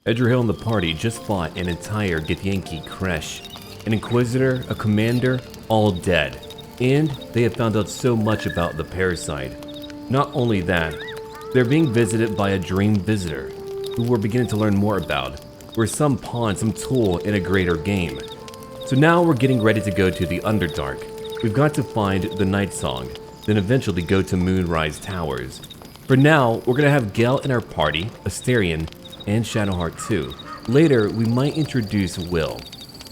Edrahil and the party just fought an entire Githyanki Kresh. An Inquisitor, a Commander, all dead. And they have found out so much about the parasite. Not only that, they're being visited by a dream visitor, who we're beginning to learn more about. We're some pawn, some tool in a greater game. So now we're getting ready to go to the Underdark. We've got to find the Nightsong, then eventually go to Moonrise Towers. For now, we're gonna have Gale in our party, Astarion, and Shadowheart too. Later, we might introduce Will.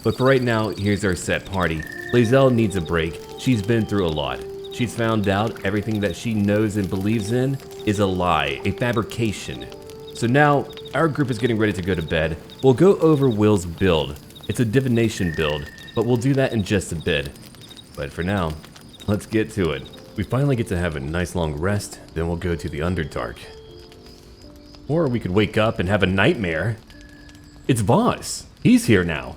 But for right now, here's our set party. Lae'zel needs a break. She's been through a lot. She's found out everything that she knows and believes in is a lie, a fabrication. So now, our group is getting ready to go to bed. We'll go over Will's build. It's a divination build, but we'll do that in just a bit. But for now, let's get to it. We finally get to have a nice long rest, then we'll go to the Underdark. Or we could wake up and have a nightmare. It's Voss. He's here now.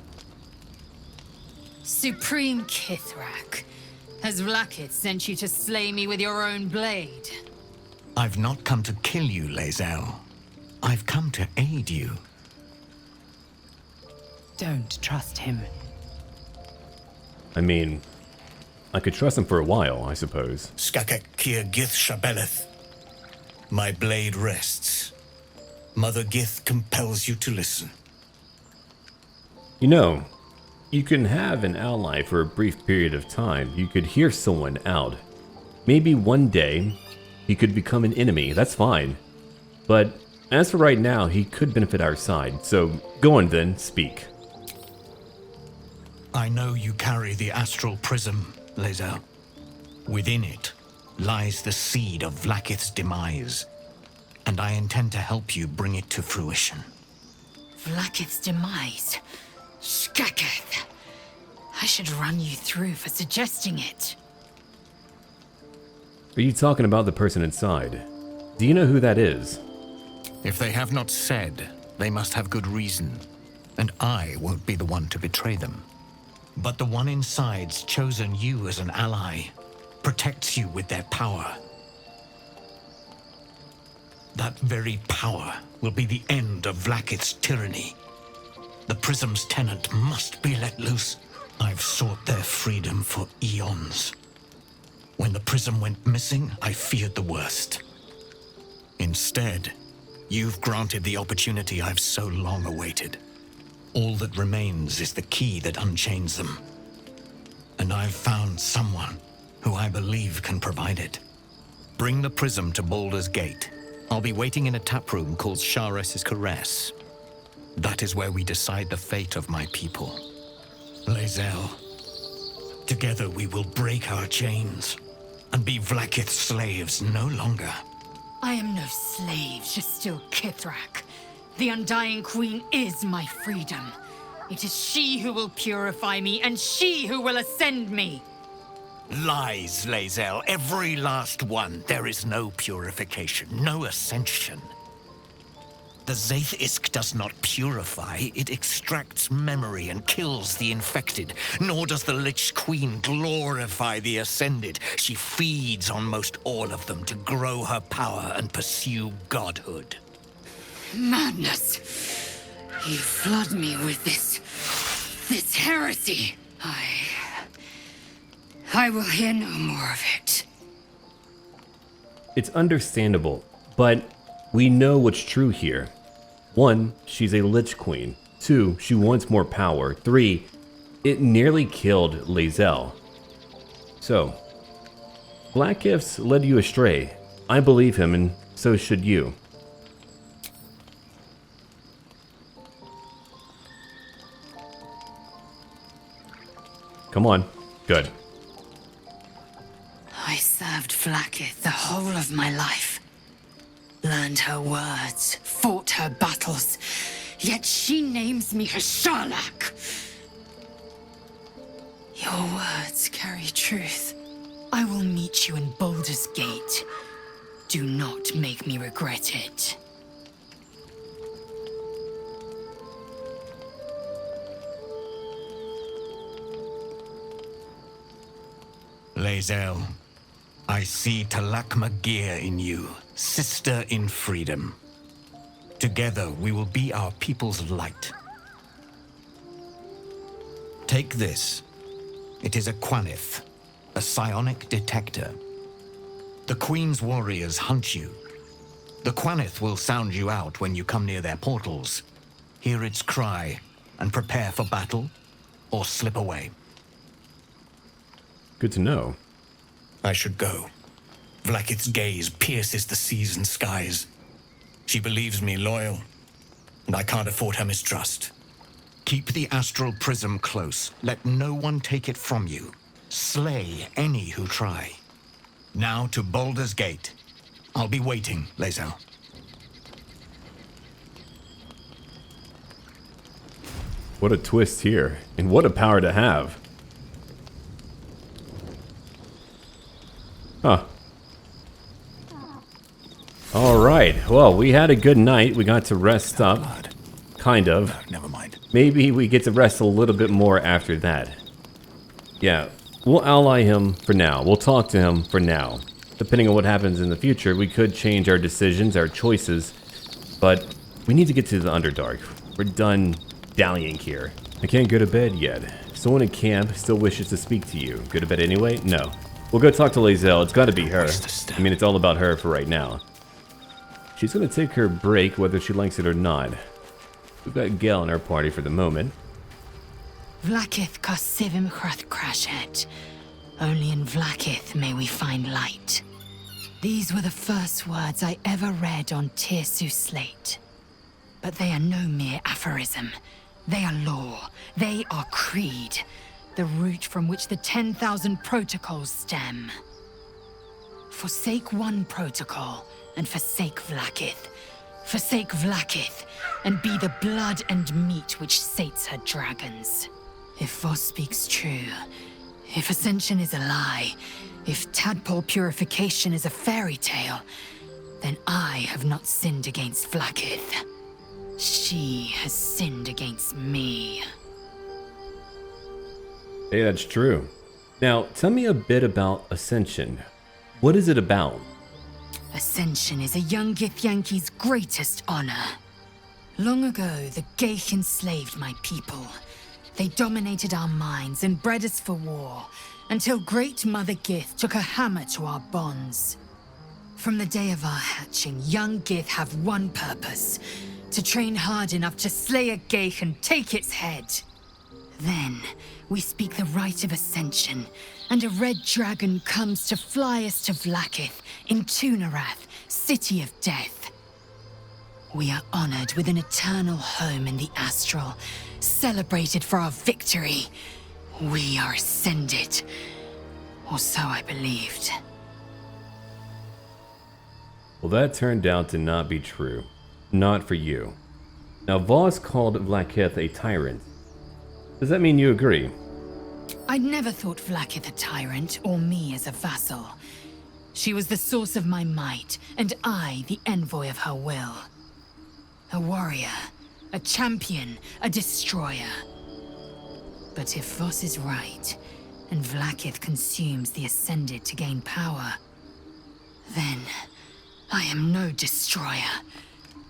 Supreme Kithrak, has Vlaakith sent you to slay me with your own blade? I've not come to kill you, Lae'zel. I've come to aid you. Don't trust him. I mean, I could trust him for a while, I suppose. Skakek Kir Gith Shabeleth. My blade rests. Mother Gith compels you to listen. You know, you can have an ally for a brief period of time. You could hear someone out. Maybe one day, he could become an enemy, that's fine. But as for right now, he could benefit our side, so go on then, speak. I know you carry the astral prism, Lae'zel. Within it lies the seed of Vlaakith's demise, and I intend to help you bring it to fruition. Vlaakith's demise? Skaketh! I should run you through for suggesting it. Are you talking about the person inside? Do you know who that is? If they have not said, they must have good reason, and I won't be the one to betray them. But the one inside's chosen you as an ally, protects you with their power. That very power will be the end of Vlaakith's tyranny. The prism's tenant must be let loose. I've sought their freedom for eons. When the prism went missing, I feared the worst. Instead, you've granted the opportunity I've so long awaited. All that remains is the key that unchains them. And I've found someone who I believe can provide it. Bring the prism to Baldur's Gate. I'll be waiting in a taproom called Shares's Caress. That is where we decide the fate of my people. Lae'zel, together we will break our chains and be Vlaakith's slaves no longer. I am no slave, just still Kithrak. The Undying Queen is my freedom. It is she who will purify me, and she who will ascend me. Lies, Lae'zel, every last one. There is no purification, no ascension. The Zaith Isk does not purify, it extracts memory and kills the infected. Nor does the Lich Queen glorify the ascended. She feeds on most all of them to grow her power and pursue godhood. Madness! You flood me with this heresy. I will hear no more of it. It's understandable, but we know what's true here. 1, she's a Lich Queen. 2, she wants more power. 3, it nearly killed Lae'zel. So, Vlaakith's led you astray. I believe him, and so should you. Come on. Good. I served Vlaakith the whole of my life. Learned her words, fought her battles, yet she names me her Sharlak. Your words carry truth. I will meet you in Baldur's Gate. Do not make me regret it. Lae'zel, I see Talak Magir in you, sister in freedom. Together, we will be our people's light. Take this. It is a Quanith, a psionic detector. The Queen's warriors hunt you. The Quanith will sound you out when you come near their portals. Hear its cry and prepare for battle, or slip away. Good to know. I should go. Vlaakith's gaze pierces the seas and skies. She believes me loyal, and I can't afford her mistrust. Keep the astral prism close. Let no one take it from you. Slay any who try. Now to Baldur's Gate. I'll be waiting, Lae'zel. What a twist here, and what a power to have. Huh. Alright, well, we had a good night. We got to rest up. Kind of. Never mind. Maybe we get to rest a little bit more after that. Yeah, we'll ally him for now. We'll talk to him for now. Depending on what happens in the future, we could change our decisions, our choices. But we need to get to the Underdark. We're done dallying here. I can't go to bed yet. Someone in camp still wishes to speak to you. Go to bed anyway? No. We'll go talk to Lae'zel. It's got to be her. I mean, it's all about her for right now. She's going to take her break whether she likes it or not. We've got Gale in our party for the moment. Vlaakith Kosivim Chrath Crashet. Only in Vlaakith may we find light. These were the first words I ever read on Tirsu slate. But they are no mere aphorism. They are law. They are creed. The root from which the 10,000 protocols stem. Forsake one protocol, and forsake Vlaakith. Forsake Vlaakith, and be the blood and meat which sates her dragons. If Voss speaks true, if Ascension is a lie, if tadpole purification is a fairy tale, then I have not sinned against Vlaakith. She has sinned against me. Hey, that's true. Now, tell me a bit about Ascension. What is it about? Ascension is a young Githyanki's greatest honor. Long ago, the Ghaik enslaved my people. They dominated our minds and bred us for war, until Great Mother Gith took a hammer to our bonds. From the day of our hatching, young Gith have one purpose: to train hard enough to slay a Ghaik and take its head. Then, we speak the rite of Ascension, and a red dragon comes to fly us to Vlaakith in Tunarath, City of Death. We are honored with an eternal home in the Astral, celebrated for our victory. We are ascended. Or so I believed. Well, that turned out to not be true. Not for you. Now, Voss called Vlaakith a tyrant. Does that mean you agree? I'd never thought Vlaakith a tyrant, or me as a vassal. She was the source of my might, and I the envoy of her will. A warrior, a champion, a destroyer. But if Voss is right, and Vlaakith consumes the Ascended to gain power, then I am no destroyer.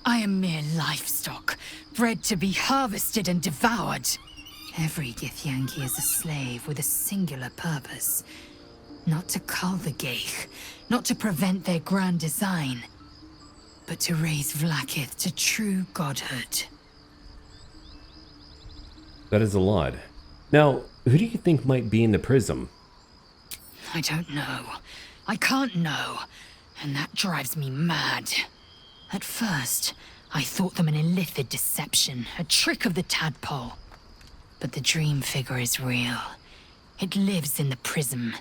I am mere livestock, bred to be harvested and devoured. Every Githyanki is a slave with a singular purpose. Not to cull the Ghaik, not to prevent their grand design, but to raise Vlaakith to true godhood. That is a lot. Now, who do you think might be in the prism? I don't know. I can't know. And that drives me mad. At first, I thought them an illithid deception, a trick of the tadpole. But the dream figure is real. It lives in the prism.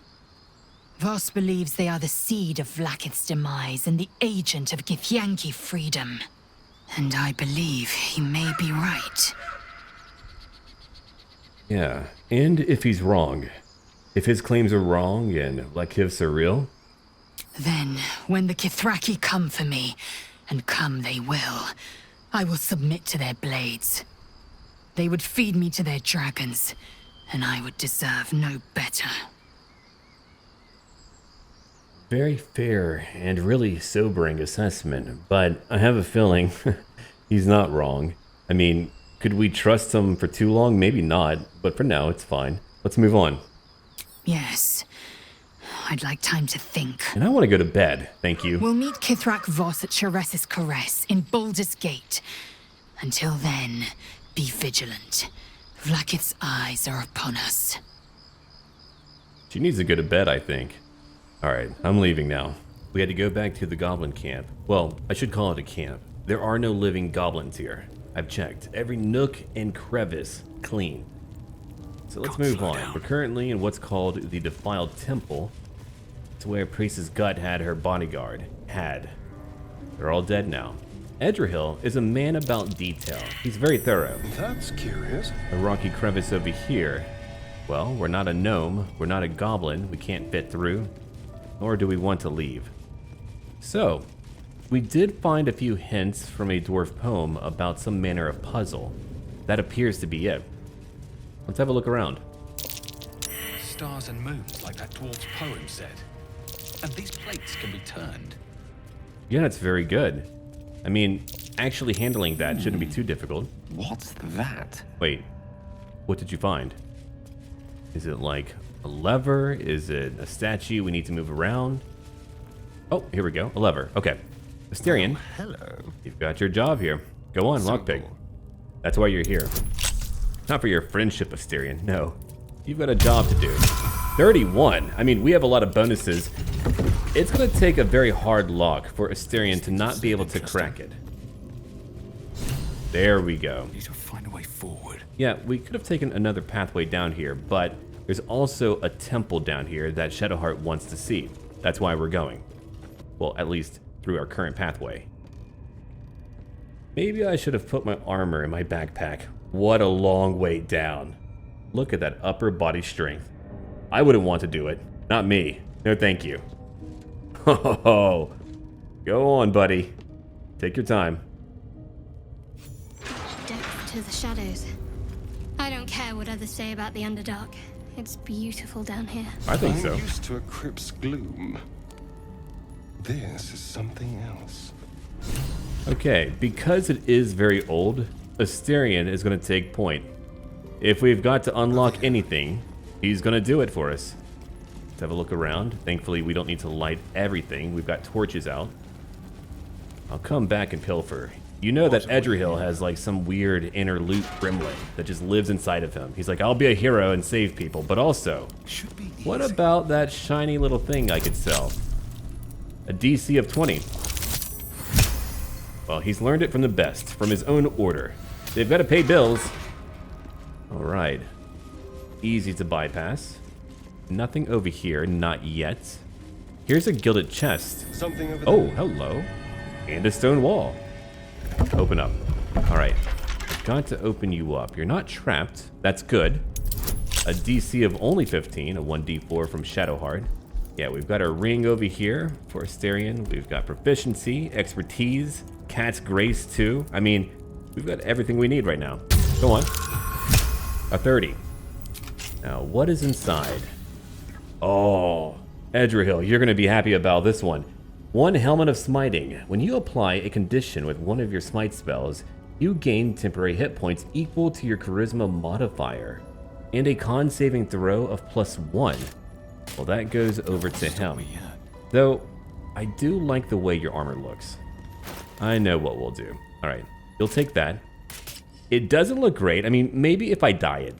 Voss believes they are the seed of Vlaakith's demise and the agent of Githyanki freedom. And I believe he may be right. Yeah, and if he's wrong, if his claims are wrong and Vlaakiths are real? Then, when the Kithraki come for me, and come they will, I will submit to their blades. They would feed me to their dragons, and I would deserve no better. Very fair and really sobering assessment, but I have a feeling He's not wrong. I mean, could we trust him for too long? Maybe not, but for now, it's fine. Let's move on. Yes. I'd like time to think. And I want to go to bed, thank you. We'll meet Kithrak Voss at Sharess's Caress in Baldur's Gate. Until then, be vigilant. Vlaakith's eyes are upon us. She needs to go to bed, I think. Alright, I'm leaving now. We had to go back to the goblin camp. Well, I should call it a camp. There are no living goblins here. I've checked. Every nook and crevice clean. So let's move on. We're currently in what's called the Defiled Temple. It's where Priestess Gut had her bodyguard. They're all dead now. Edrahil is a man about detail. He's very thorough. That's curious. A rocky crevice over here. Well, we're not a gnome. We're not a goblin. We can't fit through. Nor do we want to leave. So, we did find a few hints from a dwarf poem about some manner of puzzle. That appears to be it. Let's have a look around. Stars and moons, like that dwarf's poem said. And these plates can be turned. Yeah, that's very good. I mean, actually handling that shouldn't be too difficult. What's that? Wait, what did you find? Is it like a lever? Is it a statue we need to move around? Oh, here we go, a lever. Okay. Astarion, Hello. you've got your job here. Go on, lockpick. That's why you're here. Not for your friendship, Astarion, no. You've got a job to do. 31. I mean, we have a lot of bonuses. It's gonna take a very hard lock for Astarion to not be able to crack it. There we go. Need to find a way forward. Yeah, we could have taken another pathway down here, but there's also a temple down here that Shadowheart wants to see. That's why we're going. Well, at least through our current pathway. Maybe I should have put my armor in my backpack. What a long way down. Look at that upper body strength. I wouldn't want to do it. Not me. No thank you. Oh, go on, buddy. Take your time. Depth to the shadows. I don't care what others say about the Underdark. It's beautiful down here. I think so. I'm used to a crypt's gloom. This is something else. Okay, because it is very old, Astarion is going to take point. If we've got to unlock anything, he's going to do it for us. Let's have a look around. Thankfully, we don't need to light everything. We've got torches out. I'll come back and pilfer. You know that Edrahil has like some weird inner loot gremlin that just lives inside of him. He's like, I'll be a hero and save people, but also, what about that shiny little thing I could sell? A DC of 20. Well, he's learned it from the best, from his own order. They've got to pay bills. All right. Easy to bypass. Nothing over here, not yet. Here's a gilded chest. Something over Oh, there. hello. And a stone wall. Open up. All right. I've got to open you up. You're not trapped. That's good. A DC of only 15, a 1d4 from Shadowheart. Yeah, we've got our ring over here for Astarion. We've got proficiency, expertise, cat's grace too. I mean, we've got everything we need right now. Go on. A 30. Now, what is inside? Oh, Edrahil, you're going to be happy about this one. 1 Helmet of Smiting. When you apply a condition with one of your smite spells, you gain temporary hit points equal to your charisma modifier and a con saving throw of +1. Well, that goes over to him. Though, I do like the way your armor looks. I know what we'll do. All right, you'll take that. It doesn't look great. I mean, maybe if I dye it.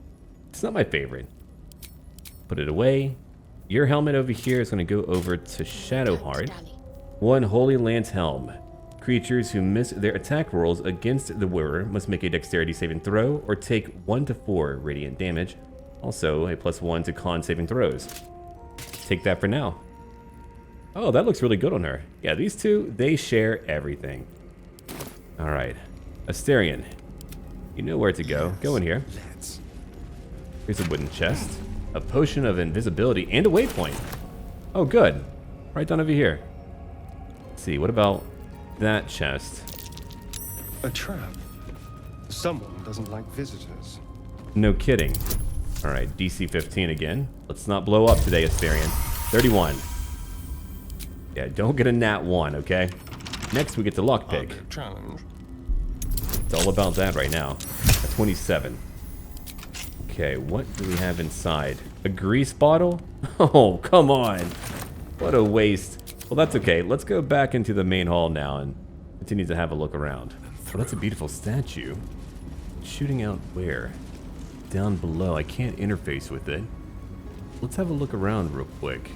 It's not my favorite. Put it away. Your helmet over here is going to go over to Shadowheart. 1 Holy Lance Helm. Creatures who miss their attack rolls against the wearer must make a dexterity saving throw or take 1 to 4 radiant damage. Also, a +1 to con saving throws. Take that for now. Oh, that looks really good on her. Yeah, these two, they share everything. All right. Astarion, you know where to go. Go in here. Here's a wooden chest. A potion of invisibility and a waypoint. Oh, good. Right down over here. Let's see, what about that chest? A trap. Someone doesn't like visitors. No kidding. All right, DC 15 again. Let's not blow up today, Astarion. 31. Yeah, don't get a nat 1, okay? Next, we get the lockpick. Challenge. It's all about that right now. A 27. Okay, what do we have inside? A grease bottle? Oh, come on. What a waste. Well, that's okay. Let's go back into the main hall now and continue to have a look around. Oh, that's a beautiful statue. Shooting out where? Down below. I can't interface with it. Let's have a look around real quick.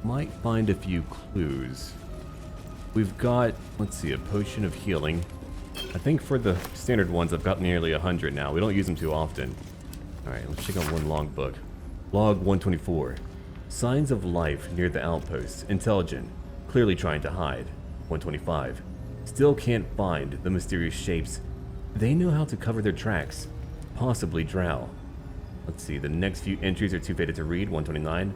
Might find a few clues. We've got, let's see, a potion of healing. I think for the standard ones, I've got nearly 100 now. We don't use them too often. Alright, let's check out one log book. Log 124. Signs of life near the outpost. Intelligent. Clearly trying to hide. 125. Still can't find the mysterious shapes. They know how to cover their tracks. Possibly Drow. Let's see, the next few entries are too faded to read. 129.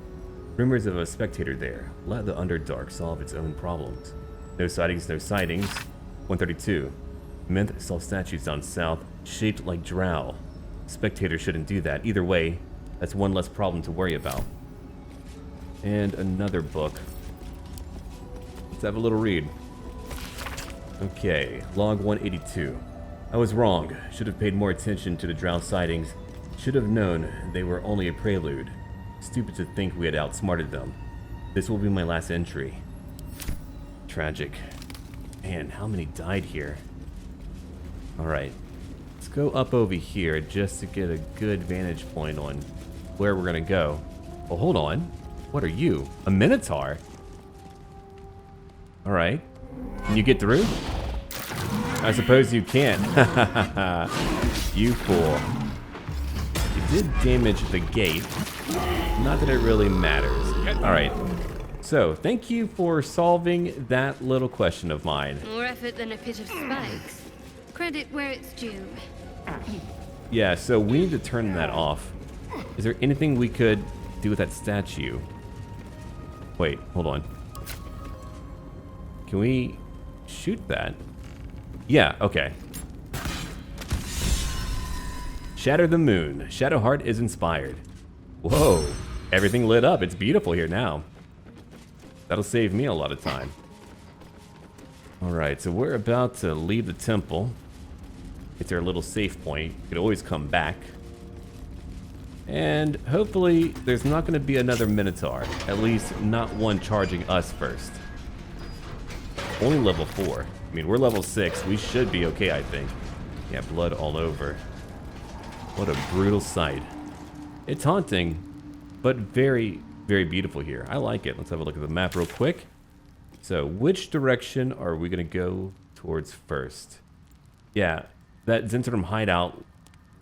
Rumors of a spectator there. Let the Underdark solve its own problems. No sightings, no sightings. 132. Myth saw statues down south, shaped like Drow. Spectator shouldn't do that. Either way, that's one less problem to worry about. And another book. Let's have a little read. Okay, log 182. I was wrong. Should have paid more attention to the Drow sightings. Should have known they were only a prelude. Stupid to think we had outsmarted them. This will be my last entry. Tragic. Man, how many died here? Alright. Let's go up over here just to get a good vantage point on where we're gonna go. Oh, hold on. What are you? A Minotaur? Alright. Can you get through? I suppose you can. You fool. You did damage the gate. Not that it really matters. Alright. So, thank you for solving that little question of mine. More effort than a pit of spikes. Credit where it's due. Yeah, so we need to turn that off. Is there anything we could do with that statue? Wait, hold on. Can we shoot that? Yeah, okay. Shatter the moon. Shadowheart is inspired. Whoa, everything lit up. It's beautiful here now. That'll save me a lot of time. Alright, so we're about to leave the temple. It's our little safe point. You could always come back. And hopefully there's not going to be another Minotaur. At least not one charging us first. Only level 4. I mean, we're level 6. We should be okay, I think. Yeah, blood all over. What a brutal sight. It's haunting, but very, very beautiful here. I like it. Let's have a look at the map real quick. So, which direction are we going to go towards first? Yeah, that Zentrum hideout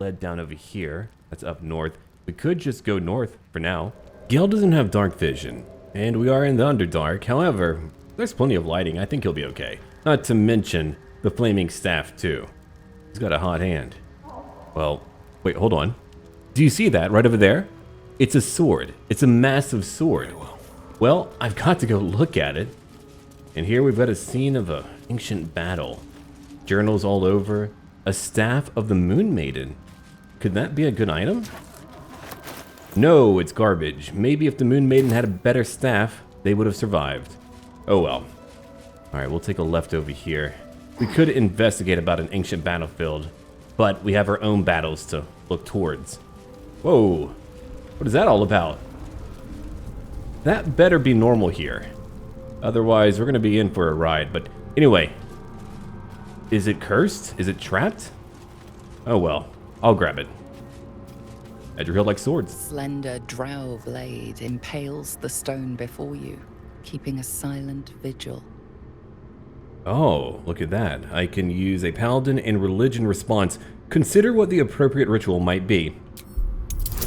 led down over here. That's up north. We could just go north for now. Gale doesn't have dark vision, and we are in the Underdark. However, there's plenty of lighting. I think he'll be okay. Not to mention the flaming staff, too. He's got a hot hand. Well, wait, hold on. Do you see that right over there? It's a sword. It's a massive sword. Well, I've got to go look at it. And here we've got a scene of an ancient battle. Journals all over. A staff of the Moon Maiden. Could that be a good item? No, it's garbage. Maybe if the Moon Maiden had a better staff, they would have survived. Oh well. Alright, we'll take a left over here. We could investigate about an ancient battlefield, but we have our own battles to look towards. Whoa. What is that all about? That better be normal here. Otherwise, we're going to be in for a ride. But anyway, is it cursed? Is it trapped? Oh well, I'll grab it. Edrahil likes swords. Slender drow blade impales the stone before you, keeping a silent vigil. Oh, look at that. I can use a paladin and religion response. Consider what the appropriate ritual might be.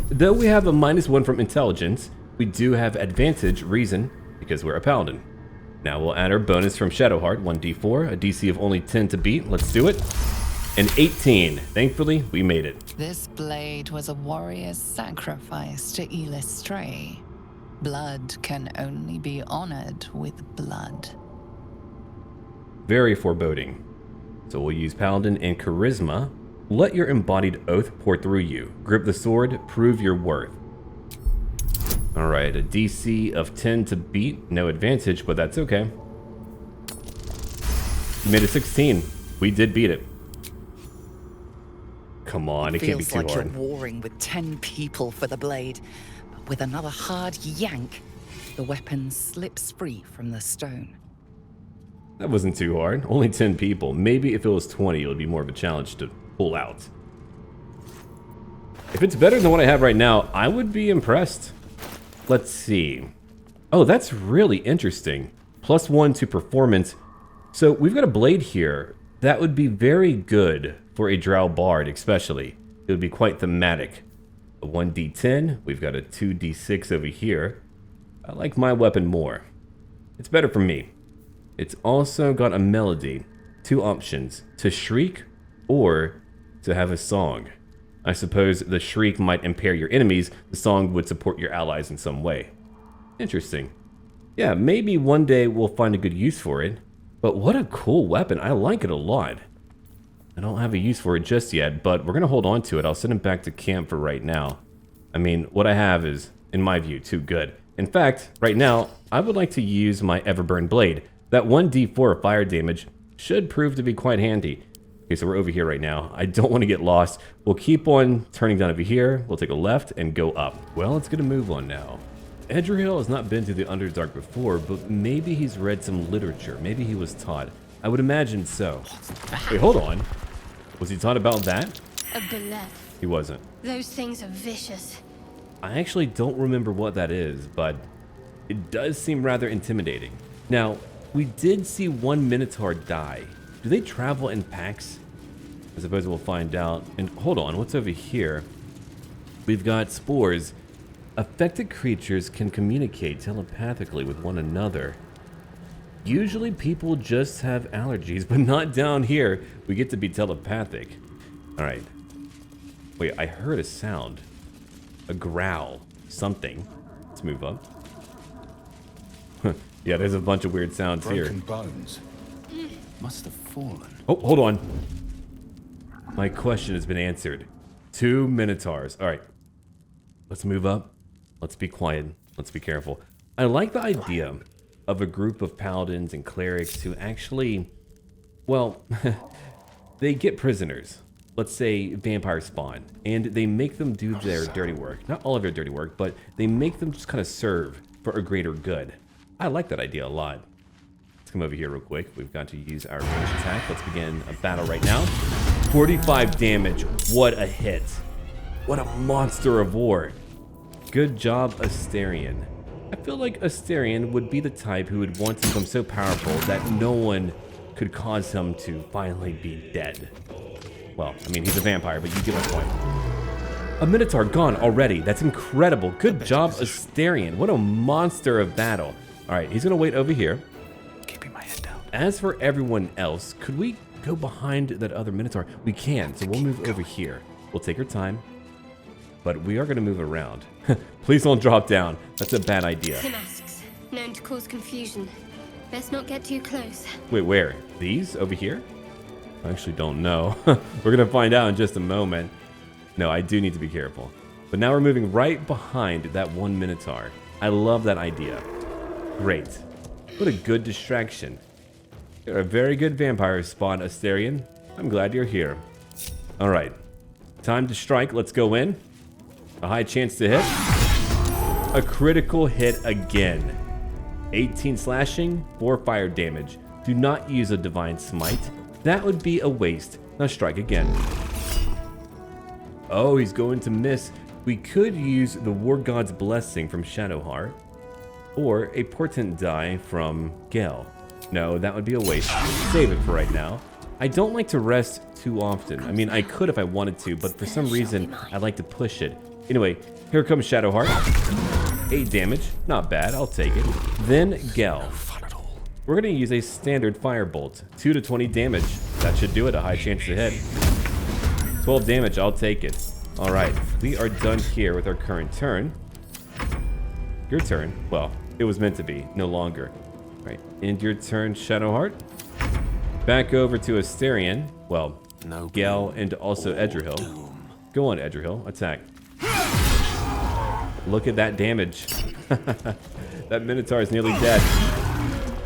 Though we have a -1 from intelligence, we do have advantage reason because we're a paladin. Now we'll add our bonus from Shadowheart, 1d4, a DC of only 10 to beat. Let's do it. An 18. Thankfully, we made it. This blade was a warrior's sacrifice to Illustray. Blood can only be honored with blood. Very foreboding. So we'll use Paladin and Charisma. Let your embodied oath pour through you. Grip the sword, prove your worth. Alright, a DC of 10 to beat. No advantage, but that's okay. We made a 16. We did beat it. come on, it can't be Feels too like hard. you're warring with 10 people for the blade, but with another hard yank, the weapon slips free from the stone. That wasn't too hard. Only 10 people. Maybe if it was 20, it would be more of a challenge to pull out. If it's better than what I have right now, I would be impressed. Let's see. Oh, that's really interesting. +1 to performance. So we've got a blade here. That would be very good for a Drow Bard, especially. It would be quite thematic. A 1d10. We've got a 2d6 over here. I like my weapon more. It's better for me. It's also got a melody. 2 options. To shriek or to have a song. I suppose the shriek might impair your enemies. The song would support your allies in some way. Interesting. Yeah, maybe one day we'll find a good use for it. But what a cool weapon. I like it a lot. I don't have a use for it just yet, but we're going to hold on to it. I'll send it back to camp for right now. I mean, what I have is, in my view, too good. In fact, right now, I would like to use my Everburn Blade. That 1d4 of fire damage should prove to be quite handy. Okay, so we're over here right now. I don't want to get lost. We'll keep on turning down over here. We'll take a left and go up. Well, let's get a move on now. Edrahil has not been to the Underdark before, but maybe he's read some literature. Maybe he was taught. I would imagine so. Wait, hold on. Was he taught about that? A bulette. He wasn't. Those things are vicious. I actually don't remember what that is, but it does seem rather intimidating. Now, we did see one Minotaur die. Do they travel in packs? I suppose we'll find out. And hold on, what's over here? We've got spores. Affected creatures can communicate telepathically with one another. Usually people just have allergies, but not down here. We get to be telepathic. Alright. Wait, I heard a sound. A growl. Something. Let's move up. Yeah, there's a bunch of weird sounds here. Broken bones. Must have fallen. Oh, hold on. My question has been answered. 2 Minotaurs. Alright. Let's move up. Let's be quiet. Let's be careful. I like the idea of a group of paladins and clerics who actually, well, they get prisoners. Let's say vampire spawn, and they make them do their dirty work. Not all of their dirty work, but they make them just kind of serve for a greater good. I like that idea a lot. Let's come over here real quick. We've got to use our range attack. Let's begin a battle right now. 45 damage. What a hit. What a monster of war. Good job, Astarion. I feel like Astarion would be the type who would want to become so powerful that no one could cause him to finally be dead. Well, I mean, he's a vampire, but you get my point. A Minotaur gone already. That's incredible. Good job, Astarion. What a monster of battle. All right, he's going to wait over here. Keeping my head down. As for everyone else, could we go behind that other Minotaur? We can, so we'll move over here. We'll take our time, but we are going to move around. Please don't drop down. That's a bad idea. Masks, known to cause confusion. Best not get too close. Wait, where? These? Over here? I actually don't know. We're going to find out in just a moment. No, I do need to be careful. But now we're moving right behind that one Minotaur. I love that idea. Great. What a good distraction. You're a very good vampire spawn, Astarion. I'm glad you're here. All right. Time to strike. Let's go in. A high chance to hit. A critical hit again. 18 slashing, 4 fire damage. Do not use a divine smite. That would be a waste. Now strike again. Oh, he's going to miss. We could use the War God's Blessing from Shadowheart, or a Portent Die from Gale. No, that would be a waste. Save it for right now. I don't like to rest too often. I mean, I could if I wanted to, but for some reason, I like to push it. Anyway, here comes Shadowheart. 8 damage. Not bad. I'll take it. Then Gale. We're going to use a standard firebolt. 2 to 20 damage. That should do it. A high chance to hit. 12 damage. I'll take it. All right. We are done here with our current turn. Your turn. Well, it was meant to be. No longer. All right. End your turn, Shadowheart. Back over to Astarion. Well, Gale and also Edrahil. Go on, Edrahil. Attack. Look at that damage. That Minotaur is nearly dead.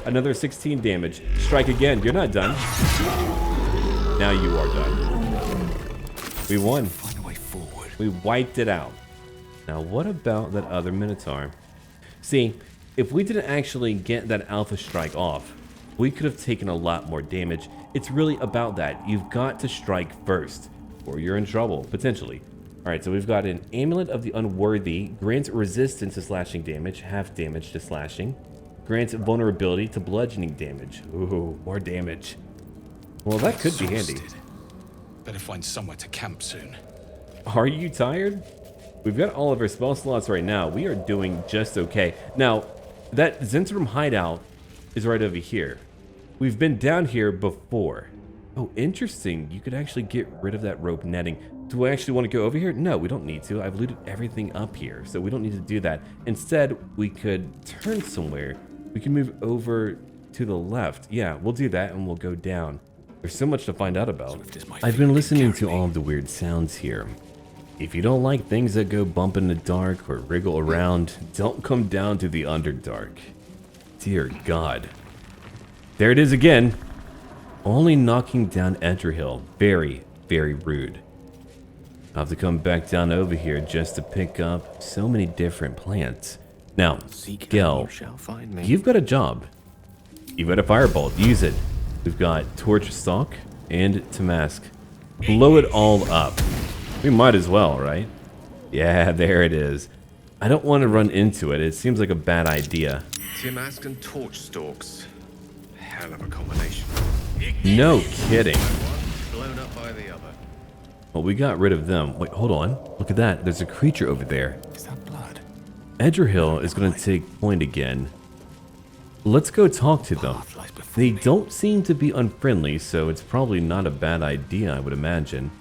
Another 16 damage. Strike again. You're not done. Now you are done. We won. Find a way forward. We wiped it out. Now, what about that other Minotaur? See, if we didn't actually get that Alpha Strike off, we could have taken a lot more damage. It's really about that. You've got to strike first, or you're in trouble, potentially. Alright, so we've got an Amulet of the Unworthy. Grants resistance to slashing damage, half damage to slashing. Grants vulnerability to bludgeoning damage. Ooh, more damage. Well, that could be handy. Better find somewhere to camp soon. Are you tired? We've got all of our spell slots right now. We are doing just okay. Now, that Zentrum hideout is right over here. We've been down here before. Oh, interesting. You could actually get rid of that rope netting. Do I actually want to go over here? No, we don't need to. I've looted everything up here, so we don't need to do that. Instead, we could turn somewhere. We can move over to the left. Yeah, we'll do that and we'll go down. There's so much to find out about. I've been listening to all of the weird sounds here. If you don't like things that go bump in the dark or wriggle around, don't come down to the Underdark. Dear God. There it is again. Only knocking down Edrahil. Very, very rude. I'll have to come back down over here just to pick up so many different plants. Now, Gale, you've got a job. You've got a firebolt. Use it. We've got Torch Stalk and Tamask. Blow it all up. We might as well, right? Yeah, there it is. I don't want to run into it. It seems like a bad idea. Tamask and Torch Stalks. Hell of a combination. No kidding. Blown up by the other. Well, we got rid of them. Wait, hold on. Look at that. There's a creature over there. Is that blood? Edrahil is going to take point again. Let's go talk to them. They don't seem to be unfriendly, so it's probably not a bad idea, I would imagine.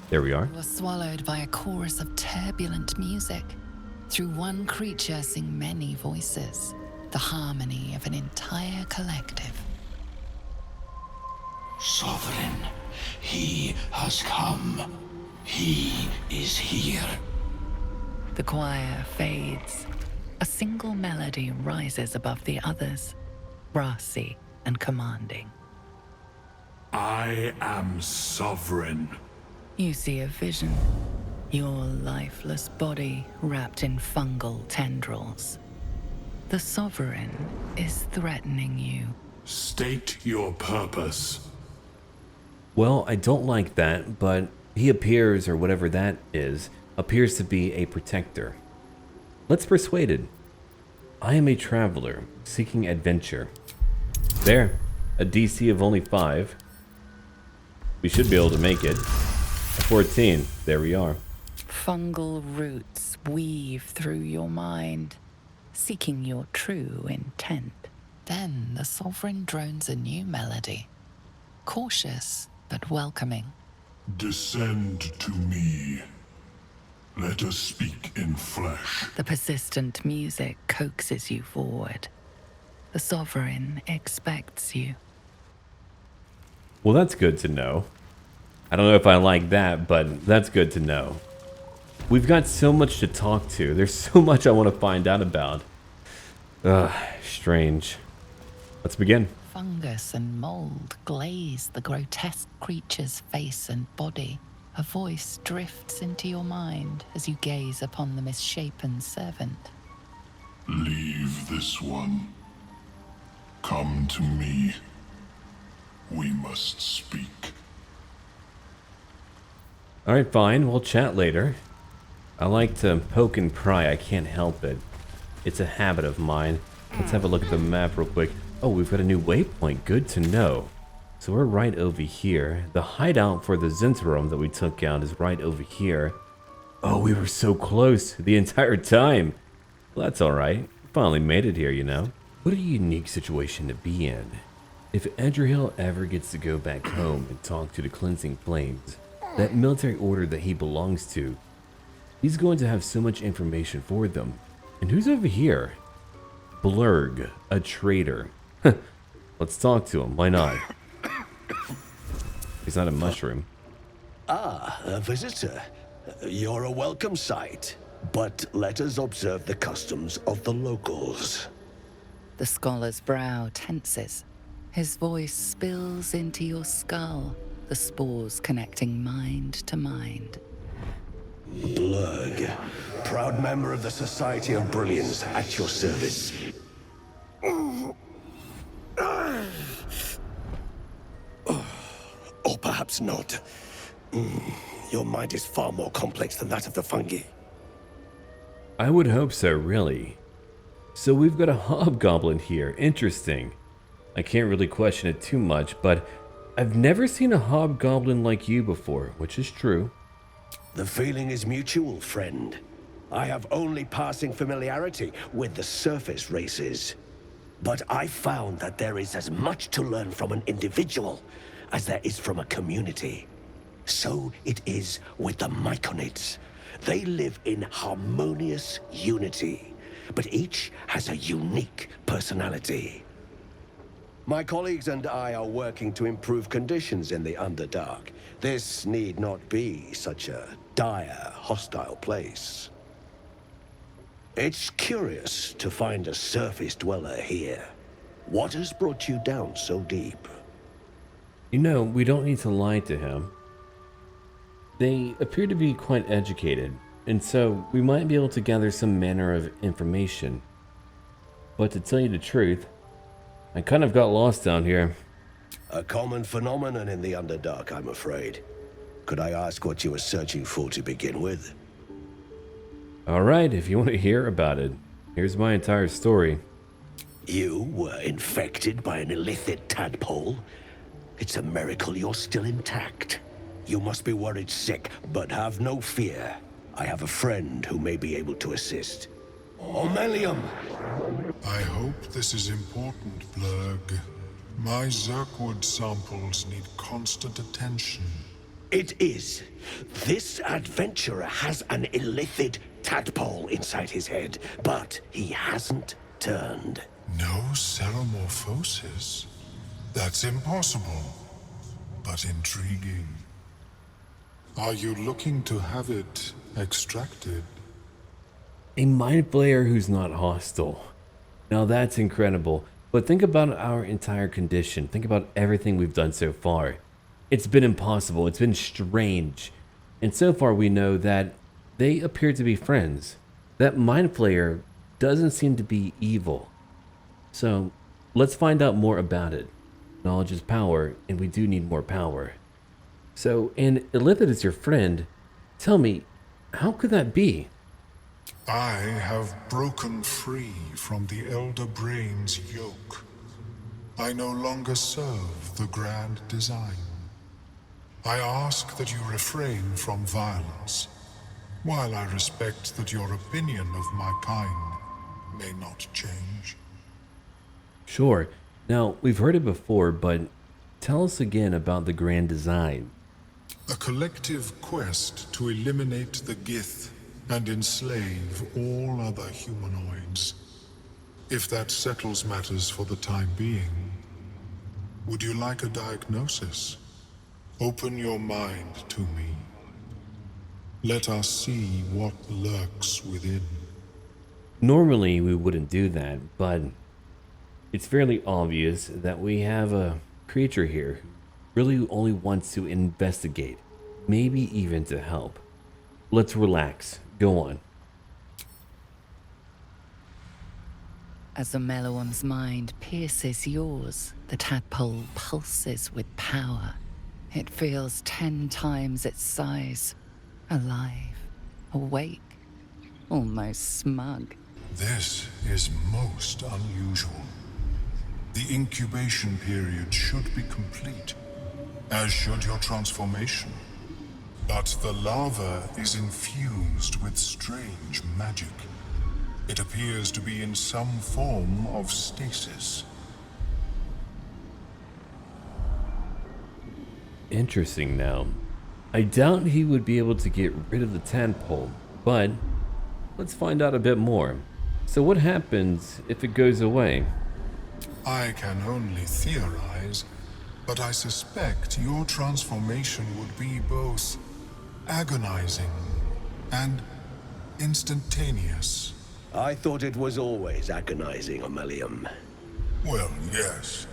There we are. You are swallowed by a chorus of turbulent music. Through one creature sing many voices, the harmony of an entire collective. Sovereign, he has come. He is here. The choir fades. A single melody rises above the others, brassy and commanding. I am Sovereign. You see a vision. Your lifeless body wrapped in fungal tendrils. The Sovereign is threatening you. State your purpose. Well, I don't like that, but he appears, or whatever that is, appears to be a protector. Let's persuade it. I am a traveler, seeking adventure. There, a DC of only 5. We should be able to make it. A 14, there we are. Fungal roots weave through your mind, seeking your true intent. Then the Sovereign drones a new melody, cautious but welcoming. Descend to me. Let us speak in flesh. The persistent music coaxes you forward. The Sovereign expects you. Well, that's good to know. I don't know if I like that, but that's good to know. We've got so much to talk to. There's so much I want to find out about. Ugh, strange. Let's begin. Fungus and mold glaze the grotesque creature's face and body. A voice drifts into your mind as you gaze upon the misshapen servant. Leave this one. Come to me. We must speak. Alright, fine. We'll chat later. I like to poke and pry. I can't help it. It's a habit of mine. Let's have a look at the map real quick. Oh, we've got a new waypoint. Good to know. So we're right over here. The hideout for the Zentrum that we took out is right over here. Oh, we were so close the entire time. Well, that's alright. Finally made it here, you know. What a unique situation to be in. If Edrahil ever gets to go back home and talk to the Cleansing Flames, that military order that he belongs to, he's going to have so much information for them. And who's over here? Blurg, a traitor. Let's talk to him. Why not? He's not a mushroom. Ah, a visitor. You're a welcome sight. But let us observe the customs of the locals. The scholar's brow tenses. His voice spills into your skull, the spores connecting mind to mind. Blurg, proud member of the Society of Brilliance, at your service. Or perhaps not. Your mind is far more complex than that of the fungi. I would hope so, really. So we've got a hobgoblin here. Interesting. I can't really question it too much, but I've never seen a hobgoblin like you before, which is true. The feeling is mutual, friend. I have only passing familiarity with the surface races. But I found that there is as much to learn from an individual as there is from a community. So it is with the Myconids. They live in harmonious unity, but each has a unique personality. My colleagues and I are working to improve conditions in the Underdark. This need not be such a dire, hostile place. It's curious to find a surface dweller here. What has brought you down so deep? You know, we don't need to lie to him. They appear to be quite educated, and so we might be able to gather some manner of information. But to tell you the truth, I kind of got lost down here. A common phenomenon in the Underdark, I'm afraid. Could I ask what you were searching for to begin with? Alright, if you want to hear about it, here's my entire story. You were infected by an illicit tadpole? It's a miracle you're still intact. You must be worried sick, but have no fear. I have a friend who may be able to assist. Omelium! I hope this is important, Blurg. My Zerkwood samples need constant attention. It is. This adventurer has an illicit tadpole inside his head, but he hasn't turned. No ceremorphosis? That's impossible, but intriguing. Are you looking to have it extracted? A mind flayer who's not hostile. Now that's incredible. But think about our entire condition. Think about everything we've done so far. It's been impossible. It's been strange. And so far we know that they appear to be friends. That mind flayer doesn't seem to be evil. So let's find out more about it. Knowledge is power, and we do need more power. So, and Illithid is your friend. Tell me, how could that be? I have broken free from the Elder Brain's yoke. I no longer serve the grand design. I ask that you refrain from violence, while I respect that your opinion of my kind may not change. Sure. Now, we've heard it before, but tell us again about the grand design. A collective quest to eliminate the Gith and enslave all other humanoids. If that settles matters for the time being, would you like a diagnosis? Open your mind to me. Let us see what lurks within. Normally, we wouldn't do that, but it's fairly obvious that we have a creature here who really only wants to investigate, maybe even to help. Let's relax. Go on. As Omeluum's mind pierces yours, the tadpole pulses with power. It feels 10 times its size. Alive, awake, almost smug. This is most unusual. The incubation period should be complete, as should your transformation. But the larva is infused with strange magic. It appears to be in some form of stasis. Interesting now. I doubt he would be able to get rid of the tadpole, but let's find out a bit more. So what happens if it goes away? I can only theorize, but I suspect your transformation would be both agonizing and instantaneous. I thought it was always agonizing, Omelium. Well, yes,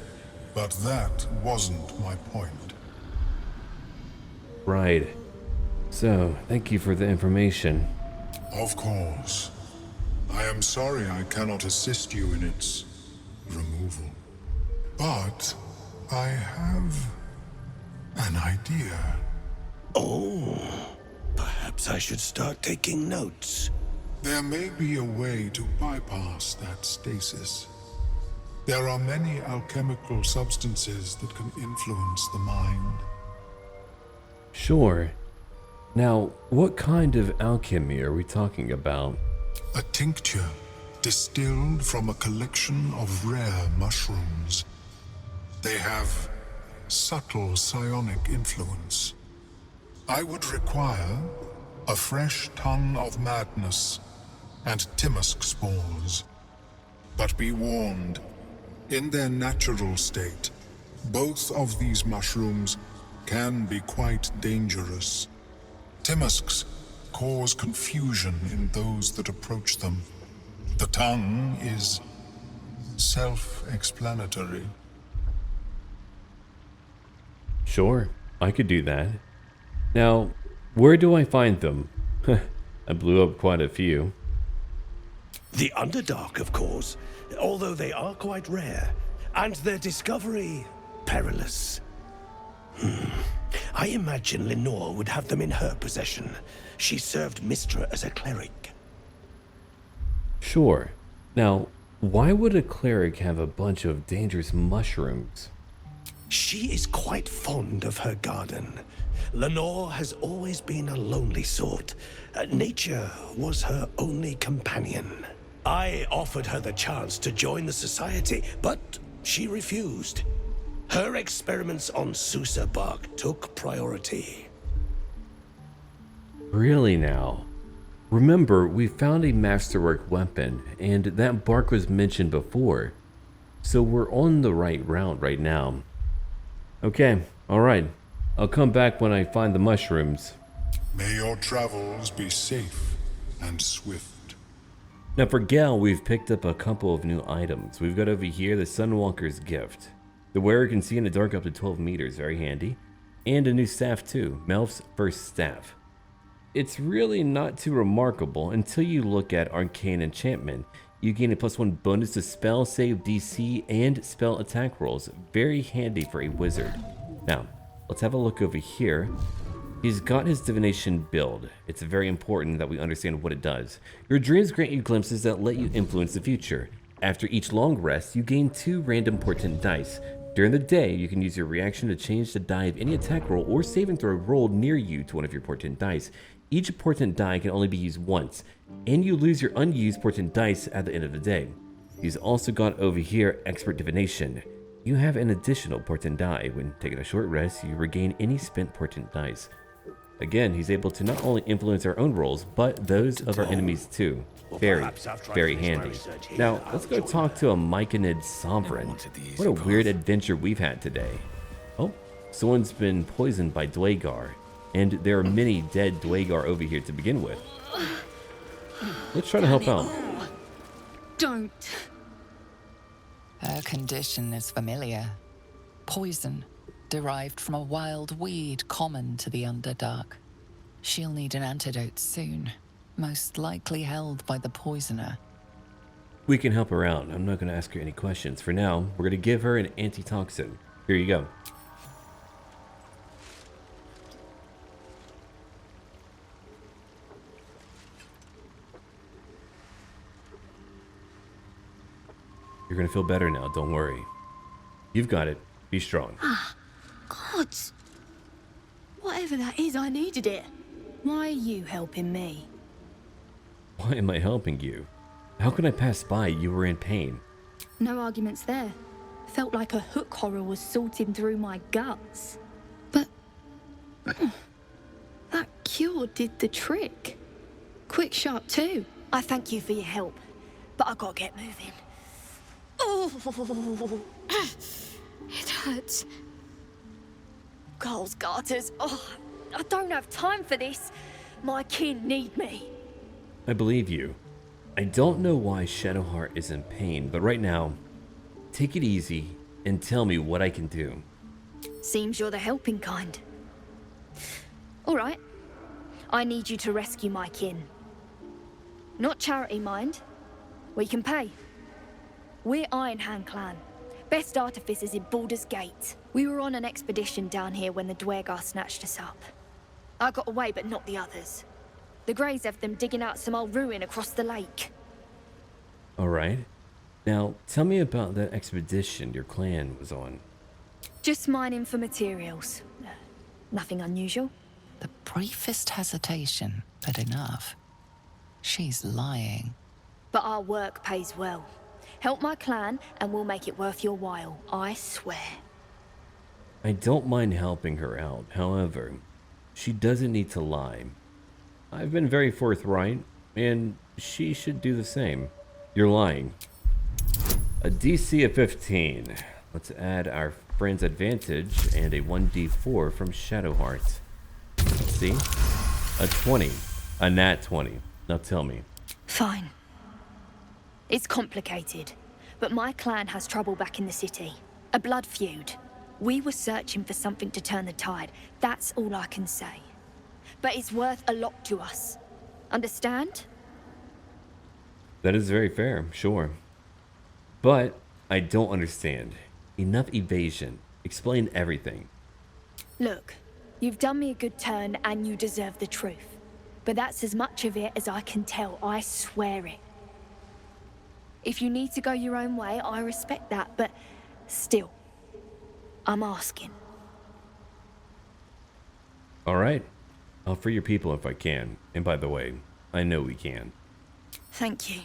but that wasn't my point. Right. So, thank you for the information. Of course. I am sorry I cannot assist you in its removal. But I have an idea. Oh, perhaps I should start taking notes. There may be a way to bypass that stasis. There are many alchemical substances that can influence the mind. Sure. Now, what kind of alchemy are we talking about? A tincture distilled from a collection of rare mushrooms. They have subtle psionic influence. I would require a fresh tongue of madness and Timisk spores. But be warned, in their natural state, both of these mushrooms can be quite dangerous. Timisks cause confusion in those that approach them. The tongue is self-explanatory. Sure, I could do that. Now, where do I find them? I blew up quite a few. The Underdark, of course, although they are quite rare, and their discovery perilous. I imagine Lenore would have them in her possession. She served Mistra as a cleric. Sure. Now, why would a cleric have a bunch of dangerous mushrooms? She is quite fond of her garden. Lenore has always been a lonely sort. Nature was her only companion. I offered her the chance to join the society, but she refused. Her experiments on Sussur bark took priority. Really now? Remember, we found a Masterwork weapon, and that bark was mentioned before. So we're on the right route right now. Okay, alright. I'll come back when I find the mushrooms. May your travels be safe and swift. Now for Gale, we've picked up a couple of new items. We've got over here the Sunwalker's Gift. The wearer can see in the dark up to 12 meters, very handy. And a new staff too, Melf's First Staff. It's really not too remarkable until you look at Arcane Enchantment. You gain a +1 bonus to spell save DC and spell attack rolls. Very handy for a wizard. Now, let's have a look over here. He's got his divination build. It's very important that we understand what it does. Your dreams grant you glimpses that let you influence the future. After each long rest, you gain 2 random portent dice. During the day, you can use your reaction to change the die of any attack roll or saving throw rolled near you to one of your portent dice. Each portent die can only be used once, and you lose your unused portent dice at the end of the day. He's also got over here Expert Divination. You have an additional portent die. When taking a short rest, you regain any spent portent dice. Again, he's able to not only influence our own rolls, but those of our enemies too. Very, very handy. Now, let's go talk to a Myconid Sovreign. What a weird adventure we've had today. Oh, someone's been poisoned by Duergar, and there are many dead Duergar over here to begin with. Let's try to help out. Don't. Her condition is familiar. Poison, derived from a wild weed common to the Underdark. She'll need an antidote soon, most likely held by the poisoner. We can help her out. I'm not going to ask her any questions. For now, we're going to give her an antitoxin. Here you go. You're going to feel better now, don't worry. You've got it. Be strong. Gods! Whatever that is, I needed it. Why are you helping me? Why am I helping you? How can I pass by? You were in pain. No arguments there. Felt like a hook horror was sorting through my guts. But that cure did the trick. Quick, sharp too. I thank you for your help, but I gotta get moving. Oh, it hurts. Cole's garters. Oh, I don't have time for this. My kin need me. I believe you. I don't know why Shadowheart is in pain, but right now, take it easy and tell me what I can do. Seems you're the helping kind. All right. I need you to rescue my kin. Not charity, mind. We can pay. We're Iron Hand Clan. Best artificers in Baldur's Gate. We were on an expedition down here when the Duergar snatched us up. I got away, but not the others. The Greys have them digging out some old ruin across the lake. Alright. Now, tell me about that expedition your clan was on. Just mining for materials. Nothing unusual. The briefest hesitation, but enough. She's lying. But our work pays well. Help my clan, and we'll make it worth your while, I swear. I don't mind helping her out. However, she doesn't need to lie. I've been very forthright, and she should do the same. You're lying. A DC of 15. Let's add our friend's advantage and a 1d4 from Shadowheart. Let's see. A 20. A nat 20. Now tell me. Fine. It's complicated, but my clan has trouble back in the city. A blood feud. We were searching for something to turn the tide. That's all I can say. But it's worth a lot to us. Understand? That is very fair, sure. But I don't understand. Enough evasion. Explain everything. Look, you've done me a good turn and you deserve the truth. But that's as much of it as I can tell, I swear it. If you need to go your own way, I respect that, but still, I'm asking. Alright. I'll free your people if I can. And by the way, I know we can. Thank you.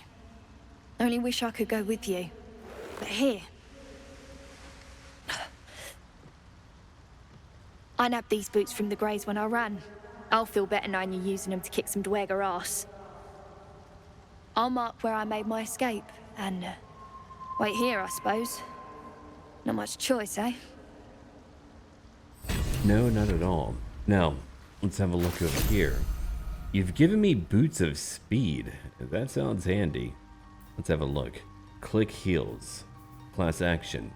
Only wish I could go with you. But here. I nabbed these boots from the Greys when I ran. I'll feel better knowing you're using them to kick some Duergar ass. I'll mark where I made my escape, and wait here, I suppose. Not much choice, eh? No, not at all. Now, let's have a look over here. You've given me boots of speed. That sounds handy. Let's have a look. Click heels. Class action.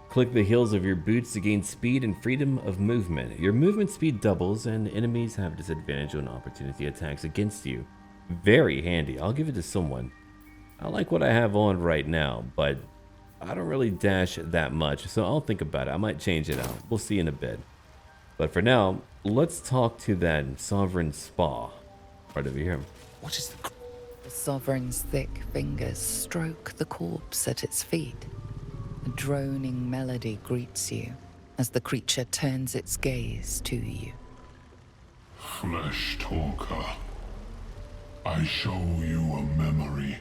Click the heels of your boots to gain speed and freedom of movement. Your movement speed doubles and enemies have disadvantage on opportunity attacks against you. Very handy. I'll give it to someone. I like what I have on right now, but I don't really dash that much, so I'll think about it. I might change it out. We'll see in a bit. But for now, let's talk to that Sovereign Spa. Right over here. What is the Sovereign's thick fingers stroke the corpse at its feet. A droning melody greets you as the creature turns its gaze to you. Flesh talker, I show you a memory.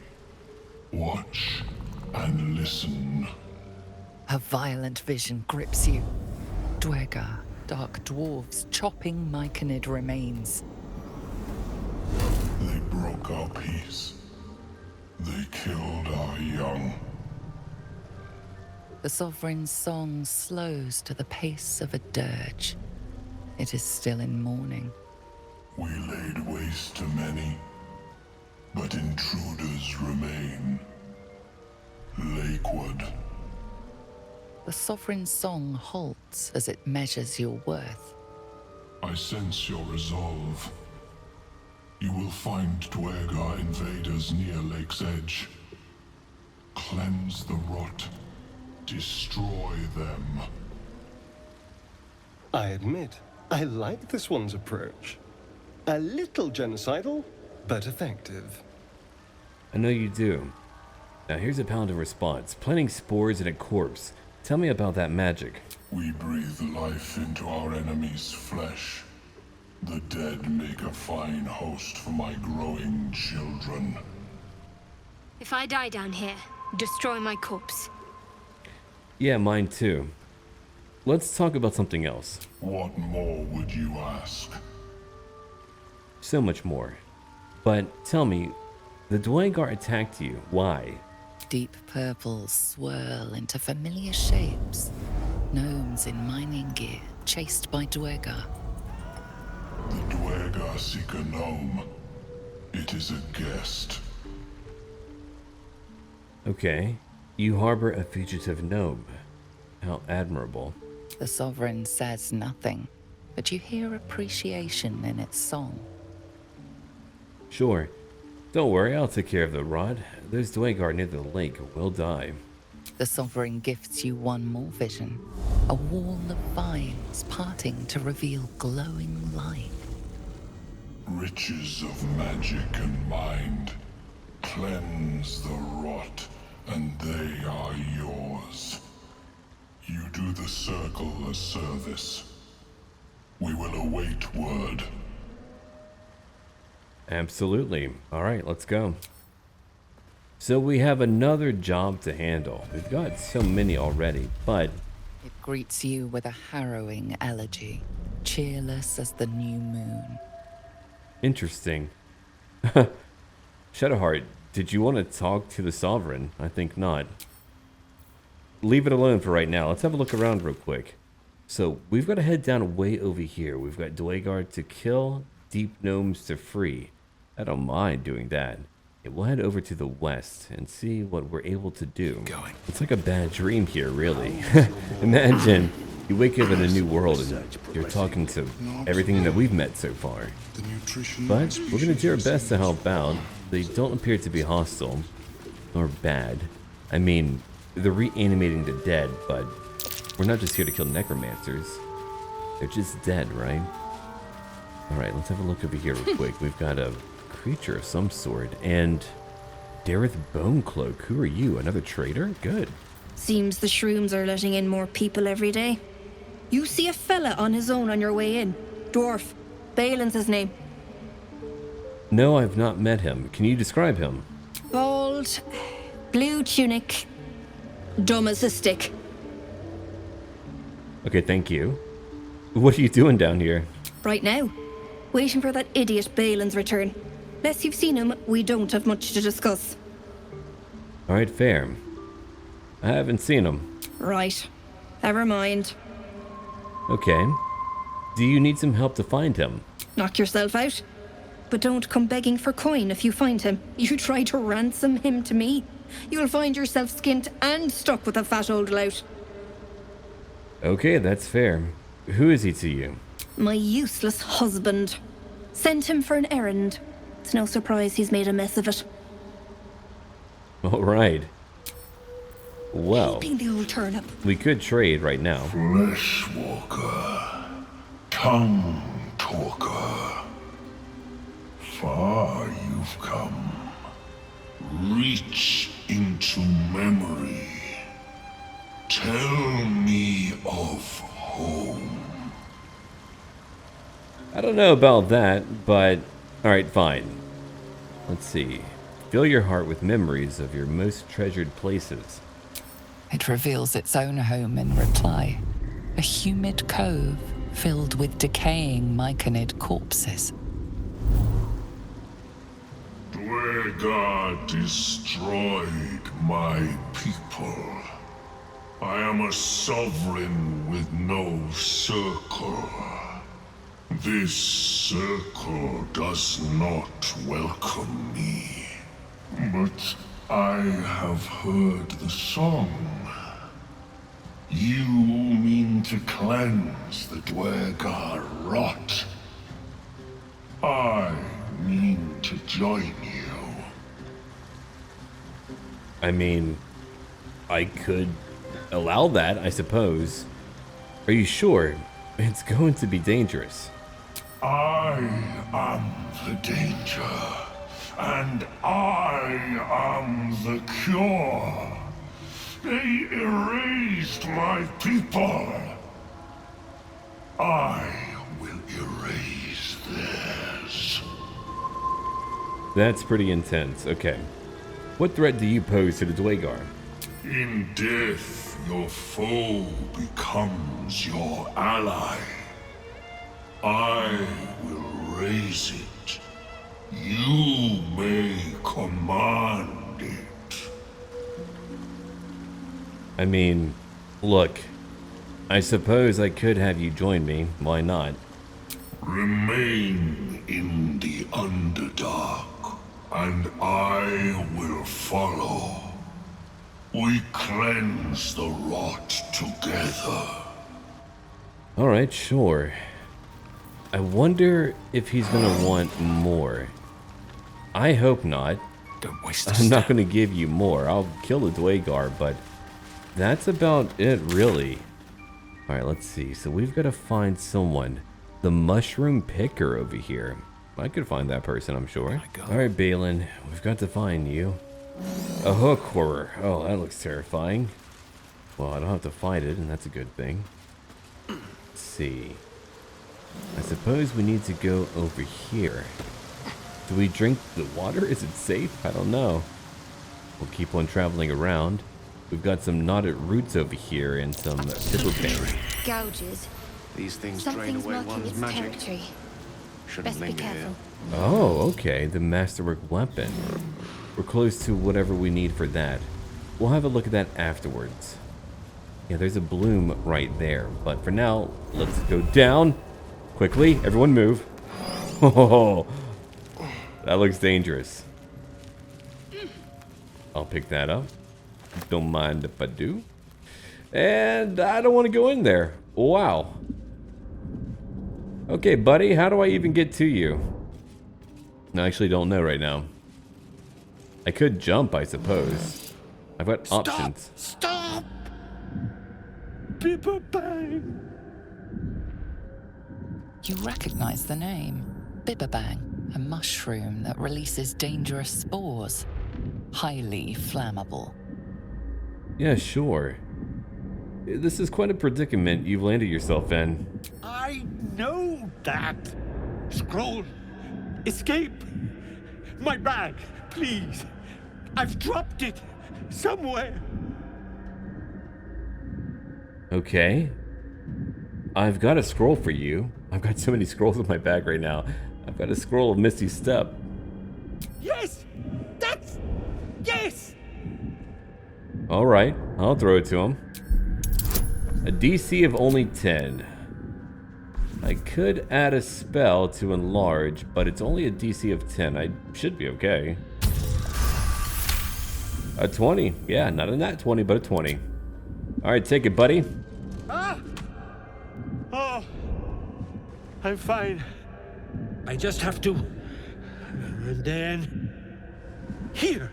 Watch and listen. A violent vision grips you. Duergar, dark dwarves chopping Myconid remains. They broke our peace. They killed our young. The Sovereign's song slows to the pace of a dirge. It is still in mourning. We laid waste to many, but intruders remain. Lakeward. The Sovereign's song halts as it measures your worth. I sense your resolve. You will find Duergar invaders near Lake's Edge. Cleanse the rot. Destroy them. I admit, I like this one's approach. A little genocidal, but effective. I know you do. Now here's a Paladin response. Planting spores in a corpse. Tell me about that magic. We breathe life into our enemy's flesh. The dead make a fine host for my growing children. If I die down here, destroy my corpse. Yeah, mine too. Let's talk about something else. What more would you ask? So much more. But tell me, the Duergar attacked you. Why? Deep purples swirl into familiar shapes. Gnomes in mining gear, chased by Duergar. The Duergar seek a gnome. It is a guest. Okay. You harbor a fugitive gnome. How admirable. The Sovereign says nothing. but you hear appreciation in its song. Sure. Don't worry, I'll take care of the rod. Those Duergar near the lake will die. The Sovereign gifts you one more vision, a wall of vines parting to reveal glowing light. Riches of magic and mind. Cleanse the rot, and they are yours. You do the circle a service. We will await word. Absolutely. Alright, let's go. So we have another job to handle. We've got so many already, but... It greets you with a harrowing elegy, cheerless as the new moon. Interesting. Shadowheart, did you want to talk to the Sovereign? I think not. Leave it alone for right now. Let's have a look around real quick. So, we've got to head down way over here. We've got Duergar to kill, Deep Gnomes to free. I don't mind doing that. We'll head over to the west and see what we're able to do. It's like a bad dream here, really. Imagine you wake up in a new world and you're talking to everything that we've met so far. But we're going to do our best to help out. They don't appear to be hostile or bad. I mean, they're reanimating the dead, but we're not just here to kill necromancers. They're just dead, right? Alright, let's have a look over here real quick. We've got a creature of some sort, and Dareth Bonecloak. Who are you? Another traitor? Good. Seems the shrooms are letting in more people every day. You see a fella on his own on your way in. Dwarf. Balin's his name. No, I've not met him. Can you describe him? Bald, blue tunic, dumb as a stick. Okay, thank you. What are you doing down here? Right now, waiting for that idiot Balin's return. Unless you've seen him, we don't have much to discuss. Alright, fair. I haven't seen him. Right. Never mind. Okay. Do you need some help to find him? Knock yourself out. But don't come begging for coin if you find him. You try to ransom him to me, you'll find yourself skint and stuck with a fat old lout. Okay, that's fair. Who is he to you? My useless husband. Sent him for an errand. It's no surprise he's made a mess of it. Alright. Well, Keeping the old turnip. We could trade right now. Fleshwalker, tongue talker. Far you've come. Reach into memory. Tell me of home. I don't know about that, but alright, fine. Let's see. Fill your heart with memories of your most treasured places. It reveals its own home in reply. A humid cove filled with decaying Myconid corpses. Duergar destroyed my people. I am a sovereign with no circle. This circle does not welcome me. But I have heard the song. You mean to cleanse the Duergar rot. I mean to join you. I mean, I could allow that, I suppose. Are you sure? It's going to be dangerous. I am the danger, and I am the cure. They erased my people. I will erase theirs. That's pretty intense. Okay. What threat do you pose to the Duergar? In death, your foe becomes your ally. I will raise it. You may command it. I mean, look, I suppose I could have you join me. Why not? Remain in the Underdark, and I will follow. We cleanse the rot together. Alright, sure. I wonder if he's gonna want more. I hope not. Don't waste I'm not gonna give you more. I'll kill the Duergar, but that's about it, really. Alright, let's see. So we've got to find someone. The mushroom picker over here. I could find that person, I'm sure. Alright, Balin, we've got to find you. A hook horror. Oh, that looks terrifying. Well, I don't have to fight it, and that's a good thing. Let's see. I suppose we need to go over here. Do we drink the water? Is it safe? I don't know. We'll keep on traveling around. We've got some knotted roots over here and some pippa. Gouges. These things drain Something's away marking one's its magic. territory. Shouldn't Best be linger careful. here. Oh, okay. The Masterwork weapon. We're close to whatever we need for that. We'll have a look at that afterwards. Yeah, there's a bloom right there. But for now, let's go down. Quickly, everyone move. Oh, that looks dangerous. I'll pick that up. Don't mind if I do. And I don't want to go in there. Wow. Okay, buddy, how do I even get to you? I actually don't know right now. I could jump, I suppose. I've got options. Stop! Pippa Bang! You recognize the name. Bibberbang, a mushroom that releases dangerous spores. Highly flammable. Yeah, sure. This is quite a predicament you've landed yourself in. I know that. Scroll. Escape. My bag, please. I've dropped it somewhere. Okay. I've got a scroll for you. I've got so many scrolls in my bag right now. I've got a scroll of Misty Step. Yes! That's... Yes! Alright, I'll throw it to him. A DC of only 10. I could add a spell to enlarge, but it's only a DC of 10. I should be okay. A 20. Yeah, not a nat 20, but a 20. Alright, take it, buddy. Ah! Oh, I'm fine. I just have to... And then... Here!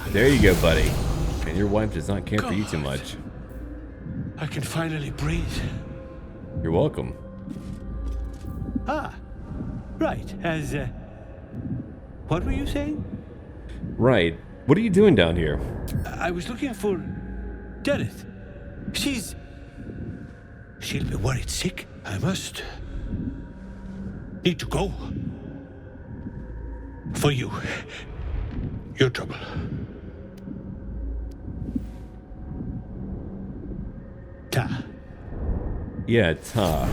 There you go, buddy. And your wife does not care for you too much. I can finally breathe. You're welcome. Ah, right, as, what were you saying? Right. What are you doing down here? I was looking for... Deneth. She'll be worried sick. I must... need to go. For you. Your trouble. Ta. Yeah, Ta.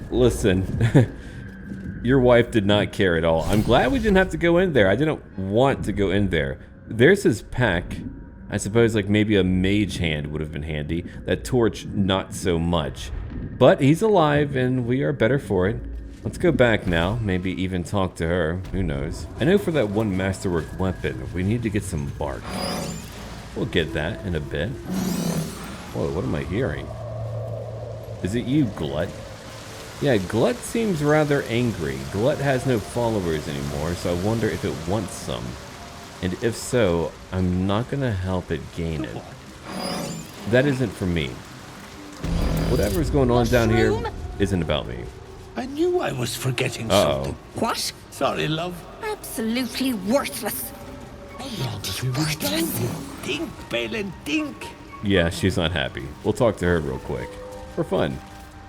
Listen. Your wife did not care at all. I'm glad we didn't have to go in there. I didn't want to go in there. There's his pack. I suppose like maybe a mage hand would have been handy. That torch, not so much. But he's alive and we are better for it. Let's go back now. Maybe even talk to her. Who knows? I know for that one Masterwork weapon, we need to get some bark. We'll get that in a bit. Whoa, what am I hearing? Is it you, Glut? Yeah, Glut seems rather angry. Glut has no followers anymore, so I wonder if it wants some. And if so, I'm not gonna help it gain it. That isn't for me. Whatever's going on down here isn't about me. I knew I was forgetting something. What? Sorry, love. Absolutely worthless. Think, Balin, think. Yeah, she's not happy. We'll talk to her real quick. For fun.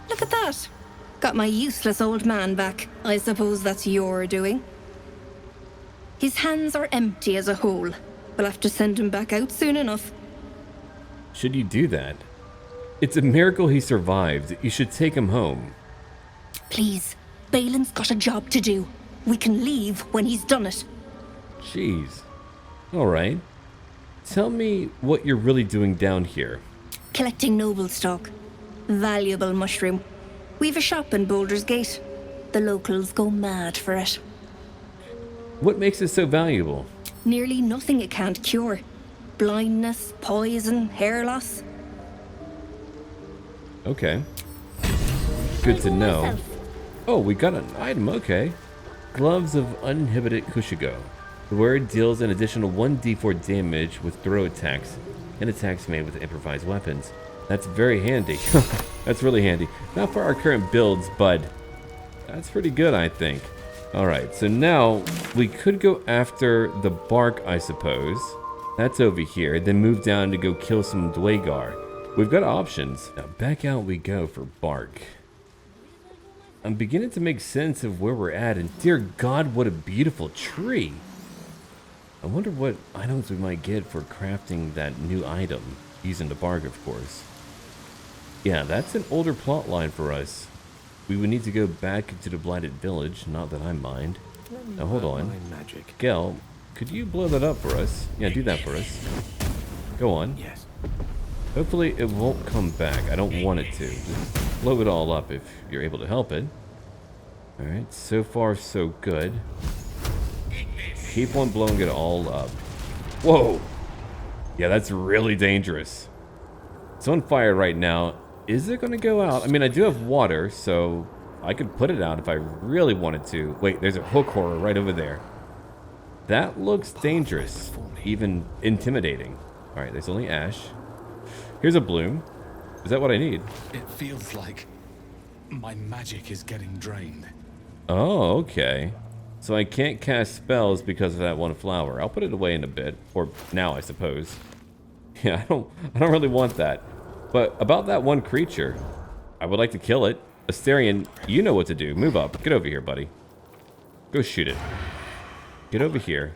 Look at that. Got my useless old man back. I suppose that's your doing. His hands are empty as a whole. We'll have to send him back out soon enough. Should you do that? It's a miracle he survived. You should take him home. Please, Balin's got a job to do. We can leave when he's done it. Jeez. Alright. Tell me what you're really doing down here. Collecting noble stock. Valuable mushroom. We've a shop in Baldur's Gate. The locals go mad for it. What makes it so valuable? Nearly nothing it can't cure. Blindness, poison, hair loss. Okay. Good to know. Oh, we got an item, okay. Gloves of Uninhibited Kushigo. The word deals an additional 1d4 damage with throw attacks and attacks made with improvised weapons. That's very handy. That's really handy. Not for our current builds, but that's pretty good, I think. Alright, so now we could go after the bark, I suppose. That's over here. Then move down to go kill some Duergar. We've got options. Now back out we go for bark. I'm beginning to make sense of where we're at, and dear God, what a beautiful tree. I wonder what items we might get for crafting that new item, using the bark, of course. Yeah, that's an older plot line for us. We would need to go back into the Blighted Village, not that I mind. Now hold on. Gale, could you blow that up for us? Yeah, do that for us. Go on. Yes. Hopefully it won't come back. I don't want it to. Just blow it all up if you're able to help it. Alright, so far so good. Keep on blowing it all up. Whoa! Yeah, that's really dangerous. It's on fire right now. Is it going to go out? I mean, I do have water, so I could put it out if I really wanted to. Wait, there's a hook horror right over there. That looks dangerous, even intimidating. Alright, there's only ash. Here's a bloom. Is that what I need? It feels like my magic is getting drained. Oh, okay. So I can't cast spells because of that one flower. I'll put it away in a bit, or now I suppose. Yeah, I don't really want that. But about that one creature, I would like to kill it. Astarion, you know what to do. Move up. Get over here, buddy. Go shoot it. Get over here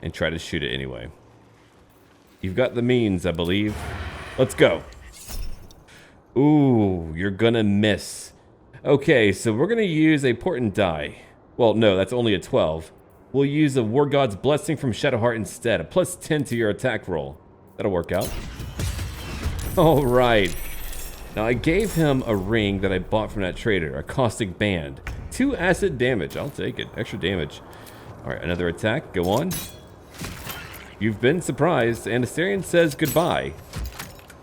and try to shoot it anyway. You've got the means, I believe. Let's go. Ooh, you're gonna miss. Okay, so we're gonna use a portent die. Well, no, that's only a 12. We'll use a War God's Blessing from Shadowheart instead. A plus 10 to your attack roll. That'll work out. Alright. Now, I gave him a ring that I bought from that trader. A caustic band. 2 acid damage. I'll take it. Extra damage. Alright, another attack. Go on. You've been surprised. And Astarion says goodbye.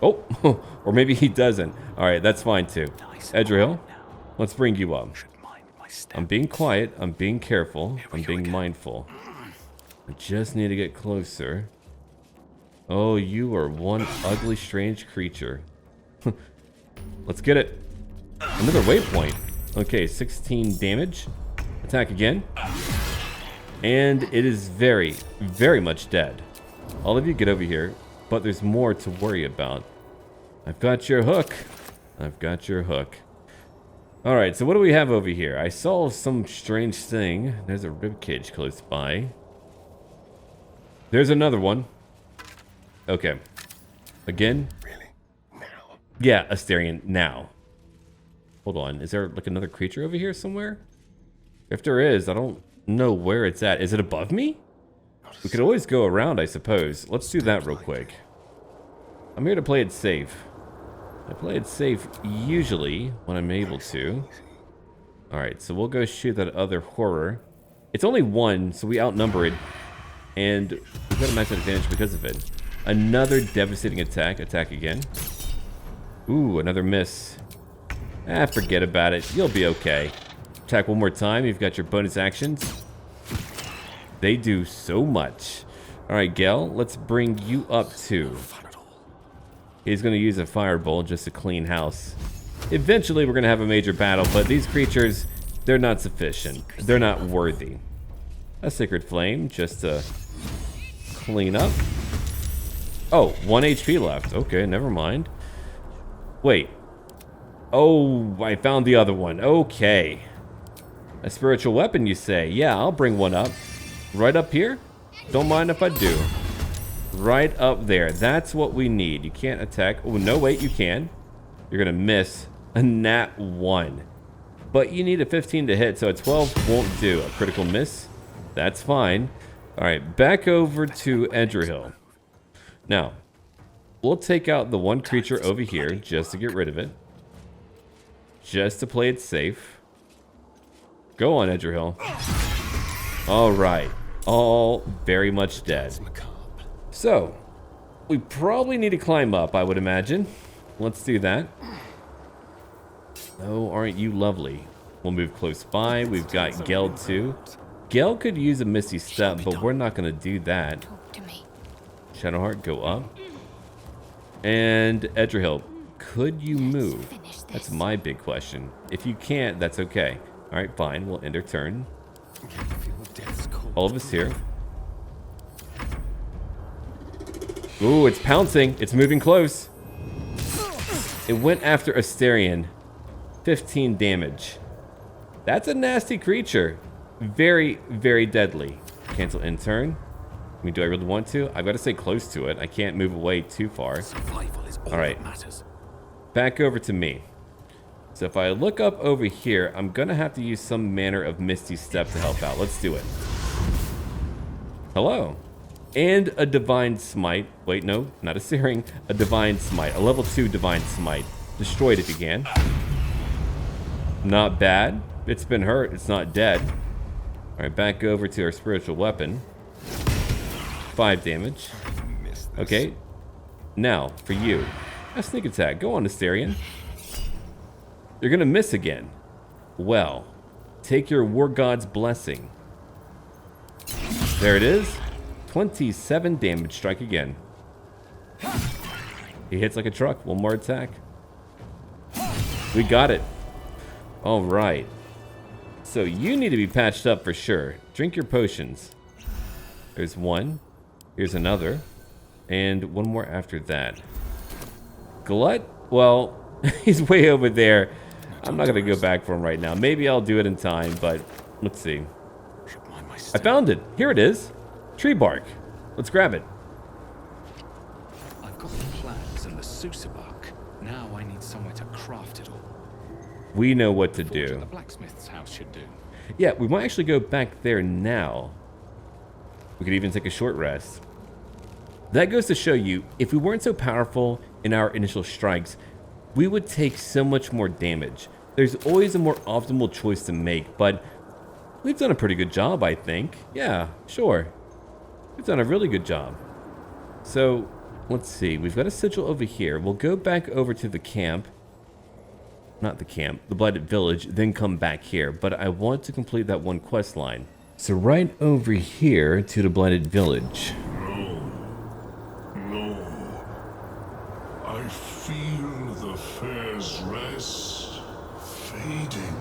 Oh, or maybe he doesn't. Alright, that's fine too. Edrahil, let's bring you up. I'm being quiet, I'm being careful, I'm being mindful. I just need to get closer. Oh, you are one ugly, strange creature. Let's get it. Another waypoint. Okay, 16 damage. Attack again. And it is very, very much dead. All of you get over here, but there's more to worry about. I've got your hook. I've got your hook. Alright, so what do we have over here? I saw some strange thing. There's a ribcage close by. There's another one. Okay. Again? Really? Now? Yeah, Astarion, now. Hold on, is there like another creature over here somewhere? If there is, I don't know where it's at. Is it above me? We could always go around, I suppose. Let's do that real quick. I'm here to play it safe. I play it safe usually when I'm able to. Alright, so we'll go shoot that other horror. It's only 1, so we outnumber it. And we've got a max advantage because of it. Another devastating attack. Attack again. Ooh, another miss. Ah, forget about it. You'll be okay. Attack one more time. You've got your bonus actions. They do so much. Alright, Gale, let's bring you up too. He's going to use a firebolt just to clean house. Eventually, we're going to have a major battle, but these creatures, they're not sufficient. They're not worthy. A Sacred Flame just to clean up. Oh, 1 HP left. Okay, never mind. Wait. Oh, I found the other one. Okay. A spiritual weapon, you say? Yeah, I'll bring one up. Right up here? Don't mind if I do. Right up there. That's what we need. You can't attack. Oh, no, wait, you can. You're going to miss a nat 1. But you need a 15 to hit, so a 12 won't do. A critical miss. That's fine. All right, back over to Edrahil. Now, we'll take out the one creature over here just to get rid of it. Just to play it safe. Go on, Edrahil. All right. All very much dead. So, we probably need to climb up, I would imagine. Let's do that. Oh, aren't you lovely? We'll move close by. We've got Gale too. Gale could use a Misty Step, but we're not going to do that. Shadowheart, go up. And Edrahil, could you move? That's my big question. If you can't, that's okay. Alright, fine. We'll end our turn. All of us here. Ooh, it's pouncing. It's moving close. It went after Astarion. 15 damage. That's a nasty creature. Very, very deadly. Cancel end turn. I mean, do I really want to? I've got to stay close to it. I can't move away too far. Alright. Back over to me. So if I look up over here, I'm going to have to use some manner of Misty Step to help out. Let's do it. Hello. And a Divine Smite. Wait, no, not a Searing. A Divine Smite. A level 2 Divine Smite. Destroy it if you can. Not bad. It's been hurt. It's not dead. Alright, back over to our spiritual weapon. 5 damage. Okay. Now, for you. A sneak attack. Go on, Astarion. You're gonna miss again. Well, take your War God's Blessing. There it is. 27 damage. Strike again. He hits like a truck. One more attack. We got it. Alright. So you need to be patched up for sure. Drink your potions. There's one. Here's another. And one more after that. Glut? Well, he's way over there. I'm not going to go back for him right now. Maybe I'll do it in time, but let's see. I found it. Here it is. Tree bark. Let's grab it. I've got the plans and the Sussur bark. Now I need somewhere to craft it all. We know what to do. The blacksmith's house should do. Yeah, we might actually go back there now. We could even take a short rest. That goes to show you, if we weren't so powerful in our initial strikes, we would take so much more damage. There's always a more optimal choice to make, but we've done a pretty good job, I think. Yeah, sure. We've done a really good job. So, let's see. We've got a sigil over here. We'll go back over to the camp. Not the camp, the Blighted Village, then come back here. But I want to complete that one quest line. So right over here to the Blighted Village. No. I feel the fair's rest fading.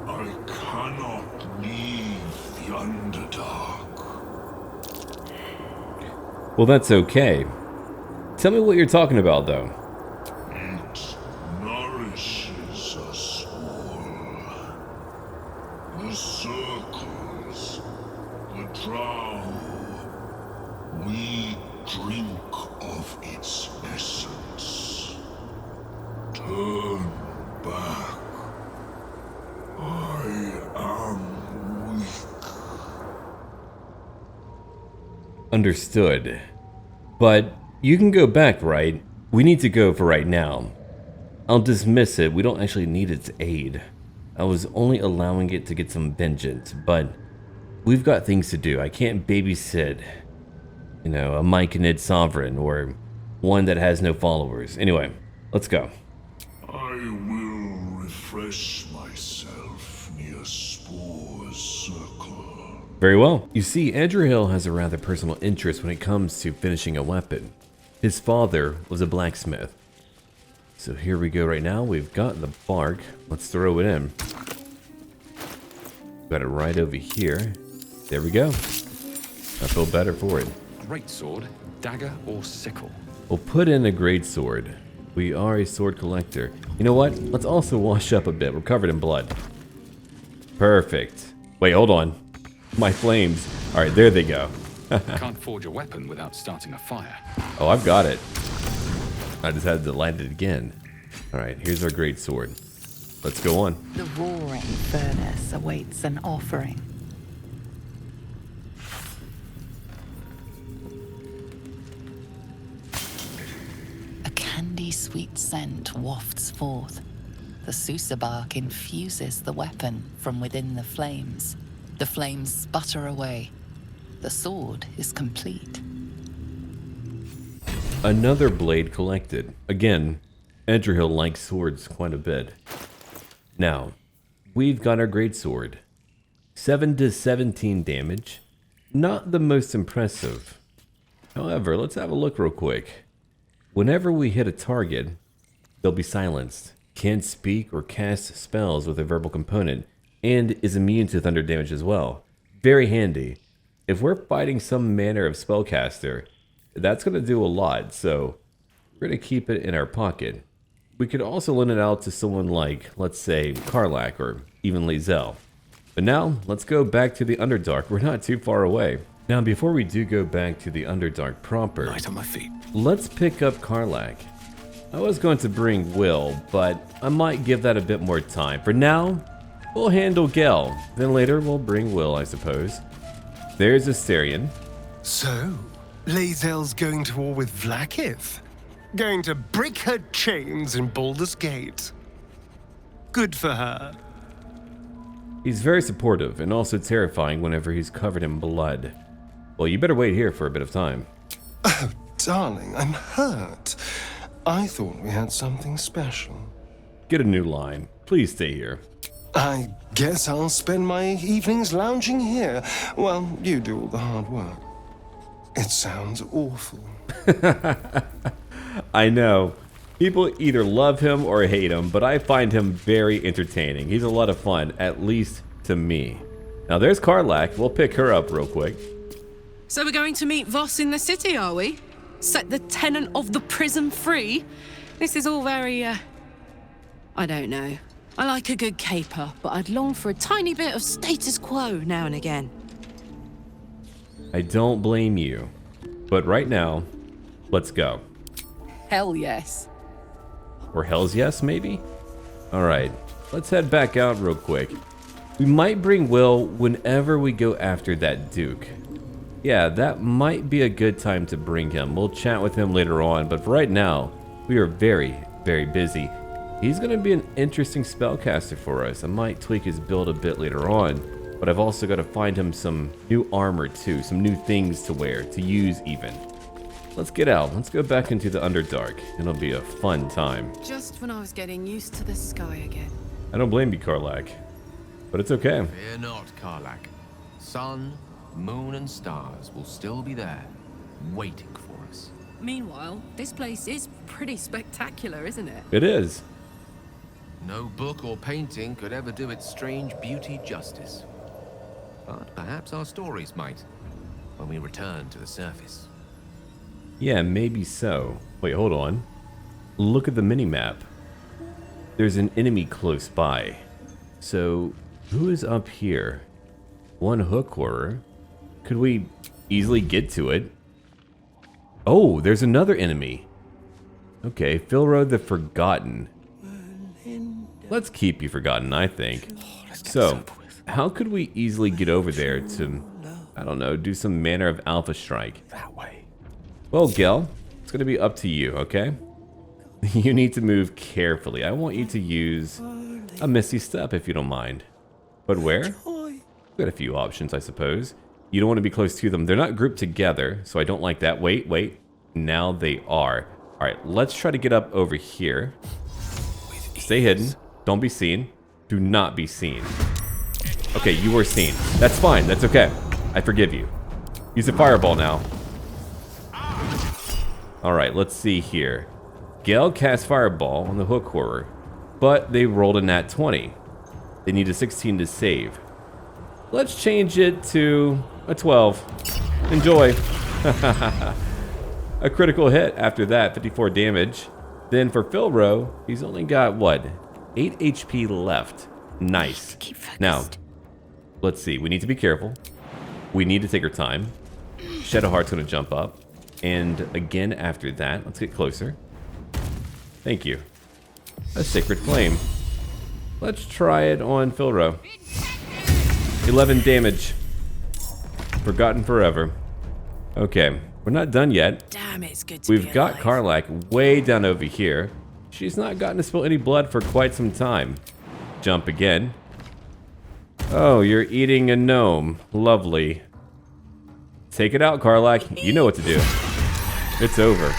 I cannot leave the Underdark. Well, that's okay. Tell me what you're talking about, though. It nourishes us all. The circles, the Drow. We drink of its essence. Turn back. I am weak. Understood. But you can go back, right? We need to go for right now. I'll dismiss it. We don't actually need its aid. I was only allowing it to get some vengeance, but we've got things to do. I can't babysit, you know, a Myconid sovereign or one that has no followers. Anyway, let's go. I will refresh myself near Spore's circle. Very well. You see, Edrahil has a rather personal interest when it comes to finishing a weapon. His father was a blacksmith. So here we go right now. We've got the bark. Let's throw it in. Got it right over here. There we go. I feel better for it. Greatsword, dagger, or sickle? We'll put in a greatsword. We are a sword collector. You know what? Let's also wash up a bit. We're covered in blood. Perfect. Wait, hold on. My flames. All right, there they go. Can't forge a weapon without starting a fire. Oh, I've got it. I just had to light it again. All right, here's our great sword. Let's go on. The roaring furnace awaits an offering. A candy-sweet scent wafts forth. The Sussur bark infuses the weapon from within the flames. The flames sputter away. The sword is complete. Another blade collected. Again, Edrahil likes swords quite a bit. Now, we've got our Greatsword. 7 to 17 damage. Not the most impressive. However, let's have a look real quick. Whenever we hit a target, they'll be silenced. Can't speak or cast spells with a verbal component, and is immune to thunder damage as well. Very handy. If we're fighting some manner of spellcaster, that's going to do a lot, so we're going to keep it in our pocket. We could also lend it out to someone like, let's say, Karlach or even Lae'zel. But now, let's go back to the Underdark. We're not too far away. Now, before we do go back to the Underdark proper, Light on my feet. let's pick up Karlach. I was going to bring Will, but I might give that a bit more time. For now, we'll handle Gale. Then later, we'll bring Will, I suppose. There's Astarion. So, Lae'zel's going to war with Vlaakith? Going to break her chains in Baldur's Gate? Good for her. He's very supportive and also terrifying whenever he's covered in blood. Well, you better wait here for a bit of time. Oh, darling, I'm hurt. I thought we had something special. Get a new line. Please stay here. I guess I'll spend my evenings lounging here while you do all the hard work. It sounds awful. I know. People either love him or hate him, but I find him very entertaining. He's a lot of fun, at least to me. Now there's Karlach. We'll pick her up real quick. So we're going to meet Voss in the city, are we? Set the tenant of the prison free? This is all very, I don't know. I like a good caper, but I'd long for a tiny bit of status quo now and again. I don't blame you. But right now, let's go. Hell yes. Or hell's yes, maybe? Alright, let's head back out real quick. We might bring Will whenever we go after that Duke. Yeah, that might be a good time to bring him. We'll chat with him later on, but for right now, we are very, very busy. He's going to be an interesting spellcaster for us. I might tweak his build a bit later on, but I've also got to find him some new armor too, some new things to wear, to use even. Let's get out. Let's go back into the Underdark. It'll be a fun time. Just when I was getting used to the sky again. I don't blame you, Karlach, but it's okay. Fear not, Karlach. Sun, moon, and stars will still be there, waiting for us. Meanwhile, this place is pretty spectacular, isn't it? It is. No book or painting could ever do its strange beauty justice. But perhaps our stories might, when we return to the surface. Yeah, maybe so. Wait, hold on. Look at the mini-map. There's an enemy close by. So, who is up here? One hook horror. Could we easily get to it? Oh, there's another enemy. Okay, Filro the Forgotten. Let's keep you forgotten, I think. So, how could we easily get over there to, I don't know, do some manner of alpha strike? That way. Well, Gale, it's going to be up to you, okay? You need to move carefully. I want you to use a misty step, if you don't mind. But where? We've got a few options, I suppose. You don't want to be close to them. They're not grouped together, so I don't like that. Wait. Now they are. All right, let's try to get up over here. Stay hidden. Don't be seen. Do not be seen. Okay, you were seen. That's fine. That's okay. I forgive you. Use a fireball now. Alright, let's see here. Gale cast fireball on the hook horror, but they rolled a nat 20. They need a 16 to save. Let's change it to a 12. Enjoy. A critical hit after that, 54 damage. Then for Filro, he's only got, what, 8 HP left. Nice. Now, let's see. We need to be careful. We need to take our time. Shadowheart's going to jump up. And again after that, let's get closer. Thank you. A Sacred Flame. Let's try it on Filro. 11 damage. Forgotten forever. Okay, we're not done yet. Damn, it's good to We've got Karlach way down over here. She's not gotten to spill any blood for quite some time. Jump again. Oh, you're eating a gnome. Lovely. Take it out, Karlach. You know what to do. It's over.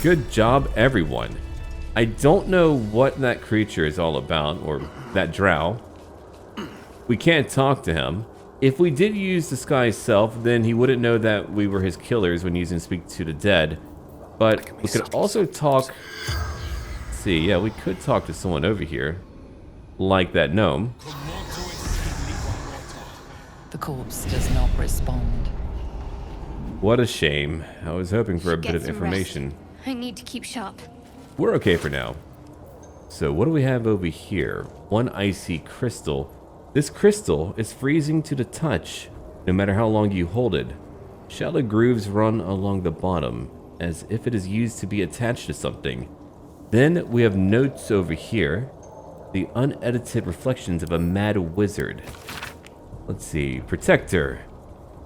Good job, everyone. I don't know what that creature is all about, or that drow. We can't talk to him. If we did use Disguise Self, then he wouldn't know that we were his killers when using Speak to the Dead. But we could also talk... Let's see, yeah, we could talk to someone over here. Like that gnome. The corpse does not respond. What a shame. I was hoping for a bit of information. Rest. I need to keep sharp. We're okay for now. So what do we have over here? One icy crystal. This crystal is freezing to the touch, no matter how long you hold it. Shallow grooves run along the bottom, as if it is used to be attached to something. Then we have notes over here. The unedited reflections of a mad wizard. Let's see. Protector.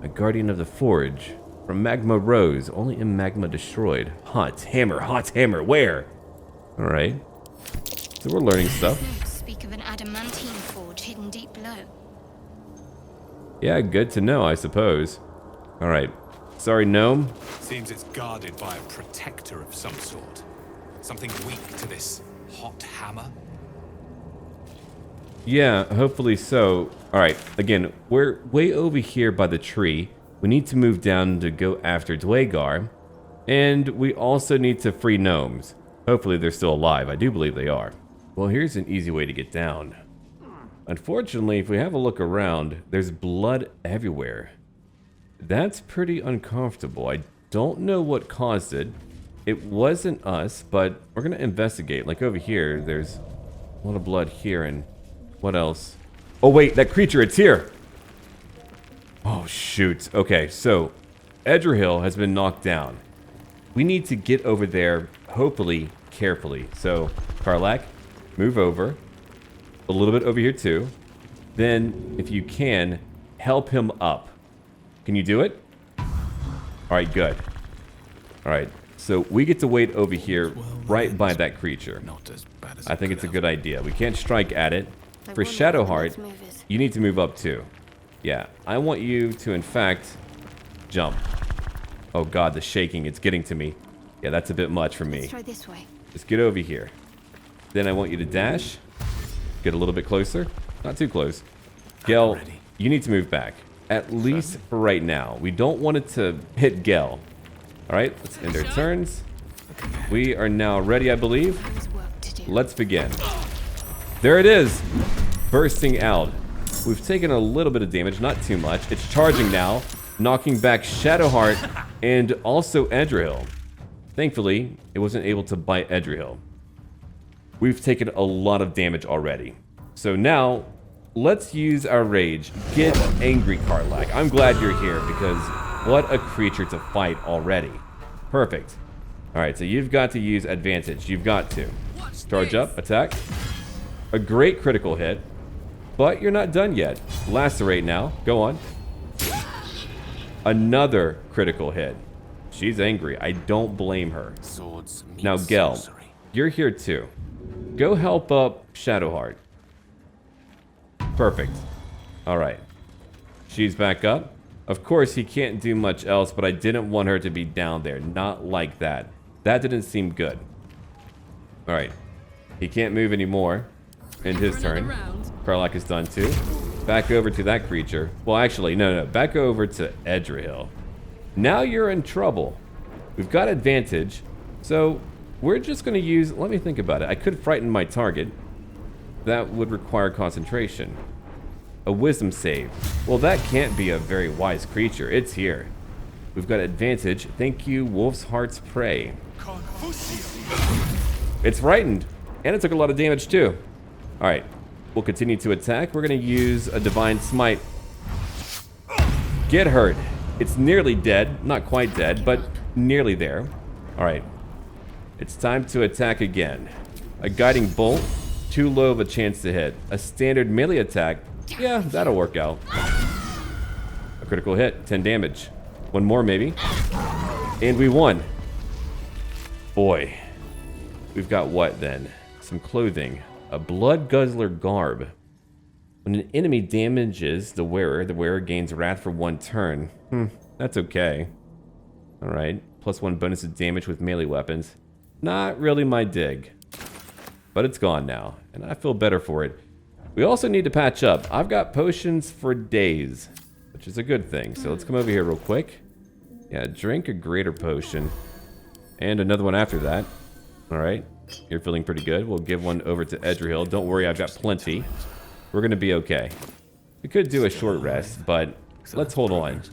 A guardian of the forge. From magma rose, only in magma destroyed. Hot hammer, where? Alright. So we're learning stuff. Speak of an adamantine forge hidden deep below. Yeah, good to know, I suppose. Alright. Sorry, gnome. Seems it's guarded by a protector of some sort. Something weak to this hot hammer. Yeah, hopefully so. Alright, again, we're way over here by the tree. We need to move down to go after Duergar. And we also need to free gnomes. Hopefully they're still alive. I do believe they are. Well, here's an easy way to get down. Unfortunately, if we have a look around, there's blood everywhere. That's pretty uncomfortable. I don't know what caused it. It wasn't us, but we're going to investigate. Like over here, there's a lot of blood here, and what else? Oh wait, that creature, it's here! Oh shoot. Okay, so Edrahil has been knocked down. We need to get over there, hopefully, carefully. So, Karlach, move over. A little bit over here too. Then, if you can, help him up. Can you do it? Alright, good. Alright, so we get to wait over here right by that creature. I think it's a good idea. We can't strike at it. For Shadowheart, you need to move up too. Yeah, I want you to, in fact, jump. Oh god, the shaking, it's getting to me. Yeah, that's a bit much for me. Let's try this way. Just get over here. Then I want you to dash. Get a little bit closer. Not too close. Gale, you need to move back. At least for right now. We don't want it to hit Gale. Alright, let's end our turns. We are now ready, I believe. Let's begin. There it is! Bursting out. We've taken a little bit of damage, not too much. It's charging now, knocking back Shadowheart and also Edrahil. Thankfully, it wasn't able to bite Edrahil. We've taken a lot of damage already. So now, let's use our rage. Get angry, Karlach. I'm glad you're here because what a creature to fight already. Perfect. Alright, so you've got to use advantage. You've got to. Charge up, attack. A great critical hit. But you're not done yet. Lacerate now. Go on. Another critical hit. She's angry. I don't blame her. Now, Gale, you're here too. Go help up Shadowheart. Perfect. Alright. She's back up. Of course, he can't do much else, but I didn't want her to be down there. Not like that. That didn't seem good. Alright. He can't move anymore. End his turn. Karlach is done too. Back over to that creature. Well, actually, no. Back over to Edrahil. Now you're in trouble. We've got advantage. So, we're just going to use... Let me think about it. I could frighten my target. That would require concentration. A wisdom save. Well, that can't be a very wise creature. It's here. We've got advantage. Thank you, Wolf's Heart's Prey. It's frightened. And it took a lot of damage too. Alright. We'll continue to attack. We're going to use a Divine Smite. Get hurt. It's nearly dead. Not quite dead, but nearly there. Alright. It's time to attack again. A Guiding Bolt. Too low of a chance to hit. A standard melee attack. Yeah, that'll work out. A critical hit. 10 damage. One more, maybe. And we won. Boy. We've got what, then? Some clothing. A Blood Guzzler garb. When an enemy damages the wearer gains wrath for 1 turn. That's okay. Alright. +1 bonus of damage with melee weapons. Not really my dig. but it's gone now, and I feel better for it. We also need to patch up. I've got potions for days, which is a good thing. So let's come over here real quick. Yeah, drink a greater potion. And another one after that. Alright, you're feeling pretty good. We'll give one over to Edrahil. Don't worry, I've got plenty. We're going to be okay. We could do a short rest, but let's hold on.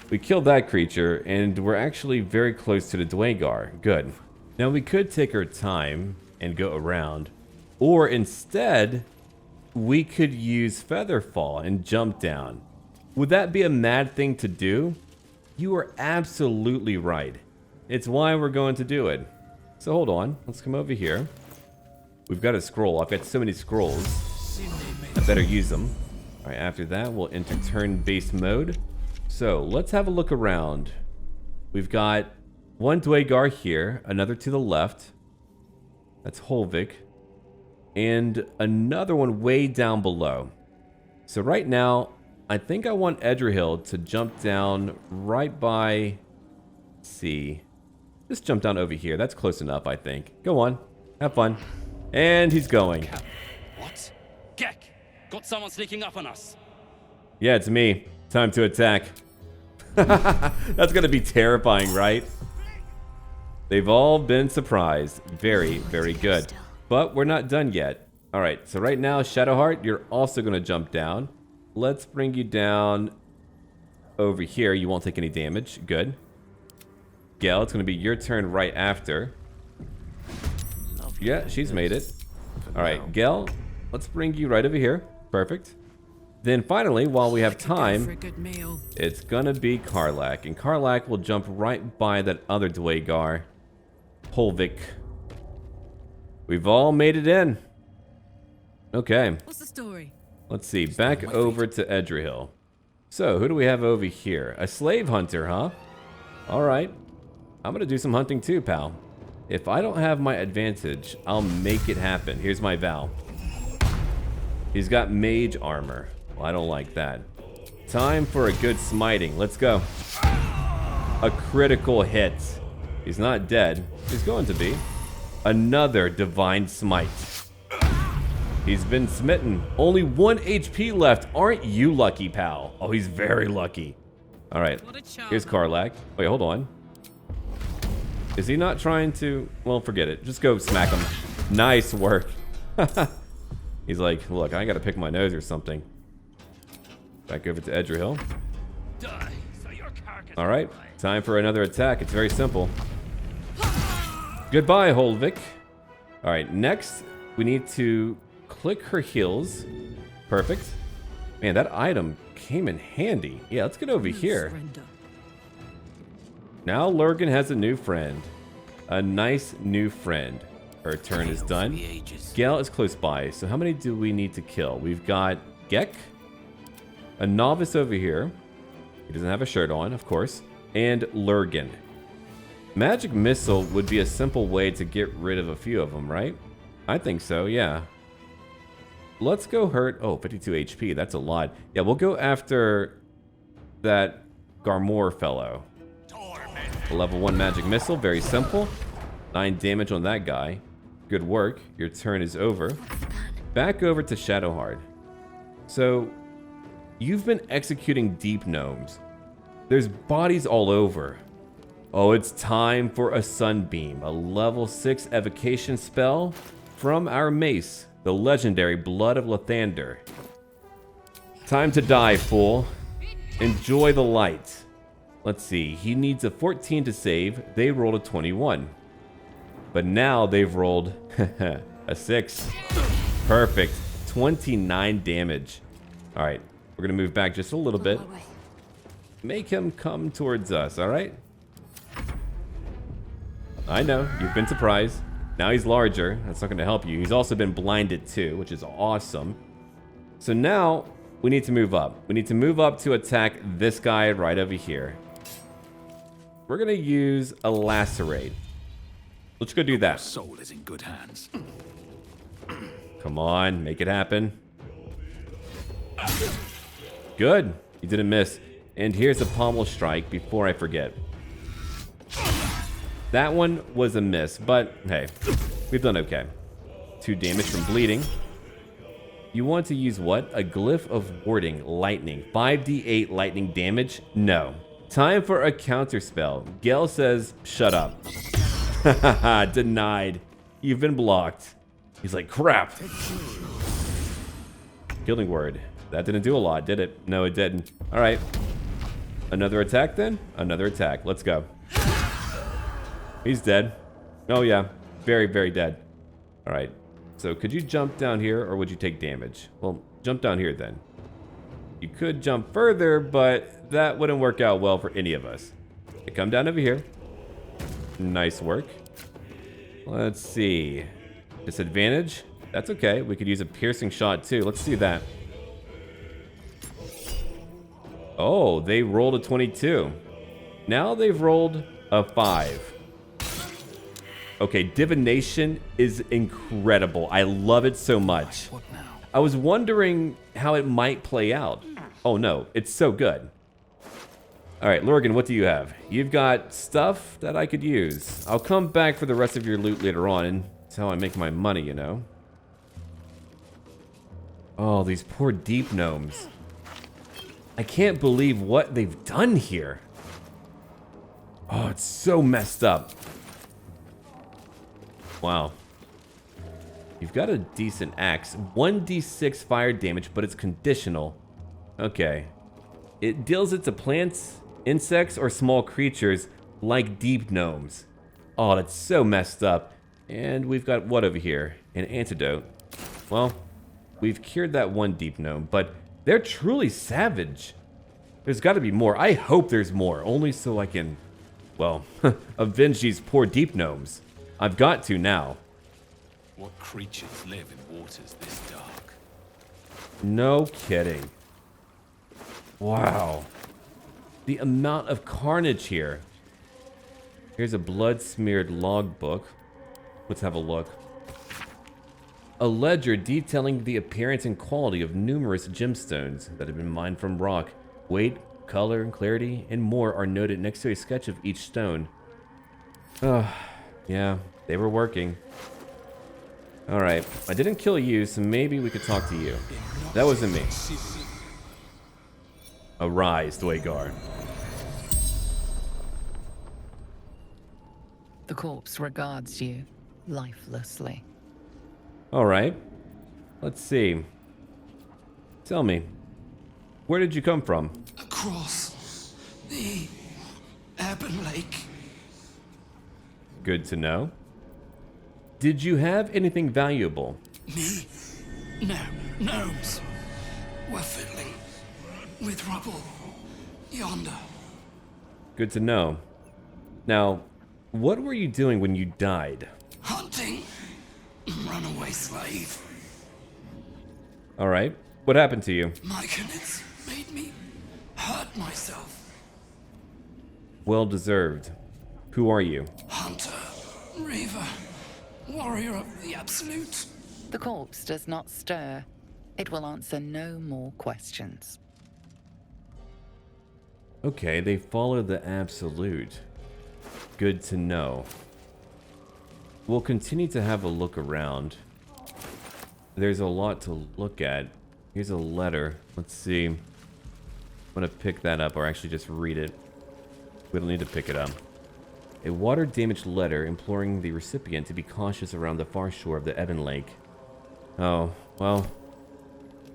We killed that creature, and we're actually very close to the Duergar. Good. Now we could take our time and go around. Or instead, we could use Featherfall and jump down. Would that be a mad thing to do? You are absolutely right. It's why we're going to do it. So hold on, let's come over here. We've got a scroll. I've got so many scrolls. I better use them. All right, after that, we'll enter turn-based mode. So let's have a look around. We've got one Duergar here, another to the left. That's Holvik. And another one way down below. So right now, I think I want Edrahil to jump down right by... Let's see. Just jump down over here. That's close enough, I think. Go on. Have fun. And he's going. What? Gek! Got someone sneaking up on us. Yeah, it's me. Time to attack. That's gonna be terrifying, right? They've all been surprised. Very, very good. But we're not done yet. Alright, so right now, Shadowheart, you're also gonna jump down. Let's bring you down over here. You won't take any damage. Good. Gale, it's gonna be your turn right after. Yeah, she's made it. Alright, Gale, let's bring you right over here. Perfect. Then finally, while we have time, it's gonna be Karlach. And Karlach will jump right by that other Duergar, Holvik. We've all made it in. Okay. What's the story? Let's see, back over to Edrahil. So, who do we have over here? A slave hunter, huh? Alright. I'm gonna do some hunting too, pal. If I don't have my advantage, I'll make it happen. Here's my vow. He's got mage armor. Well, I don't like that. Time for a good smiting. Let's go. A critical hit. He's not dead. He's going to be. Another divine smite. He's been smitten. Only 1 HP left. Aren't you lucky, pal? Oh, he's very lucky. All right. Here's Karlach. Wait, hold on. Is he not trying to... Well, forget it. Just go smack him. Nice work. He's like, look, I gotta pick my nose or something. Back over to Edrahil. Alright, time for another attack. It's very simple. Goodbye, Holvik. Alright, next, we need to click her heels. Perfect. Man, that item came in handy. Yeah, let's get over here. Now Lurgan has a new friend. A nice new friend. Her turn is done. Gale is close by, so how many do we need to kill? We've got Gek, a novice over here. He doesn't have a shirt on, of course. And Lurgan. Magic Missile would be a simple way to get rid of a few of them, right? I think so, yeah. Let's go hurt... Oh, 52 HP, that's a lot. Yeah, we'll go after that Garmor fellow. A level 1 Magic Missile, very simple. 9 damage on that guy. Good work. Your turn is over. Back over to Shadowheart. So, you've been executing Deep Gnomes. There's bodies all over. Oh, it's time for a Sunbeam, a level 6 evocation spell from our mace, the legendary Blood of Lathander. Time to die, fool. Enjoy the light. Let's see, he needs a 14 to save. They rolled a 21. But now they've rolled a 6. Perfect. 29 damage. Alright, we're going to move back just a little bit. Make him come towards us, alright? I know, you've been surprised. Now he's larger. That's not going to help you. He's also been blinded too, which is awesome. So now we need to move up. We need to move up to attack this guy right over here. We're going to use a lacerate. Let's go do that. Soul is in good hands. Come on, make it happen. Good. You didn't miss. And here's a pommel strike before I forget. That one was a miss, but hey, we've done okay. 2 damage from bleeding. You want to use what? A glyph of warding, lightning. 5d8 lightning damage? No. Time for a counterspell. Gale says, shut up. Haha, denied. You've been blocked. He's like, crap. Killing word. That didn't do a lot, did it? No, it didn't. All right. Another attack then? Another attack. Let's go. He's dead. Oh yeah. Very, very dead. All right. So could you jump down here or would you take damage? Well, jump down here then. You could jump further, but that wouldn't work out well for any of us. Okay, come down over here. Nice work. Let's see. Disadvantage? That's okay. We could use a piercing shot too. Let's see that. Oh, they rolled a 22. Now they've rolled a 5. Okay, divination is incredible. I love it so much. I was wondering how it might play out. Oh no, it's so good. All right, Lorgan, what do you have? You've got stuff that I could use. I'll come back for the rest of your loot later on, and that's how I make my money, you know. Oh, these poor Deep Gnomes. I can't believe what they've done here. Oh, it's so messed up. Wow. You've got a decent axe. 1d6 fire damage, but it's conditional. Okay. It deals it to plants, insects, or small creatures like Deep Gnomes. Oh, that's so messed up. And we've got what over here? An antidote. Well, we've cured that one Deep Gnome, but they're truly savage. There's got to be more. I hope there's more, only so I can, well, avenge these poor Deep Gnomes. I've got to now. What creatures live in waters this dark? No kidding. Wow. The amount of carnage here. Here's a blood-smeared logbook. Let's have a look. A ledger detailing the appearance and quality of numerous gemstones that have been mined from rock. Weight, color, clarity, and more are noted next to a sketch of each stone. Yeah, they were working. Alright, I didn't kill you, so maybe we could talk to you. That wasn't me. Arise, Duergar. The corpse regards you lifelessly. Alright. Let's see. Tell me, where did you come from? Across the Ebon Lake. Good to know. Did you have anything valuable? Me? No, gnomes. We're fiddling with rubble yonder. Good to know. Now, what were you doing when you died? Hunting. Runaway slave. Alright. What happened to you? Myconids made me hurt myself. Well deserved. Who are you? Hunter. Reaver. Warrior of the Absolute. The corpse does not stir. It will answer no more questions. Okay, they follow the Absolute. Good to know. We'll continue to have a look around. There's a lot to look at. Here's a letter. Let's see. I'm gonna pick that up, or actually just read it. We don't need to pick it up. A water-damaged letter imploring the recipient to be cautious around the far shore of the Ebon Lake. Oh, well,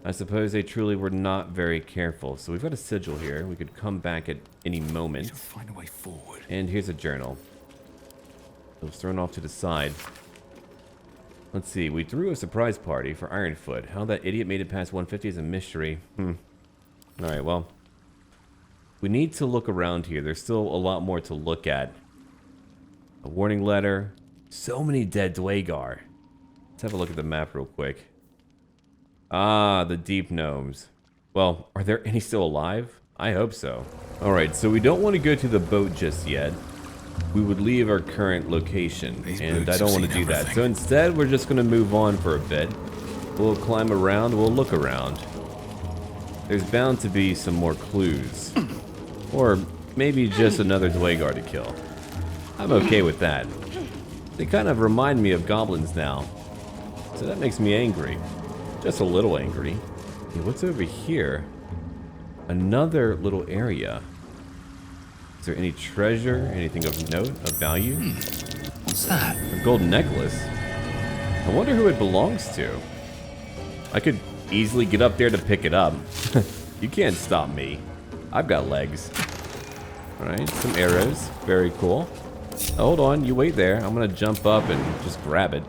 I suppose they truly were not very careful. So we've got a sigil here. We could come back at any moment. Find a way forward. And here's a journal. It was thrown off to the side. Let's see. We threw a surprise party for Ironfoot. How that idiot made it past 150 is a mystery. Alright, well. We need to look around here. There's still a lot more to look at. A warning letter. So many dead Duergar. Let's have a look at the map real quick. Ah, the Deep Gnomes. Well, are there any still alive? I hope so. Alright, so we don't want to go to the boat just yet. We would leave our current location, and I don't want to do that. So instead, we're just going to move on for a bit. We'll climb around, we'll look around. There's bound to be some more clues. Or maybe just another Duergar to kill. I'm okay with that. They kind of remind me of goblins now. So that makes me angry. Just a little angry. Okay, what's over here? Another little area. Is there any treasure? Anything of note, of value? What's that? A golden necklace. I wonder who it belongs to. I could easily get up there to pick it up. You can't stop me. I've got legs. Alright, some arrows. Very cool. Oh, hold on, you wait there. I'm gonna jump up and just grab it.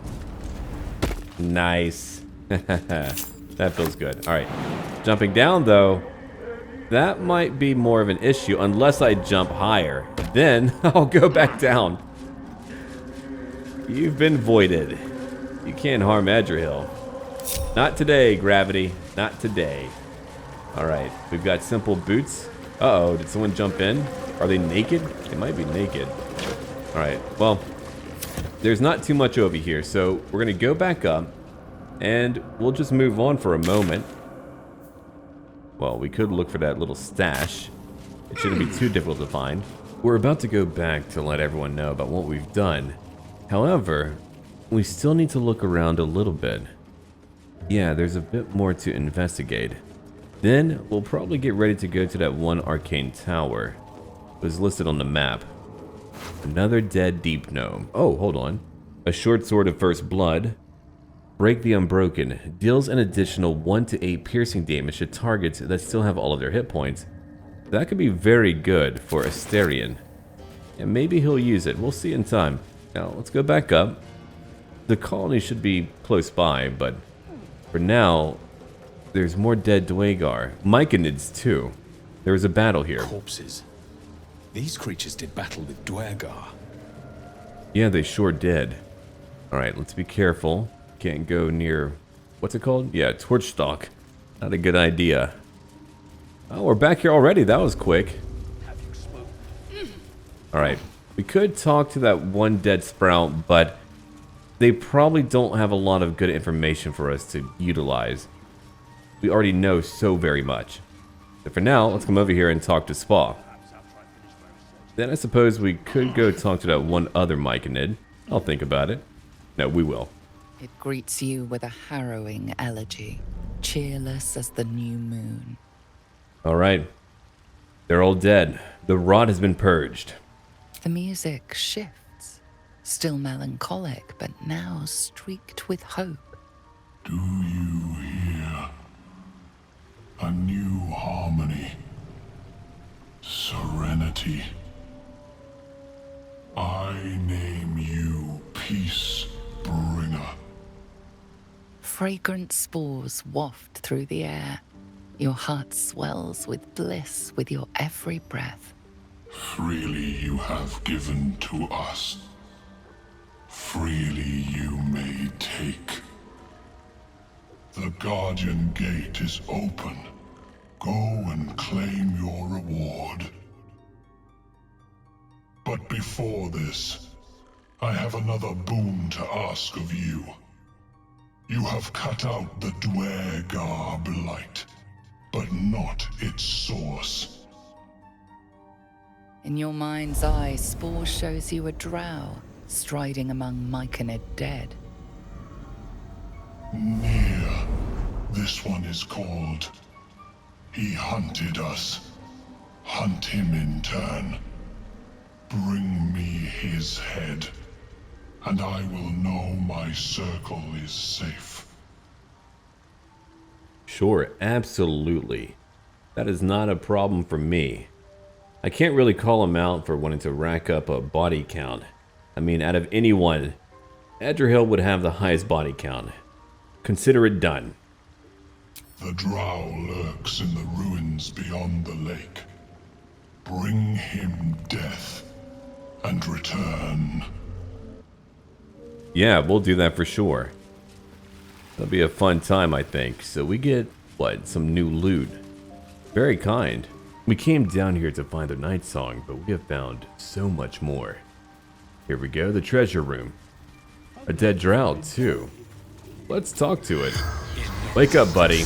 Nice. That feels good. Alright. Jumping down, though, that might be more of an issue unless I jump higher. Then I'll go back down. You've been voided. You can't harm Edrahil. Not today, gravity. Not today. Alright, we've got simple boots. Uh-oh, did someone jump in? Are they naked? They might be naked. Alright, well, there's not too much over here, so we're going to go back up, and we'll just move on for a moment. Well, we could look for that little stash. It shouldn't be too difficult to find. We're about to go back to let everyone know about what we've done. However, we still need to look around a little bit. Yeah, there's a bit more to investigate. Then, we'll probably get ready to go to that one arcane tower. It was listed on the map. Another dead Deep Gnome. Oh, hold on. A short sword of first blood. Break the Unbroken. Deals an additional 1 to 8 piercing damage to targets that still have all of their hit points. That could be very good for Astarion. And maybe he'll use it. We'll see in time. Now, let's go back up. The colony should be close by, but for now, there's more dead Duergar. Myconids, too. There was a battle here. Corpses. These creatures did battle with Duergar. Yeah, they sure did. Alright, let's be careful. Can't go near... What's it called? Yeah, Torchstalk. Not a good idea. Oh, we're back here already. That was quick. Alright. We could talk to that one dead sprout, but they probably don't have a lot of good information for us to utilize. We already know so very much. So for now, let's come over here and talk to Spa. Then I suppose we could go talk to that one other Myconid. I'll think about it. No, we will. It greets you with a harrowing elegy, cheerless as the new moon. Alright. They're all dead. The rot has been purged. The music shifts, still melancholic, but now streaked with hope. Do you hear? A new harmony. Serenity. I name you Peace Bringer. Fragrant spores waft through the air. Your heart swells with bliss with your every breath. Freely you have given to us. Freely you may take. The Guardian Gate is open. Go and claim your reward. But before this, I have another boon to ask of you. You have cut out the Duergar blight, but not its source. In your mind's eye, Spore shows you a drow striding among Myconid dead. Near. This one is called. He hunted us. Hunt him in turn. Bring me his head, and I will know my circle is safe. Sure, absolutely. That is not a problem for me. I can't really call him out for wanting to rack up a body count. I mean, out of anyone, Edrahil would have the highest body count. Consider it done. The Drow lurks in the ruins beyond the lake. Bring him death and return. Yeah, we'll do that for sure. That'll be a fun time, I think. So we get, what, some new loot. Very kind. We came down here to find the Nightsong, but we have found so much more. Here we go, the treasure room. A dead drow, too. Let's talk to it. Wake up, buddy.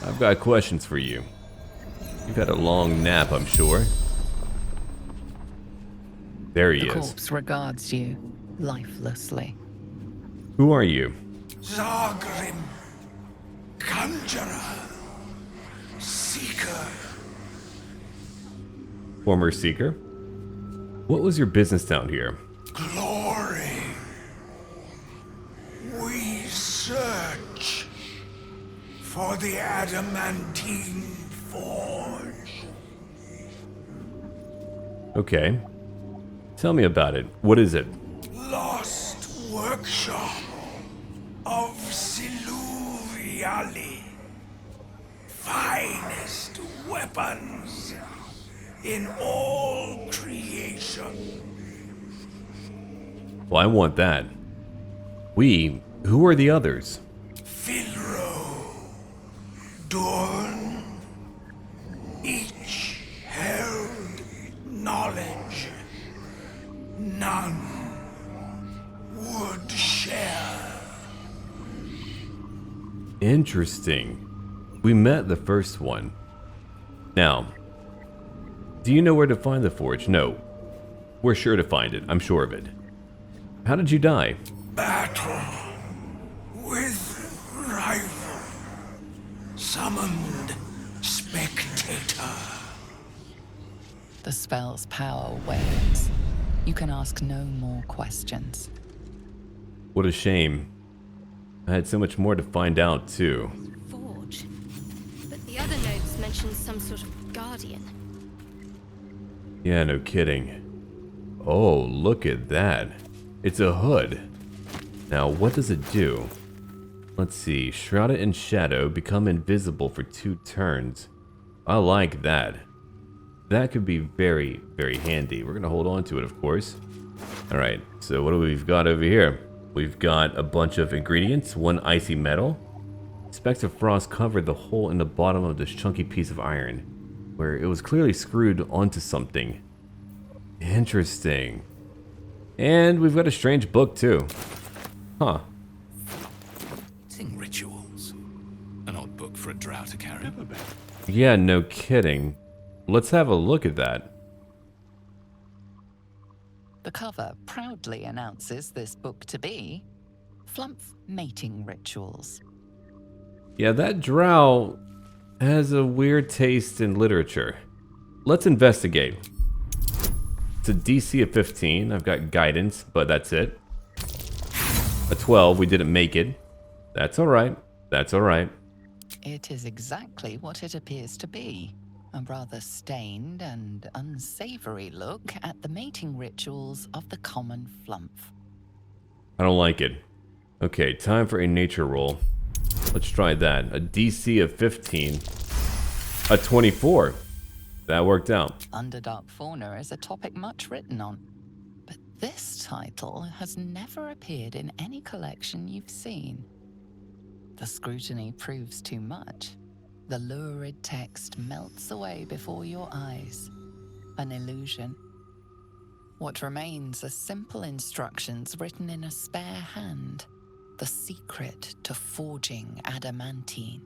I've got questions for you. You've had a long nap, I'm sure. There he The is. corpse regards you lifelessly. Who are you? Zargrim, Conjurer, Seeker. Former Seeker? What was your business down here? Glory. We search for the adamantine forge. Okay. Tell me about it. What is it? Lost workshop of Selûnite. Finest weapons in all creation. Well, I want that. Who are the others? Filro, Dorn, each held knowledge none would share. Interesting. We met the first one. Now, do you know where to find the forge? No. We're sure to find it. I'm sure of it. How did you die? Battle with rival. Summoned Spectator. The spell's power wanes. You can ask no more questions. What a shame. I had so much more to find out, too. Forge. But the other notes mention some sort of guardian. Yeah, no kidding. Oh, look at that. It's a hood. Now, what does it do? Let's see. Shrouded in shadow, become invisible for 2 turns. I like that. That could be very, very handy. We're going to hold on to it, of course. Alright, so what do we've got over here? We've got a bunch of ingredients. 1 icy metal. Specks of frost covered the hole in the bottom of this chunky piece of iron, where it was clearly screwed onto something. Interesting. And we've got a strange book, too. Huh. Sing rituals. An odd book for a drow to carry. Yeah, no kidding. Let's have a look at that. The cover proudly announces this book to be Flumph Mating Rituals. Yeah, that drow has a weird taste in literature. Let's investigate. It's a DC of 15. I've got guidance, but that's it. A 12. We didn't make it. That's alright. That's alright. It is exactly what it appears to be. A rather stained and unsavory look at the mating rituals of the common Flumph. I don't like it. Okay, time for a nature roll. Let's try that. A DC of 15. A 24. That worked out. Underdark fauna is a topic much written on. But this title has never appeared in any collection you've seen. The scrutiny proves too much. The lurid text melts away before your eyes. An illusion. What remains are simple instructions written in a spare hand. The secret to forging adamantine.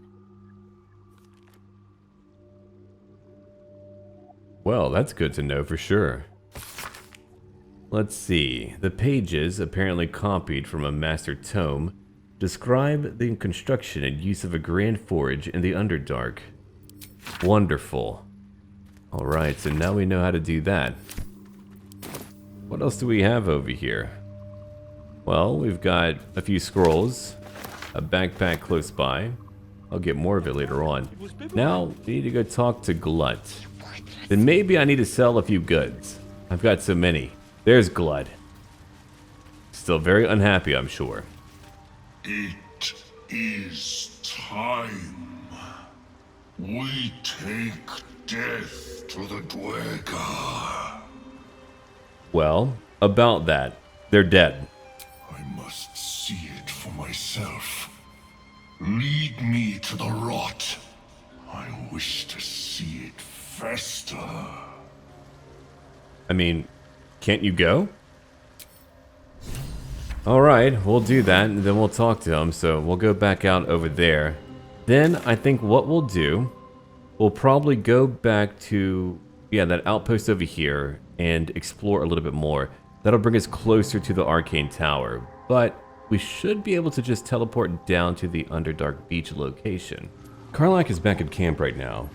Well, that's good to know for sure. Let's see. The pages, apparently copied from a master tome, describe the construction and use of a grand forge in the Underdark. Wonderful. Alright, so now we know how to do that. What else do we have over here? Well, we've got a few scrolls, a backpack close by. I'll get more of it later on. Now, we need to go talk to Glut. Then maybe I need to sell a few goods. I've got so many. There's Glut. Still very unhappy, I'm sure. It is time. We take death to the Duergar. Well, about that. They're dead. I must see it for myself. Lead me to the rot. I wish to see it fester. I mean, can't you go? Alright, we'll do that, and then we'll talk to him, so we'll go back out over there. Then, I think what we'll do, we'll probably go back to, yeah, that outpost over here, and explore a little bit more. That'll bring us closer to the Arcane Tower, but we should be able to just teleport down to the Underdark beach location. Karlach is back at camp right now,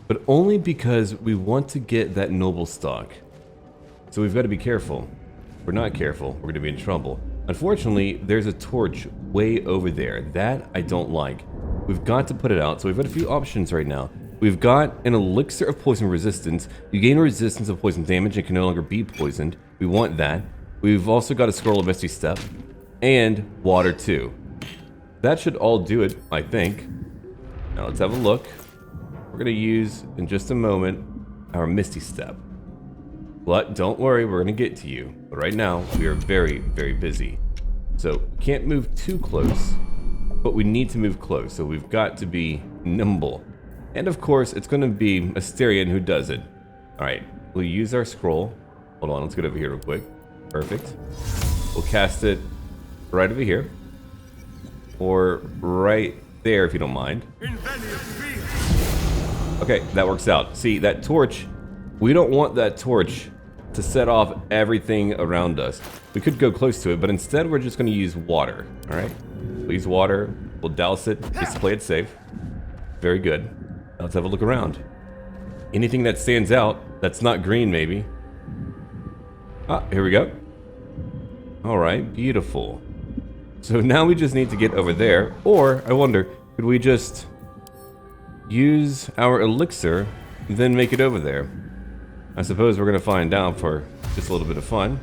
but only because we want to get that noble stock. So we've got to be careful. If we're not careful, we're going to be in trouble. Unfortunately, there's a torch way over there. That I don't like. We've got to put it out, so we've got a few options right now. We've got an elixir of poison resistance. You gain resistance of poison damage and can no longer be poisoned. We want that. We've also got a scroll of Misty Step. And water too. That should all do it, I think. Now let's have a look. We're going to use, in just a moment, our Misty Step. But don't worry, we're going to get to you. But right now, we are very, very busy. So, we can't move too close, but we need to move close. So we've got to be nimble. And of course, it's going to be Astarion who does it. Alright, we'll use our scroll. Hold on, let's get over here real quick. Perfect. We'll cast it right over here. Or right there, if you don't mind. Okay, that works out. See, that torch, we don't want that torch to set off everything around us. We could go close to it, but instead we're just going to use water. Alright? We'll use water. We'll douse it just to play it safe. Very good. Now let's have a look around. Anything that stands out that's not green, maybe. Ah, here we go. Alright, beautiful. So now we just need to get over there. Or, I wonder, could we just use our elixir, then make it over there? I suppose we're going to find out for just a little bit of fun.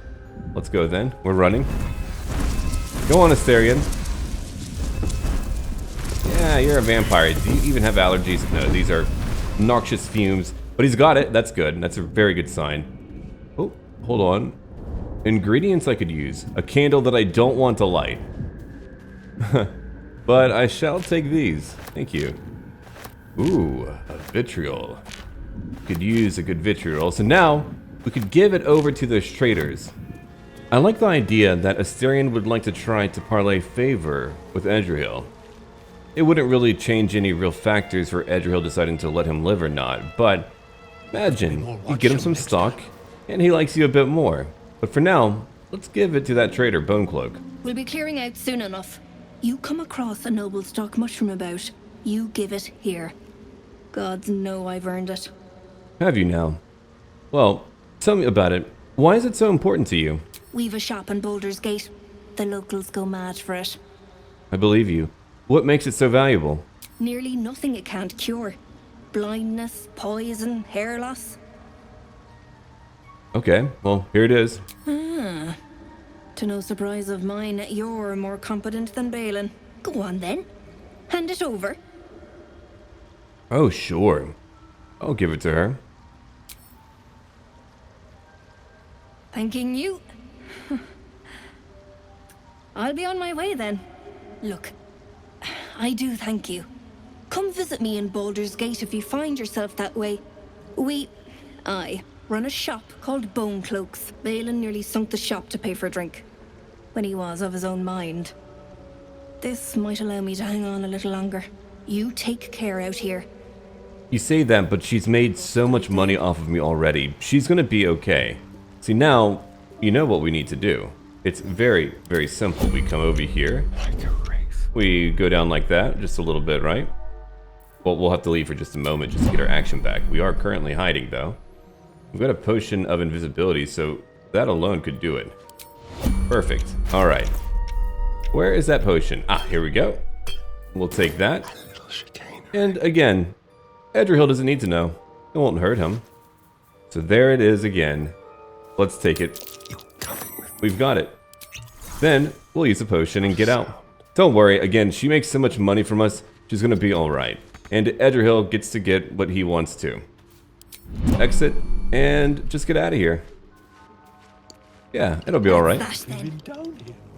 Let's go then. We're running. Go on, Astarion. Yeah, you're a vampire. Do you even have allergies? No, these are noxious fumes. But he's got it. That's good. That's a very good sign. Oh, hold on. Ingredients I could use. A candle that I don't want to light. But I shall take these. Thank you. Ooh, a vitriol. Could use a good vitriol. So now, we could give it over to those traders. I like the idea that Astarion would like to try to parlay favor with Edrahil. It wouldn't really change any real factors for Edrahil deciding to let him live or not, but imagine you get him some stock, and he likes you a bit more. But for now, let's give it to that trader, Bonecloak. We'll be clearing out soon enough. You come across a noble stock mushroom about, you give it here. Gods know I've earned it. Have you now? Well, tell me about it. Why is it so important to you? We've a shop in Baldur's Gate. The locals go mad for it. I believe you. What makes it so valuable? Nearly nothing it can't cure. Blindness, poison, hair loss. Okay, well, here it is. Ah. To no surprise of mine, you're more competent than Balin. Go on then. Hand it over. Oh, sure. I'll give it to her. Thanking you. I'll be on my way then. Look, I do thank you. Come visit me in Baldur's Gate if you find yourself that way. I run a shop called Bonecloaks. Balin nearly sunk the shop to pay for a drink, when he was of his own mind. This might allow me to hang on a little longer. You take care out here. You say that, but she's made so much money off of me already. She's gonna be okay. See, now, you know what we need to do. It's very, very simple. We come over here. We go down like that, just a little bit, right? Well, we'll have to leave for just a moment just to get our action back. We are currently hiding, though. We've got a potion of invisibility, so that alone could do it. Perfect. All right. Where is that potion? Ah, here we go. We'll take that. And again, Edrahil doesn't need to know. It won't hurt him. So there it is again. Let's take it. We've got it. Then we'll use a potion and get out. Don't worry, again, she makes so much money from us, she's gonna be alright. And Edrahil gets to get what he wants to. Exit, and just get out of here. Yeah, it'll be alright.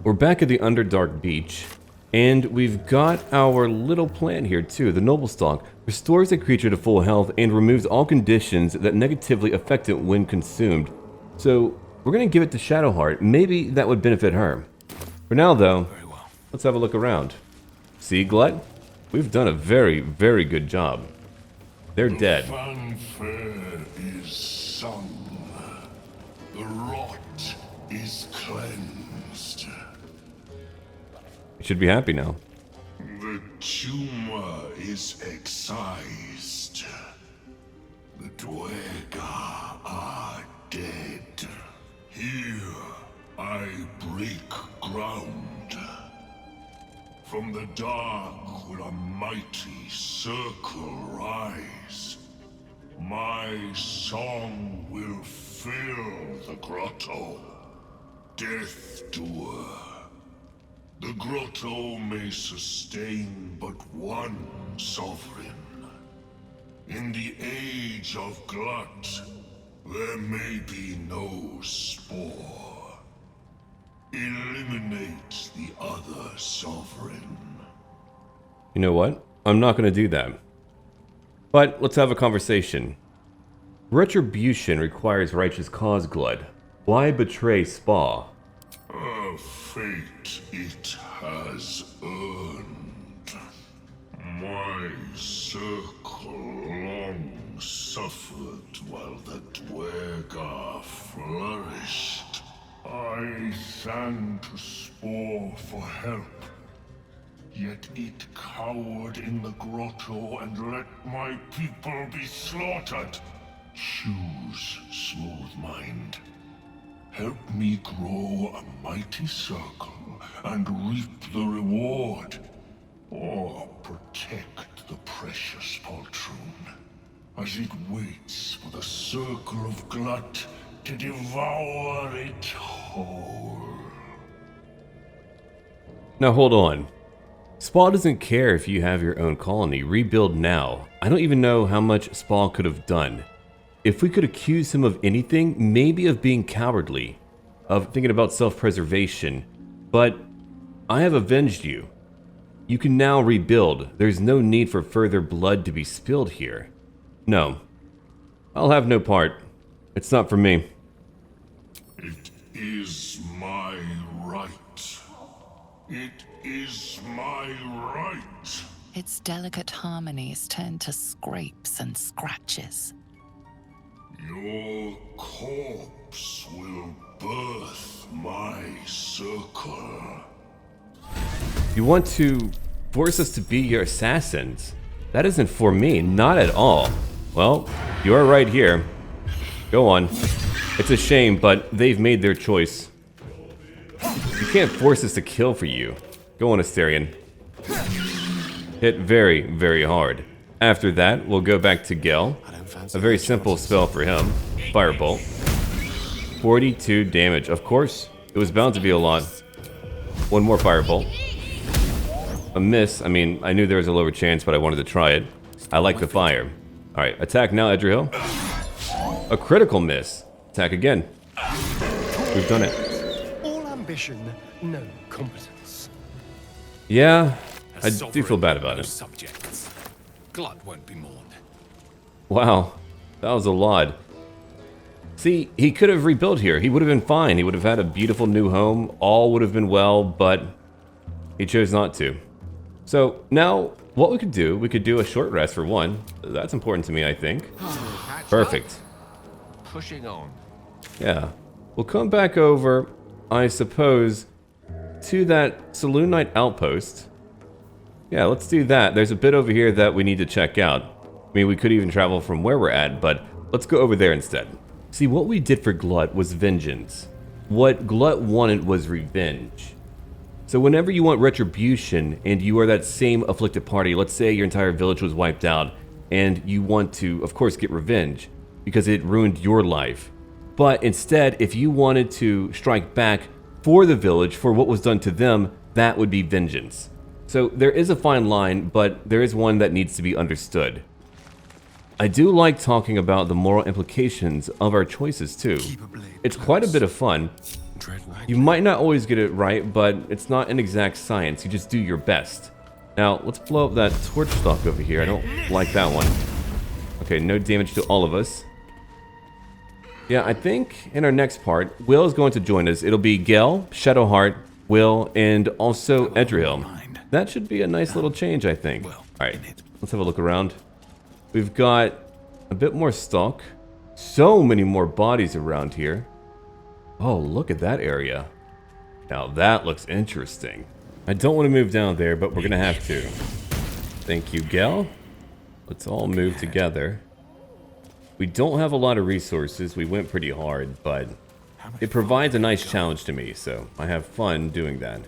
We're back at the Underdark beach, and we've got our little plant here too. The Noble Stalk restores a creature to full health and removes all conditions that negatively affect it when consumed. So we're gonna give it to Shadowheart. Maybe that would benefit her. For now though, let's have a look around. See, Glut? We've done a very, very good job. They're dead. The fanfare is sung. The rot is cleansed. You should be happy now. The tumor is excised. The Duergar are dead. Here, I break ground. From the dark will a mighty circle rise. My song will fill the grotto. Death Doer. The grotto may sustain but one sovereign. In the age of glut, there may be no spore. Eliminate the other sovereign. You know what? I'm not going to do that. But let's have a conversation. Retribution requires righteous cause, Glut. Why betray Spa? A fate it has earned. My circle long suffered while the Duergar flourished. I sang to Spore for help. Yet it cowered in the grotto and let my people be slaughtered. Choose, smooth mind. Help me grow a mighty circle and reap the reward. Or protect the precious poltroon as it waits for the circle of glut to devour it whole. Now hold on. Spa doesn't care if you have your own colony. Rebuild now. I don't even know how much Spa could have done. If we could accuse him of anything, maybe of being cowardly, of thinking about self-preservation, but I have avenged you. You can now rebuild. There's no need for further blood to be spilled here. No. I'll have no part. It's not for me. It is my right. It is my right. Its delicate harmonies turn to scrapes and scratches. Your corpse will birth my circle. You want to force us to be your assassins? That isn't for me, not at all. Well, you are right here. Go on. It's a shame, but they've made their choice. You can't force us to kill for you. Go on, Astarion. Hit very, very hard. After that, we'll go back to Gale. A very simple spell for him. Firebolt. 42 damage. Of course, it was bound to be a lot. One more Firebolt. A miss. I mean, I knew there was a lower chance, but I wanted to try it. I like the fire. Alright, attack now, Edrahil. A critical miss. Attack again. We've done it. All ambition, no competence. Yeah, I do feel bad about it. Subjects. Glut won't be mourned. Wow, that was a lot. See, he could have rebuilt here. He would have been fine. He would have had a beautiful new home. All would have been well, but he chose not to. So now, what we could do a short rest for one. That's important to me, I think. Perfect. Pushing on. Yeah. We'll come back over, I suppose, to that Selûnite Outpost. Yeah, let's do that. There's a bit over here that we need to check out. I mean, we could even travel from where we're at, but let's go over there instead. See, what we did for Glut was vengeance. What Glut wanted was revenge. So whenever you want retribution and you are that same afflicted party, let's say your entire village was wiped out and you want to, of course, get revenge because it ruined your life. But instead, if you wanted to strike back for the village for what was done to them, that would be vengeance. So there is a fine line, but there is one that needs to be understood. I do like talking about the moral implications of our choices too. It's quite a bit of fun. You might not always get it right, but it's not an exact science. You just do your best. Now, let's blow up that torch stalk over here. I don't like that one. Okay, no damage to all of us. Yeah, I think in our next part, Will is going to join us. It'll be Gale, Shadowheart, Will, and also Edrahil. That should be a nice little change, I think. Alright, let's have a look around. We've got a bit more stock. So many more bodies around here. Oh, look at that area. Now that looks interesting. I don't want to move down there, but we're going to have to. Thank you, Gale. Let's all move together. We don't have a lot of resources. We went pretty hard, but it provides a nice challenge to me, so I have fun doing that.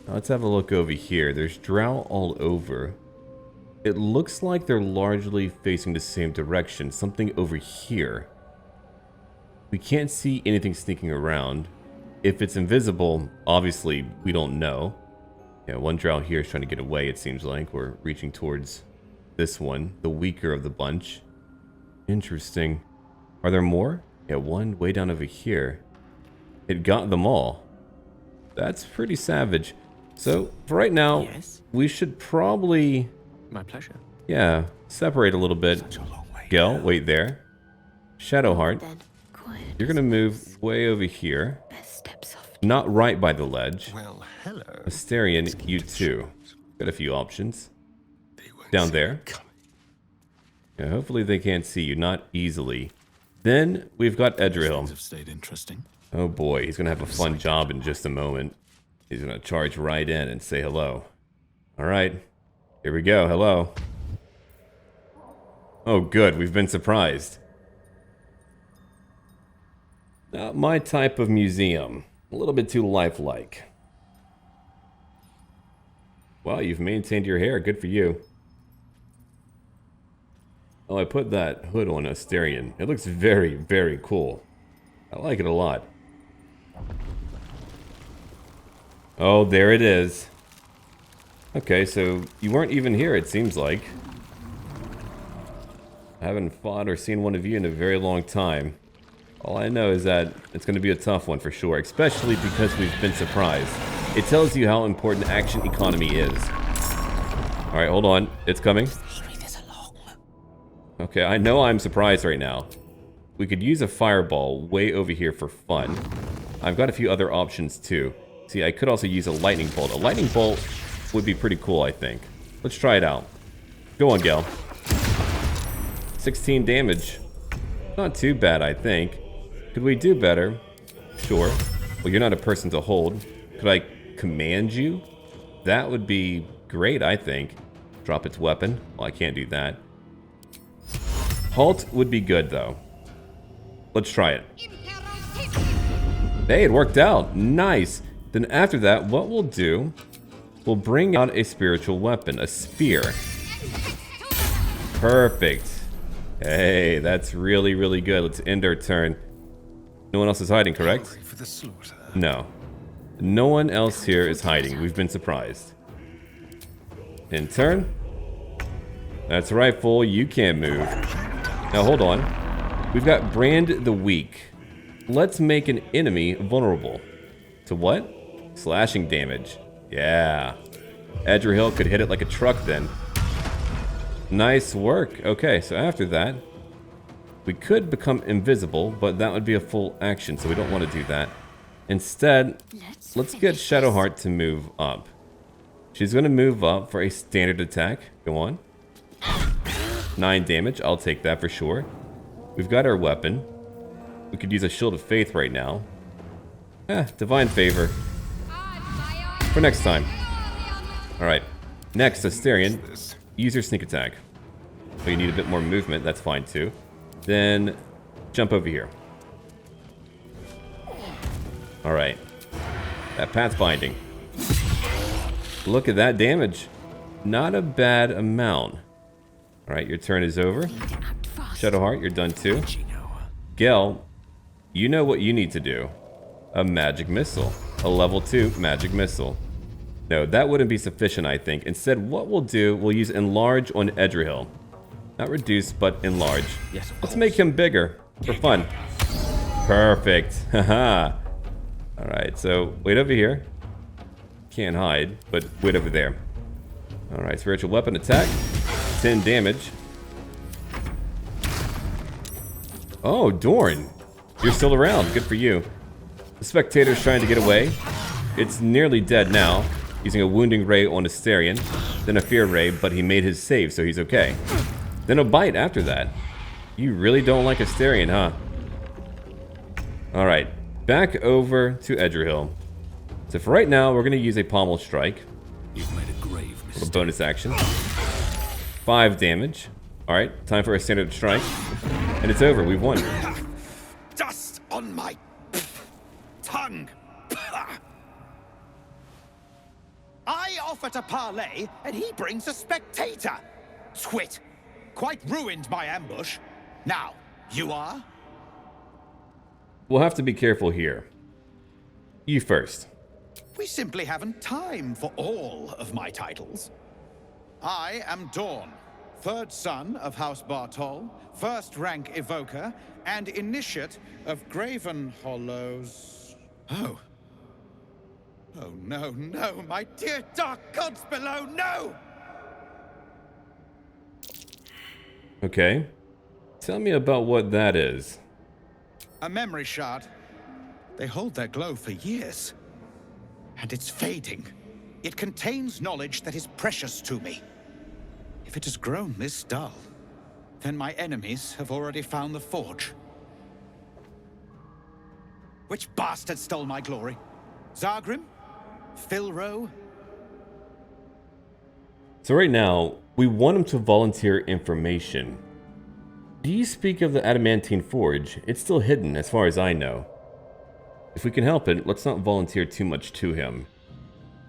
Now let's have a look over here. There's Drow all over. It looks like they're largely facing the same direction. Something over here. We can't see anything sneaking around. If it's invisible, obviously we don't know. Yeah, one Drow here is trying to get away, it seems like. We're reaching towards this one, the weaker of the bunch. Interesting. Are there more? Yeah, one way down over here. It got them all. That's pretty savage. So, for right now, we should probably... My pleasure. Yeah, separate a little bit. Gale, wait there. Shadowheart, you're gonna move way over here. Not right by the ledge. Well, hello. Astarion, you too. Got a few options. Down there. Yeah, hopefully they can't see you, not easily. Then we've got Edrahil. Have stayed interesting. Oh boy, he's gonna have a fun job in just a moment. He's gonna charge right in and say hello. Alright, here we go, hello. Oh good, we've been surprised. Not my type of museum. A little bit too lifelike. Wow, you've maintained your hair, good for you. Oh, I put that hood on Astarion. It looks very, very cool. I like it a lot. Oh, there it is. Okay, so you weren't even here, it seems like. I haven't fought or seen one of you in a very long time. All I know is that it's going to be a tough one for sure, especially because we've been surprised. It tells you how important action economy is. Alright, hold on. It's coming. Okay, I know I'm surprised right now. We could use a fireball way over here for fun. I've got a few other options too. See, I could also use a lightning bolt. A lightning bolt would be pretty cool, I think. Let's try it out. Go on, Gale. 16 damage. Not too bad, I think. Could we do better? Sure. Well, you're not a person to hold. Could I command you? That would be great, I think. Drop its weapon. Well, I can't do that. Halt would be good, though. Let's try it. Hey, it worked out. Nice. Then after that, what we'll do, we'll bring out a spiritual weapon, a spear. Perfect. Hey, that's really, really good. Let's end our turn. No one else is hiding, correct? No. No one else here is hiding. We've been surprised. In turn. That's right, fool. You can't move. Now, hold on. We've got Brand the Weak. Let's make an enemy vulnerable. To what? Slashing damage. Yeah. Edrahil could hit it like a truck then. Nice work. Okay, so after that, we could become invisible, but that would be a full action, so we don't want to do that. Instead, let's get Shadowheart to move up. She's going to move up for a standard attack. Go on. 9 damage. I'll take that for sure. We've got our weapon. We could use a Shield of Faith right now. Divine Favor. For next time. Alright. Next, Astarion. Use your sneak attack. Oh, you need a bit more movement. That's fine too. Then jump over here. Alright. That pathfinding. Look at that damage. Not a bad amount. Alright, your turn is over. Shadowheart, you're done too. Gale, you know what you need to do. A magic missile. A level 2 magic missile. No, that wouldn't be sufficient, I think. Instead, what we'll do, we'll use Enlarge on Edrahil. Not reduce, but enlarge. Yes, let's make him bigger. For fun. Perfect. Haha. Alright, so wait over here. Can't hide, but wait over there. Alright, spiritual weapon attack. 10 damage. Oh, Dorn. You're still around. Good for you. The Spectator's trying to get away. It's nearly dead now. Using a wounding ray on Astarion. Then a fear ray, but he made his save, so he's okay. Then a bite after that. You really don't like Astarion, huh? Alright, back over to Edrahil. So for right now, we're going to use a pommel strike. You've made a grave mistake. A bonus action. 5 damage. Alright, time for a standard strike. And it's over, we've won. Dust on my tongue. I offer to parley, and he brings a spectator. Twit. Quite ruined my ambush. Now, you are? We'll have to be careful here. You first. We simply haven't time for all of my titles. I am Dawn, 3rd son of House Bartol, 1st rank evoker, and initiate of Graven Hollows. Oh. Oh no, no, my dear dark gods below, no! Okay. Tell me about what that is. A memory shard. They hold their glow for years. And it's fading. It contains knowledge that is precious to me. If it has grown this dull, then my enemies have already found the forge. Which bastard stole my glory? Zargrim? Filro? So right now, we want him to volunteer information. Do you speak of the adamantine forge? It's still hidden as far as I know. If we can help it, let's not volunteer too much to him.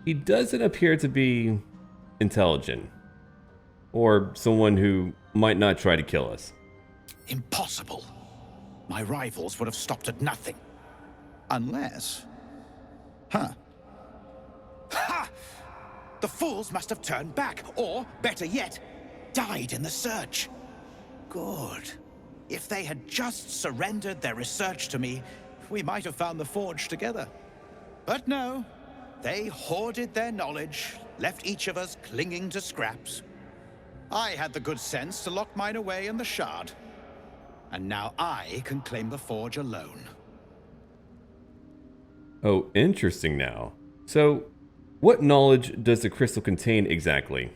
He doesn't appear to be intelligent. Or someone who might not try to kill us. Impossible. My rivals would have stopped at nothing. Unless... Huh. Ha! The fools must have turned back, or, better yet, died in the search. Good. If they had just surrendered their research to me, we might have found the forge together. But no, they hoarded their knowledge, left each of us clinging to scraps. I had the good sense to lock mine away in the shard. And now I can claim the forge alone. Oh, interesting now. So, what knowledge does the crystal contain exactly?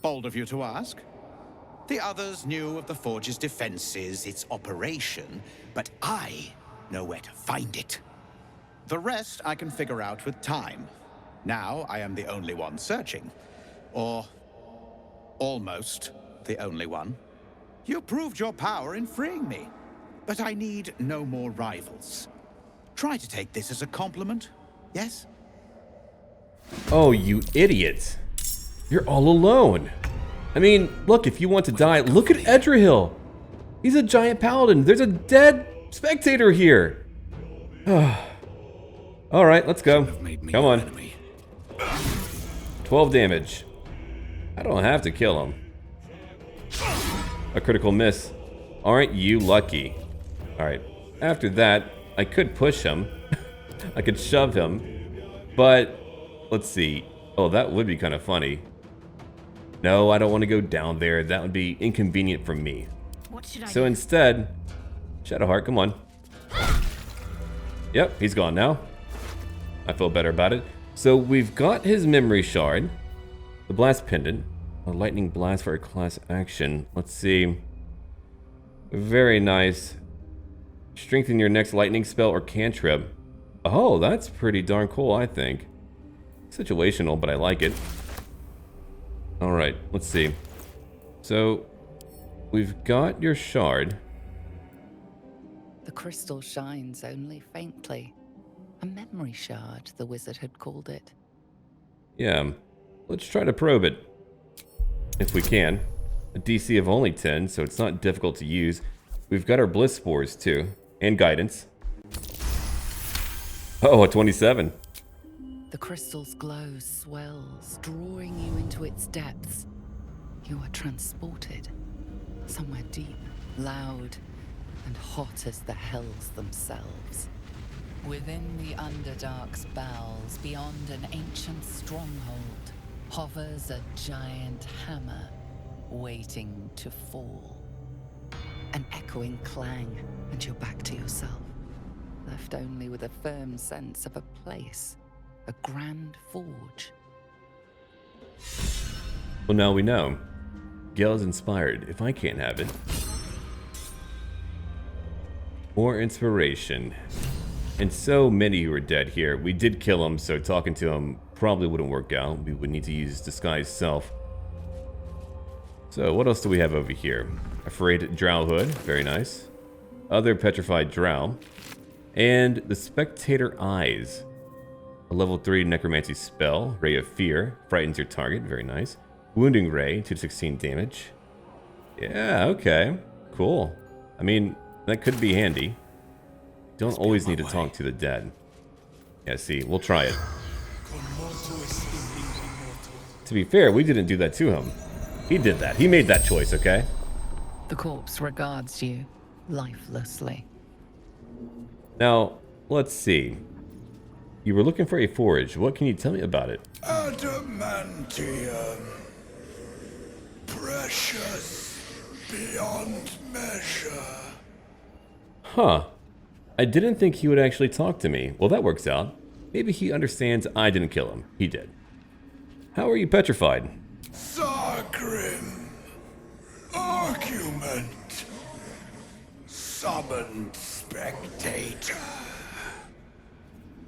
Bold of you to ask. The others knew of the forge's defenses, its operation, but I know where to find it. The rest I can figure out with time. Now I am the only one searching. Or almost the only one. You proved your power in freeing me, but I need no more rivals. Try to take this as a compliment, yes? Oh, you idiot. You're all alone. I mean, look, if you want to die, look at Edrahil. He's a giant paladin. There's a dead spectator here. Alright, let's go. Come on. 12 damage. I don't have to kill him. A critical miss. Aren't you lucky? Alright, after that, I could push him. I could shove him. But, let's see. Oh, that would be kind of funny. No, I don't want to go down there. That would be inconvenient for me. So instead, Shadowheart, come on. Yep, he's gone now. I feel better about it. So we've got his memory shard, the blast pendant, a lightning blast for a class action. Let's see. Very nice. Strengthen your next lightning spell or cantrip. Oh, that's pretty darn cool, I think. Situational, but I like it. Alright, let's see. So, we've got your shard. The crystal shines only faintly. A memory shard, the wizard had called it. Yeah, let's try to probe it. If we can. A DC of only 10, so it's not difficult to use. We've got our bliss spores too, and guidance. Oh, a 27. The crystal's glow swells, drawing you into its depths. You are transported, somewhere deep, loud, and hot as the hells themselves. Within the Underdark's bowels, beyond an ancient stronghold, hovers a giant hammer, waiting to fall. An echoing clang, and you're back to yourself, left only with a firm sense of a place. A grand forge. Well, now we know. Gale's inspired, if I can't have it. More inspiration. And so many who are dead here. We did kill him, so talking to him probably wouldn't work out. We would need to use disguise self. So what else do we have over here? Afraid Drow Hood, very nice. Other petrified Drow. And the Spectator Eyes. A level 3 necromancy spell. Ray of Fear. Frightens your target, very nice. Wounding Ray, 2 to 16 damage. Yeah, okay. Cool. I mean, that could be handy. Don't always need to talk to the dead. Yeah, see, we'll try it. To be fair, we didn't do that to him. He did that. He made that choice, okay? The corpse regards you lifelessly. Now, let's see. You were looking for a forge. What can you tell me about it? Adamantium. Precious beyond measure. Huh. I didn't think he would actually talk to me. Well, that works out. Maybe he understands I didn't kill him. He did. How are you petrified? Sargrim. Argument. Summoned Spectator.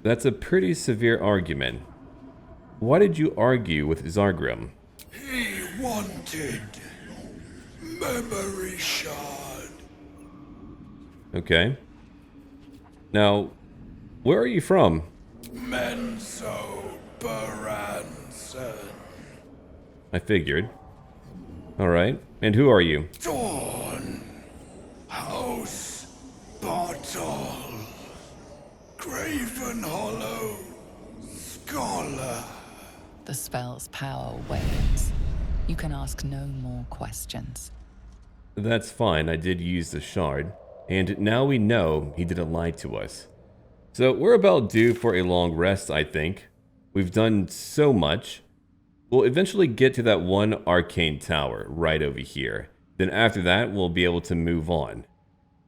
That's a pretty severe argument. Why did you argue with Zargrim? He wanted memory shard. Okay. Now, where are you from? Menzo Baranson. I figured. Alright. And who are you? Dawn. House. Bottle. Graven Hollow. Scholar. The spell's power wanes. You can ask no more questions. That's fine. I did use the shard. And now we know he didn't lie to us. So we're about due for a long rest, I think. We've done so much. We'll eventually get to that one arcane tower right over here. Then after that, we'll be able to move on.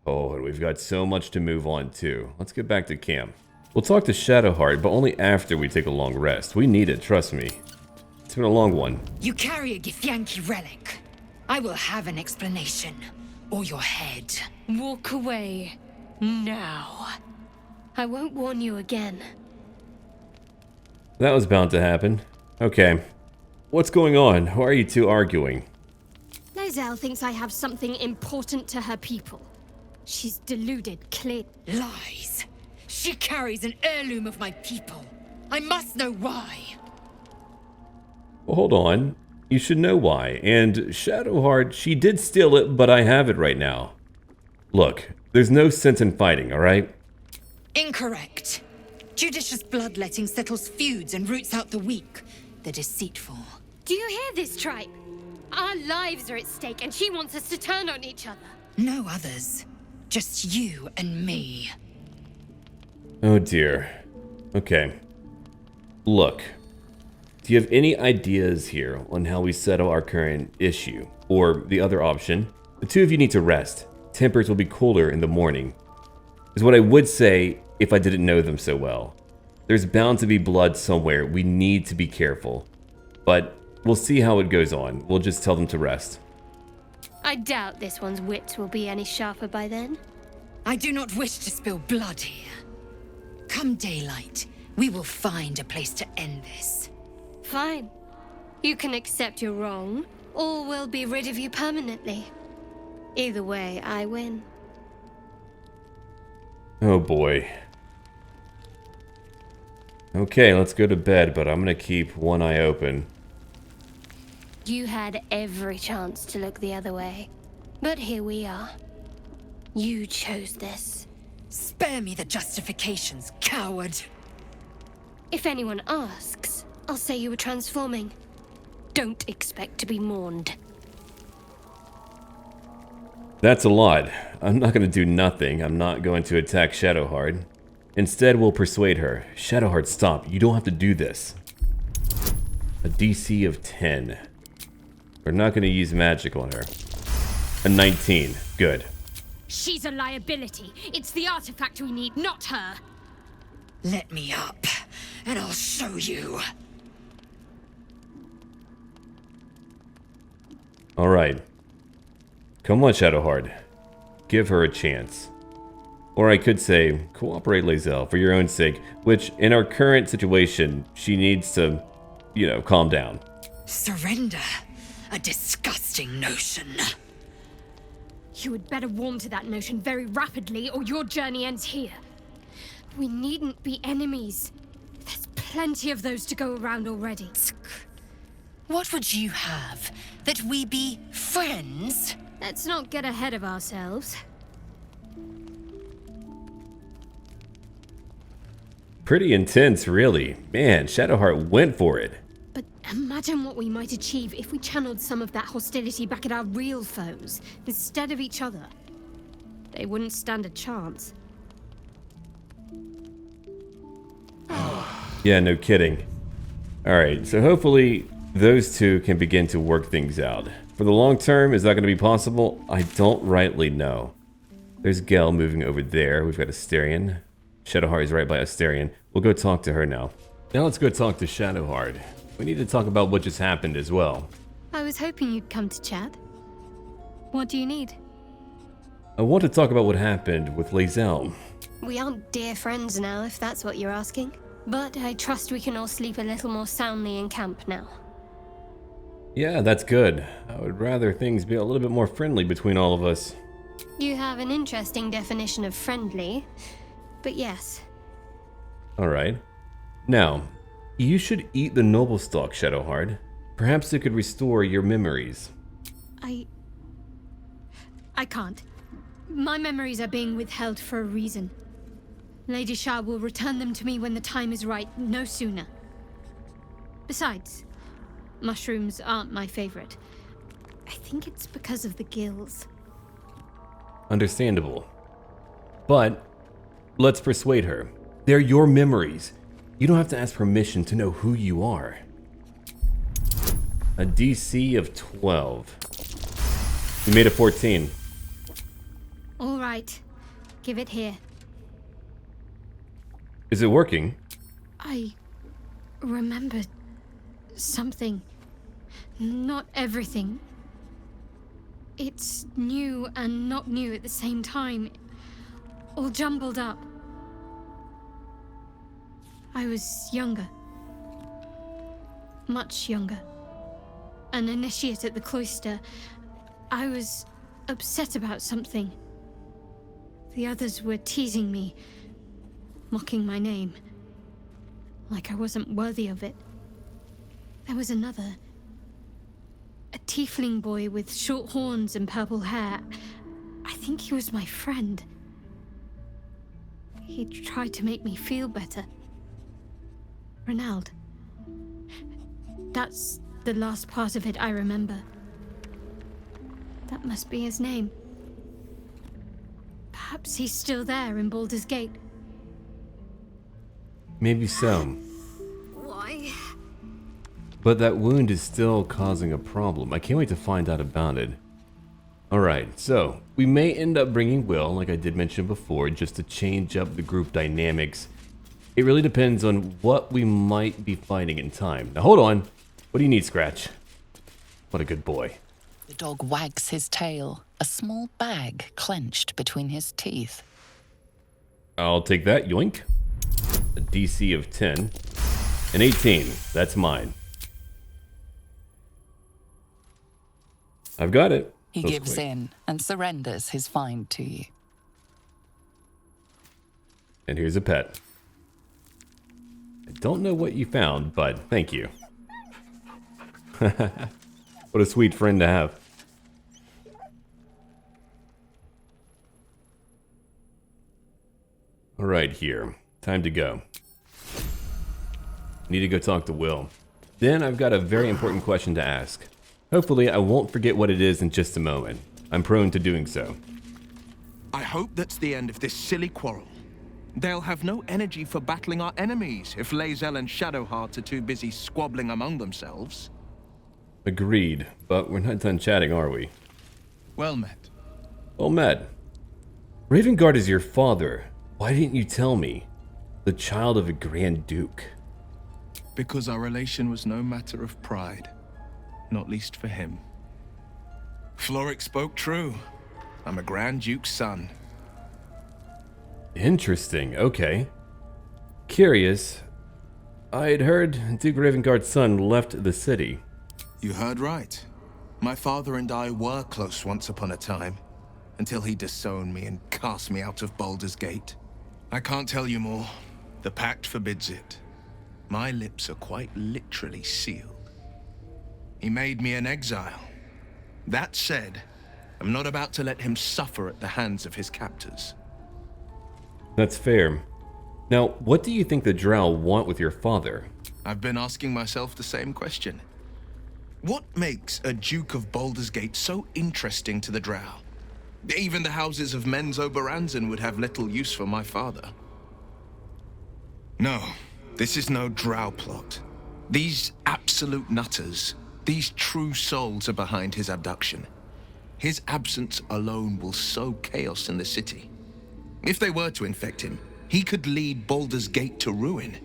Oh, and we've got so much to move on too. Let's get back to camp. We'll talk to Shadowheart, but only after we take a long rest. We need it, trust me. It's been a long one. You carry a Githyanki relic. I will have an explanation. Or your head. Walk away. Now. I won't warn you again. That was bound to happen. Okay. What's going on? Why are you two arguing? Lae'zel thinks I have something important to her people. She's deluded, clear. Lies. She carries an heirloom of my people. I must know why. Well, hold on. You should know why. And Shadowheart, she did steal it, but I have it right now. Look, there's no sense in fighting, alright? Incorrect. Judicious bloodletting settles feuds and roots out the weak, the deceitful. Do you hear this, tripe? Our lives are at stake, and she wants us to turn on each other. No others. Just you and me. Oh dear. Okay. Look. Do you have any ideas here on how we settle our current issue? Or the other option? The two of you need to rest. Tempers will be cooler in the morning. Is what I would say if I didn't know them so well. There's bound to be blood somewhere. We need to be careful. But we'll see how it goes on. We'll just tell them to rest. I doubt this one's wits will be any sharper by then. I do not wish to spill blood here. Come daylight, we will find a place to end this. Fine. You can accept you're wrong, or we'll be rid of you permanently. Either way, I win. Oh boy. Okay, let's go to bed, but I'm gonna keep one eye open. You had every chance to look the other way, but here we are. You chose this. Spare me the justifications, coward. If anyone asks, I'll say you were transforming. Don't expect to be mourned. That's a lot. I'm not gonna do nothing. I'm not going to attack Shadowheart. Instead, we'll persuade her. Shadowheart, stop. You don't have to do this. A DC of 10. We're not gonna use magic on her. A 19. Good. She's a liability. It's the artifact we need, not her. Let me up, and I'll show you. Alright. Come on, Shadowheart. Give her a chance. Or I could say, cooperate, Lae'zel, for your own sake, which, in our current situation, she needs to, calm down. Surrender? A disgusting notion. You had better warm to that notion very rapidly, or your journey ends here. We needn't be enemies. There's plenty of those to go around already. What would you have? That we be friends? Let's not get ahead of ourselves. Pretty intense, really. Man, Shadowheart went for it. But imagine what we might achieve if we channeled some of that hostility back at our real foes, instead of each other. They wouldn't stand a chance. Yeah, no kidding. Alright, so hopefully those two can begin to work things out. For the long term, is that going to be possible? I don't rightly know. There's Gale moving over there. We've got Astarion. Shadowheart is right by Astarion. We'll go talk to her now. Now let's go talk to Shadowheart. We need to talk about what just happened as well. I was hoping you'd come to chat. What do you need? I want to talk about what happened with Lae'zel. We aren't dear friends now, if that's what you're asking. But I trust we can all sleep a little more soundly in camp now. Yeah, that's good. I would rather things be a little bit more friendly between all of us. You have an interesting definition of friendly, but yes. Alright. Now, you should eat the noble stalk, Shadowheart. Perhaps it could restore your memories. I can't. My memories are being withheld for a reason. Lady Shah will return them to me when the time is right, no sooner. Besides, mushrooms aren't my favorite. I think it's because of the gills. Understandable. But let's persuade her. They're your memories. You don't have to ask permission to know who you are. A DC of 12. You made a 14. All right. Give it here. Is it working? I remember something. Not everything. It's new and not new at the same time. All jumbled up. I was younger. Much younger. An initiate at the cloister. I was upset about something. The others were teasing me, mocking my name, like I wasn't worthy of it. There was another. A tiefling boy with short horns and purple hair. I think he was my friend. He tried to make me feel better. Ronald. That's the last part of it I remember. That must be his name. Perhaps he's still there in Baldur's Gate. Maybe so. Why? But that wound is still causing a problem. I can't wait to find out about it. Alright, so we may end up bringing Will, like I did mention before, just to change up the group dynamics. It really depends on what we might be fighting in time. Now hold on. What do you need, Scratch? What a good boy. The dog wags his tail, a small bag clenched between his teeth. I'll take that, yoink. A DC of 10. An 18, that's mine. I've got it. He gives in and surrenders his find to you. And here's a pet. I don't know what you found, but thank you. What a sweet friend to have. Alright, here. Time to go. Need to go talk to Will. Then I've got a very important question to ask. Hopefully I won't forget what it is in just a moment. I'm prone to doing so. I hope that's the end of this silly quarrel. They'll have no energy for battling our enemies if Lae'zel and Shadowheart are too busy squabbling among themselves. Agreed, but we're not done chatting, are we? Well met. Well met. Ravengard is your father. Why didn't you tell me? The child of a Grand Duke. Because our relation was no matter of pride. Not least for him. Floric spoke true. I'm a Grand Duke's son. Interesting, okay. Curious. I'd heard Duke Ravengard's son left the city. You heard right. My father and I were close once upon a time, until he disowned me and cast me out of Baldur's Gate. I can't tell you more. The pact forbids it. My lips are quite literally sealed. He made me an exile. That said, I'm not about to let him suffer at the hands of his captors. That's fair. Now, what do you think the Drow want with your father? I've been asking myself the same question. What makes a Duke of Baldur's Gate so interesting to the Drow? Even the houses of Menzoberranzan would have little use for my father. No, this is no Drow plot. These absolute nutters, these true souls are behind his abduction. His absence alone will sow chaos in the city. If they were to infect him, he could lead Baldur's Gate to ruin.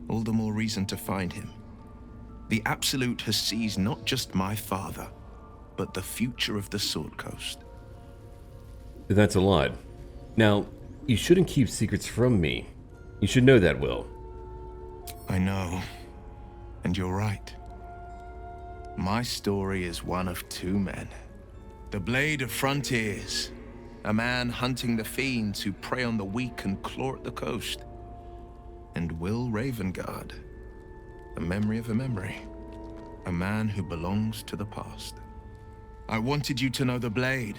All the more reason to find him. The Absolute has seized not just my father, but the future of the Sword Coast. That's a lot. Now, you shouldn't keep secrets from me. You should know that, Will. I know. And you're right. My story is one of two men. The Blade of Frontiers. A man hunting the fiends who prey on the weak and claw at the coast. And Will Ravengard. The memory of a memory. A man who belongs to the past. I wanted you to know the Blade,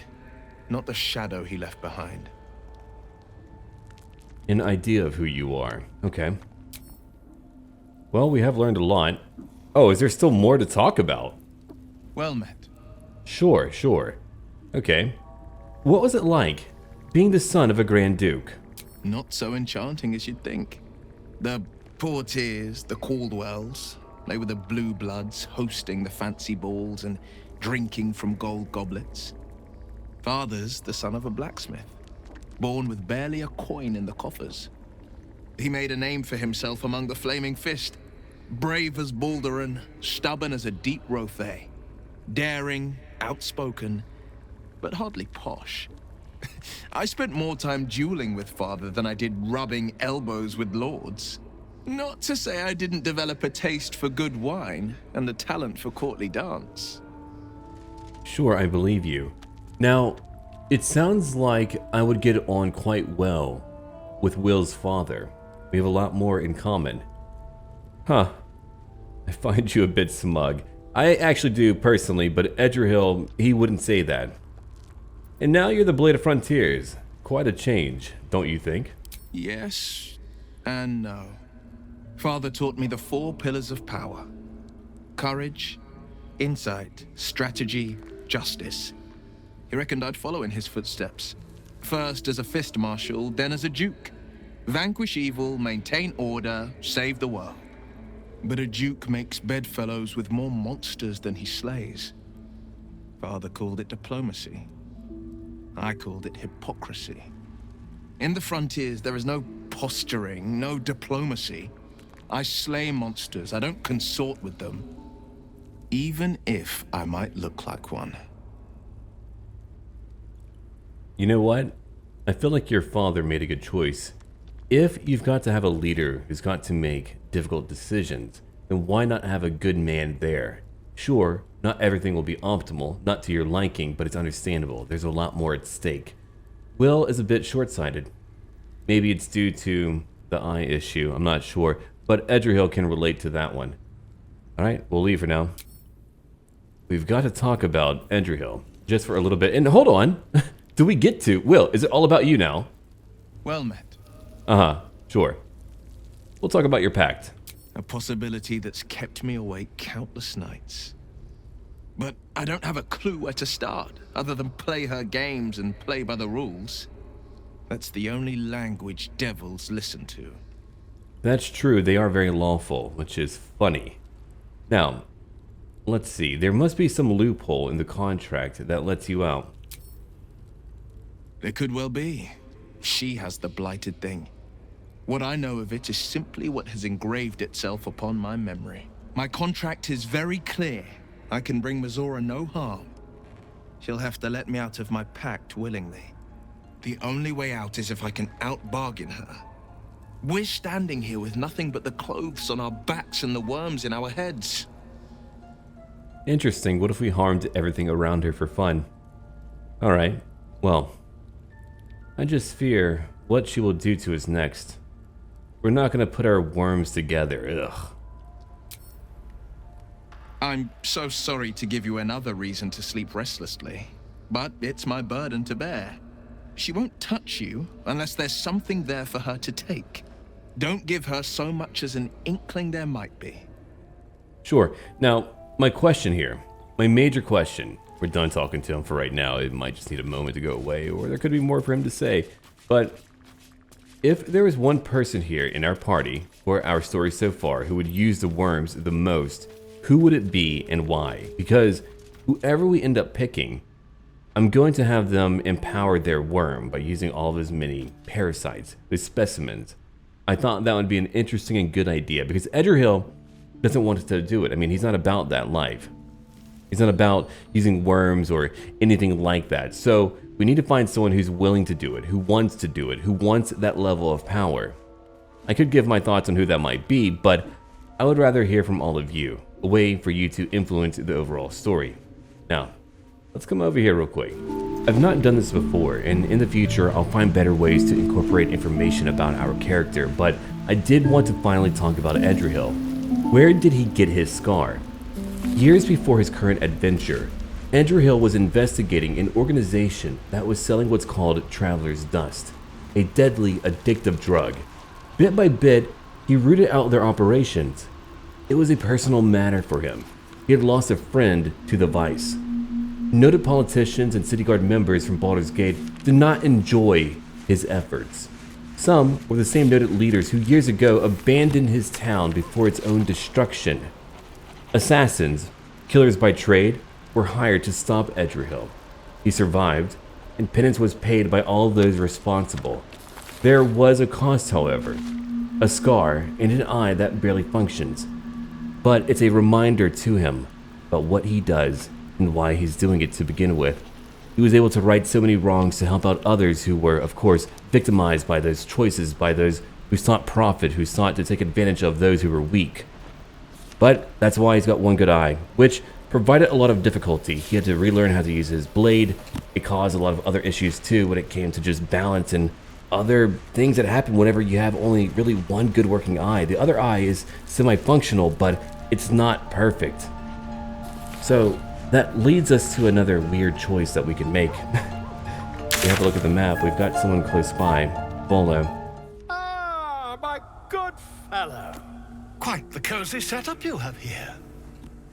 not the shadow he left behind. An idea of who you are. Okay. Well, we have learned a lot. Oh, is there still more to talk about? Well met. Sure, sure. Okay. What was it like, being the son of a Grand Duke? Not so enchanting as you'd think. The Portiers, the Caldwells, they were the blue bloods hosting the fancy balls and drinking from gold goblets. Father's the son of a blacksmith, born with barely a coin in the coffers. He made a name for himself among the Flaming Fist, brave as Baldur, stubborn as a deep Rothay, daring, outspoken, but hardly posh. I spent more time dueling with father than I did rubbing elbows with lords. Not to say I didn't develop a taste for good wine and the talent for courtly dance. Sure, I believe you. Now, it sounds like I would get on quite well with Will's father. We have a lot more in common. Huh. I find you a bit smug. I actually do personally, but Edrahil, he wouldn't say that. And now you're the Blade of Frontiers. Quite a change, don't you think? Yes and no. Father taught me the 4 pillars of power. Courage, insight, strategy, justice. He reckoned I'd follow in his footsteps. First as a fist marshal, then as a duke. Vanquish evil, maintain order, save the world. But a duke makes bedfellows with more monsters than he slays. Father called it diplomacy. I called it hypocrisy. In the frontiers, there is no posturing, no diplomacy. I slay monsters, I don't consort with them. Even if I might look like one. You know what? I feel like your father made a good choice. If you've got to have a leader who's got to make difficult decisions, then why not have a good man there? Sure, not everything will be optimal, not to your liking, but it's understandable. There's a lot more at stake. Will is a bit short-sighted. Maybe it's due to the eye issue, I'm not sure, but Edrahil can relate to that one. Alright, we'll leave for now. We've got to talk about Edrahil, just for a little bit. And hold on, do we get to? Will, is it all about you now? Well met. Uh-huh, sure. We'll talk about your pact. A possibility that's kept me awake countless nights. But I don't have a clue where to start, other than play her games and play by the rules. That's the only language devils listen to. That's true, they are very lawful, which is funny. Now, let's see, there must be some loophole in the contract that lets you out. There could well be. She has the blighted thing. What I know of it is simply what has engraved itself upon my memory. My contract is very clear. I can bring Mizora no harm. She'll have to let me out of my pact willingly. The only way out is if I can out-bargain her. We're standing here with nothing but the clothes on our backs and the worms in our heads. Interesting. What if we harmed everything around her for fun? Alright, well, I just fear what she will do to us next. We're not gonna put our worms together, ugh. I'm so sorry to give you another reason to sleep restlessly, but it's my burden to bear. She won't touch you unless there's something there for her to take. Don't give her so much as an inkling there might be. Sure. Now, my question here, my major question, we're done talking to him for right now. It might just need a moment to go away, or there could be more for him to say. But if there was one person here in our party, or our story so far, who would use the worms the most, who would it be and why? Because whoever we end up picking, I'm going to have them empower their worm by using all of his many parasites, his specimens. I thought that would be an interesting and good idea, because Edrahil doesn't want us to do it. I mean, he's not about that life. He's not about using worms or anything like that. So we need to find someone who's willing to do it, who wants to do it, who wants that level of power. I could give my thoughts on who that might be, but I would rather hear from all of you, a way for you to influence the overall story. Now, let's come over here real quick. I've not done this before, and in the future I'll find better ways to incorporate information about our character, but I did want to finally talk about Edrahil. Where did he get his scar? Years before his current adventure, Edrahil was investigating an organization that was selling what's called Traveler's Dust, a deadly, addictive drug. Bit by bit, he rooted out their operations. It was a personal matter for him. He had lost a friend to the vice. Noted politicians and city guard members from Baldur's Gate did not enjoy his efforts. Some were the same noted leaders who years ago abandoned his town before its own destruction. Assassins, killers by trade, were hired to stop Edrahil. He survived, and penance was paid by all those responsible. There was a cost, however, a scar and an eye that barely functions. But it's a reminder to him about what he does and why he's doing it to begin with. He was able to right so many wrongs to help out others who were, of course, victimized by those choices, by those who sought profit, who sought to take advantage of those who were weak. But that's why he's got one good eye, which provided a lot of difficulty. He had to relearn how to use his blade. It caused a lot of other issues too when it came to just balance and other things that happen whenever you have only really one good working eye. The other eye is semi-functional, but it's not perfect. So that leads us to another weird choice that we can make. We have a look at the map. We've got someone close by, Volo. Ah, my good fellow. Quite the cozy setup you have here.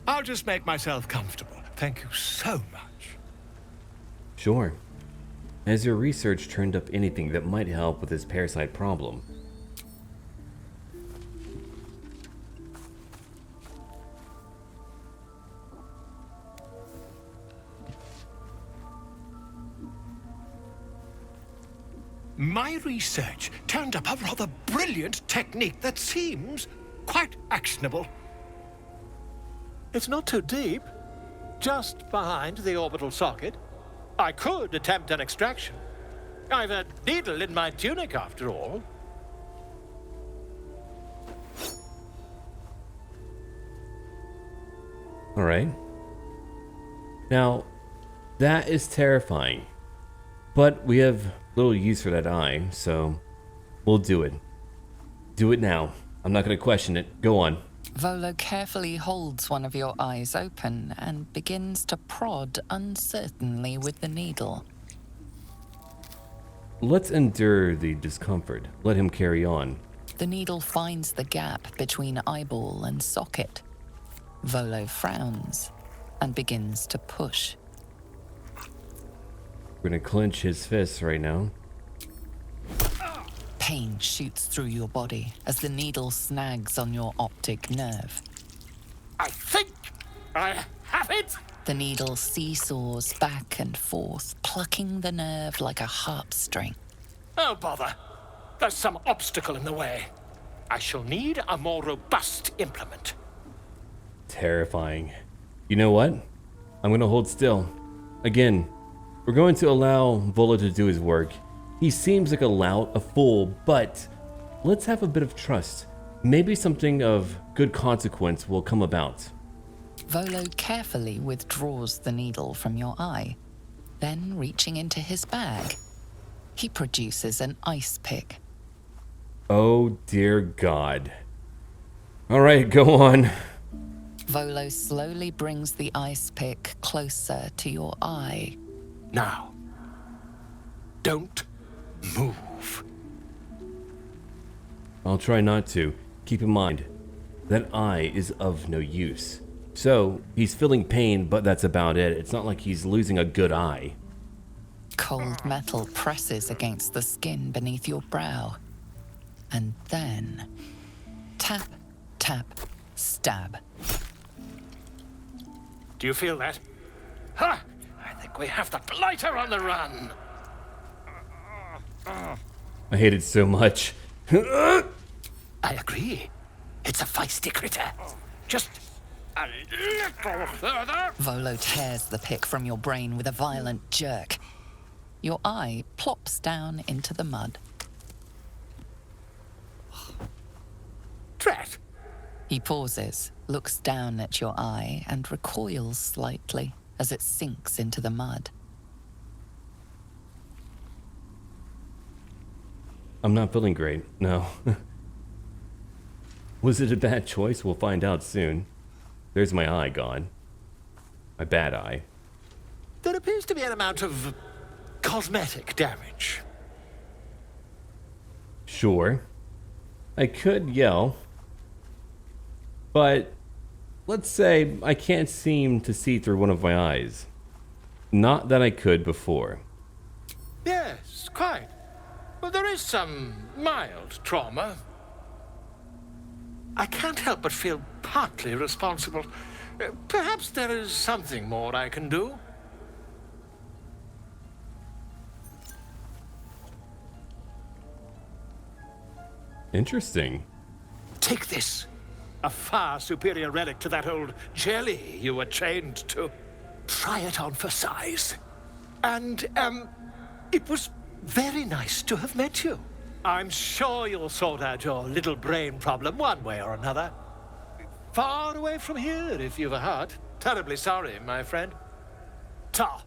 I'll just make myself comfortable. Thank you so much. Sure. Has your research turned up anything that might help with this parasite problem? My research turned up a rather brilliant technique that seems quite actionable. It's not too deep, just behind the orbital socket. I could attempt an extraction. I've a needle in my tunic, after all. All right. Now, that is terrifying, but we have little use for that eye, so we'll do it. Do it now. I'm not going to question it. Go on. Volo carefully holds one of your eyes open and begins to prod uncertainly with the needle. Let's endure the discomfort. Let him carry on. The needle finds the gap between eyeball and socket. Volo frowns and begins to push. We're gonna clench his fists right now. Pain shoots through your body as the needle snags on your optic nerve. I think I have it! The needle seesaws back and forth, plucking the nerve like a harp string. Oh, bother. There's some obstacle in the way. I shall need a more robust implement. Terrifying. You know what? I'm gonna hold still. Again, we're going to allow Volo to do his work. He seems like a lout, a fool, but let's have a bit of trust. Maybe something of good consequence will come about. Volo carefully withdraws the needle from your eye. Then, reaching into his bag, he produces an ice pick. Oh dear God. All right, go on. Volo slowly brings the ice pick closer to your eye. Now, don't move. I'll try not to. Keep in mind, that eye is of no use. So, he's feeling pain, but that's about it. It's not like he's losing a good eye. Cold metal presses against the skin beneath your brow. And then, tap, tap, stab. Do you feel that? Ha! I think we have the Blighter on the run. I hate it so much. I agree. It's a feisty critter. Just a little further. Volo tears the pick from your brain with a violent jerk. Your eye plops down into the mud. Drat! He pauses, looks down at your eye, and recoils slightly as it sinks into the mud. I'm not feeling great, no. Was it a bad choice? We'll find out soon. There's my eye gone. My bad eye. There appears to be an amount of cosmetic damage. Sure. I could yell. But let's say I can't seem to see through one of my eyes. Not that I could before. Yes, quite. Well, there is some mild trauma. I can't help but feel partly responsible. Perhaps there is something more I can do. Interesting. Take this. A far superior relic to that old jelly you were chained to. Try it on for size. And, it was very nice to have met you. I'm sure you'll sort out your little brain problem one way or another. Far away from here, if you've a heart. Terribly sorry, my friend. Ta.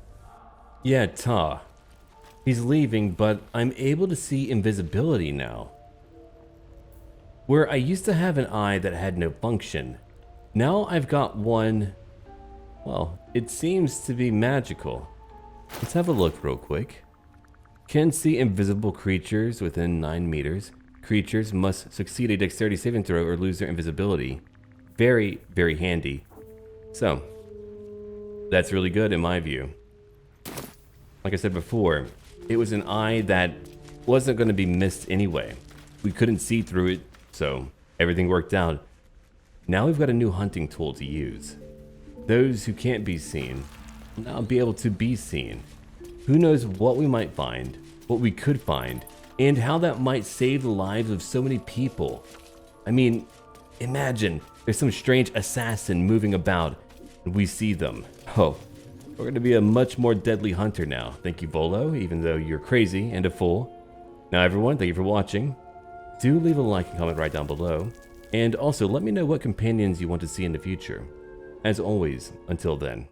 Yeah, Ta. He's leaving, but I'm able to see invisibility now. Where I used to have an eye that had no function, now I've got one, well, it seems to be magical. Let's have a look real quick. Can see invisible creatures within 9 meters. Creatures must succeed a dexterity saving throw or lose their invisibility. Very, very handy. So, that's really good in my view. Like I said before, it was an eye that wasn't going to be missed anyway. We couldn't see through it, so everything worked out. Now we've got a new hunting tool to use. Those who can't be seen will now be able to be seen. Who knows what we might find, what we could find, and how that might save the lives of so many people. I mean, imagine there's some strange assassin moving about and we see them. Oh, we're going to be a much more deadly hunter now. Thank you, Volo, even though you're crazy and a fool. Now everyone, thank you for watching. Do leave a like and comment right down below. And also let me know what companions you want to see in the future. As always, until then.